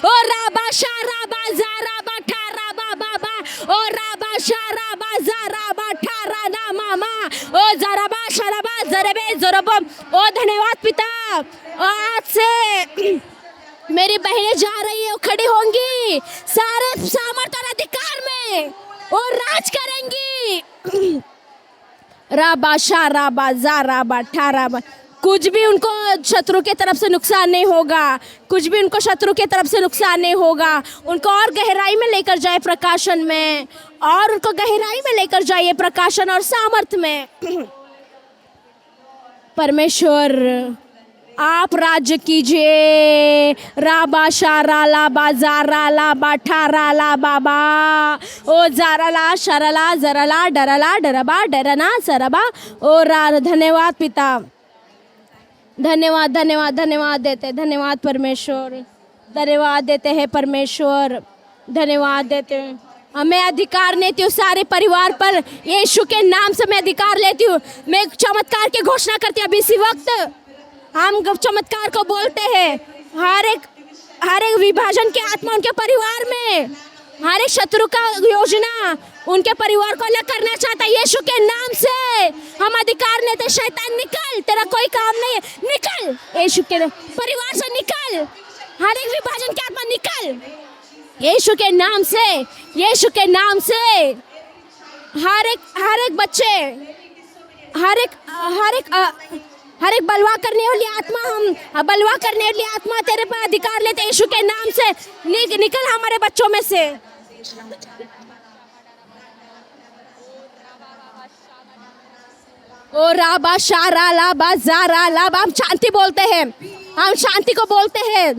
ओ राबा शा राबा जा राबा ठा राबा बाबा ओ राबा शा राबा जा राबा ठा रा नामा मा ओ जराबा शराबा जरबे जरबम। ओ धन्यवाद पिता, आज से मेरी बहनें जा रही है, वो खड़ी होंगी सारे सामर्थ्य और अधिकार में और राज करेंगी। राबा शा राबा जा राबा ठा राबा। कुछ भी उनको शत्रु के तरफ से नुकसान नहीं होगा, कुछ भी उनको शत्रु के तरफ से नुकसान नहीं होगा। उनको और गहराई में लेकर जाए प्रकाशन में, और उनको गहराई में लेकर जाइए प्रकाशन और सामर्थ्य में। परमेश्वर आप राज्य कीजिए। राबा शारा ला बाजारा ला बाठारा ला बाबा ओ जारा ला शरला जरला डरला डरबा डरना सरबा ओ रा। धन्यवाद पिता, धन्यवाद धन्यवाद धन्यवाद देते, धन्यवाद परमेश्वर, धन्यवाद देते हैं परमेश्वर, धन्यवाद देते हैं। मैं अधिकार लेती हूँ सारे परिवार पर, यीशु के नाम से मैं अधिकार लेती हूँ। मैं चमत्कार की घोषणा करती हूँ। अभी इसी वक्त हम चमत्कार को बोलते हैं। हर एक विभाजन की आत्मा उनके परिवार में, हर एक शत्रु का योजना उनके परिवार को अलग करना चाहता है। यीशु के नाम से हम अधिकार लेते हैं। शैतान निकल, तेरा कोई काम नहीं है, निकल यीशु के परिवार से, निकल हर एक विभाजन की आत्मा, निकल यीशु के नाम से, यीशु के नाम से। हर एक बच्चे, हर एक बलवा करने वाली आत्मा, हम बलवा करने वाली आत्मा तेरे पर अधिकार लेते यीशु के नाम से, निकल हमारे बच्चों में से। ओ राबा शारा लाबा जारा लाबा, हम शांति बोलते हैं, हम शांति को बोलते हैं।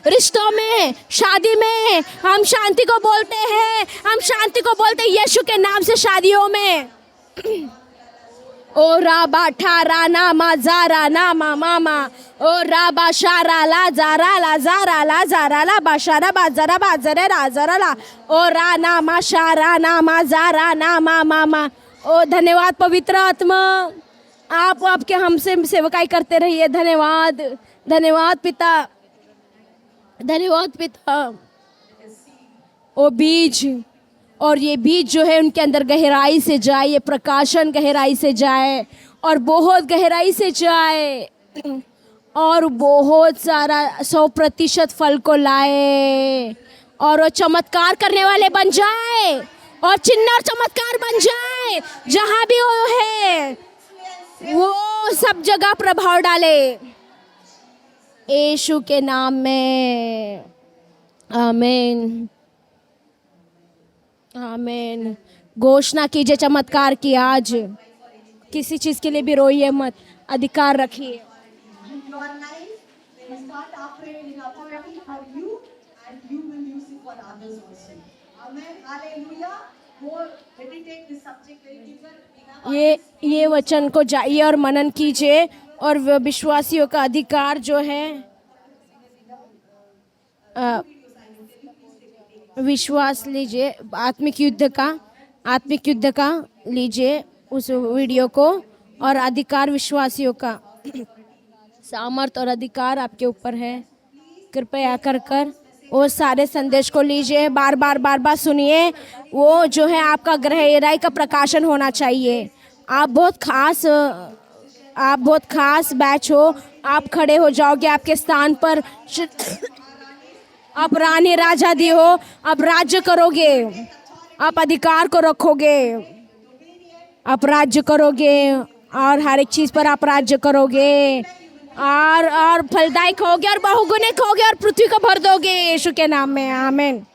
रिश्तों में, शादी में हम शांति को बोलते हैं, हम शांति को बोलते हैं यीशु के नाम से शादियों में। ओ राबा ठारा नामा जारा नामा मामा, ओ राबा शारा ला जारा ला जारा ला जारा ला बाशारा बाजारा बाजारे राजारा ला, ओ रा नामा शारा नामा जारा नामा मामा। ओ धन्यवाद पवित्र आत्मा, आप आपके हमसे सेवकाई करते रहिए। धन्यवाद, धन्यवाद पिता, धन्यवाद पिता। ओ बीज, और ये बीज जो है उनके अंदर गहराई से जाए, ये प्रकाशन गहराई से जाए और बहुत गहराई से जाए और बहुत सारा 100% फल को लाए और वो चमत्कार करने वाले बन जाए और चिन्ह और चमत्कार बन जाए। जहाँ भी वो है वो सब जगह प्रभाव डाले यीशु के नाम में। आमीन, आमीन। घोषणा कीजिए चमत्कार की। आज किसी चीज के लिए भी रोइए मत, अधिकार रखिए। ये वचन को जाइए और मनन कीजिए और विश्वासियों का अधिकार जो है, विश्वास लीजिए, आत्मिक युद्ध का लीजिए उस वीडियो को, और अधिकार विश्वासियों का सामर्थ और अधिकार आपके ऊपर है। कृपया कर वो सारे संदेश को लीजिए, बार बार सुनिए। वो जो है आपका गहराई का प्रकाशन होना चाहिए। आप बहुत खास बैच हो। आप खड़े हो जाओगे आपके स्थान पर। आप रानी राजा दी हो, आप राज्य करोगे, आप अधिकार को रखोगे, आप राज्य करोगे और हर एक चीज पर आप राज्य करोगे और फलदायक होगे और बहुगुणित होगे और पृथ्वी को भर दोगे यीशु के नाम में। आमीन।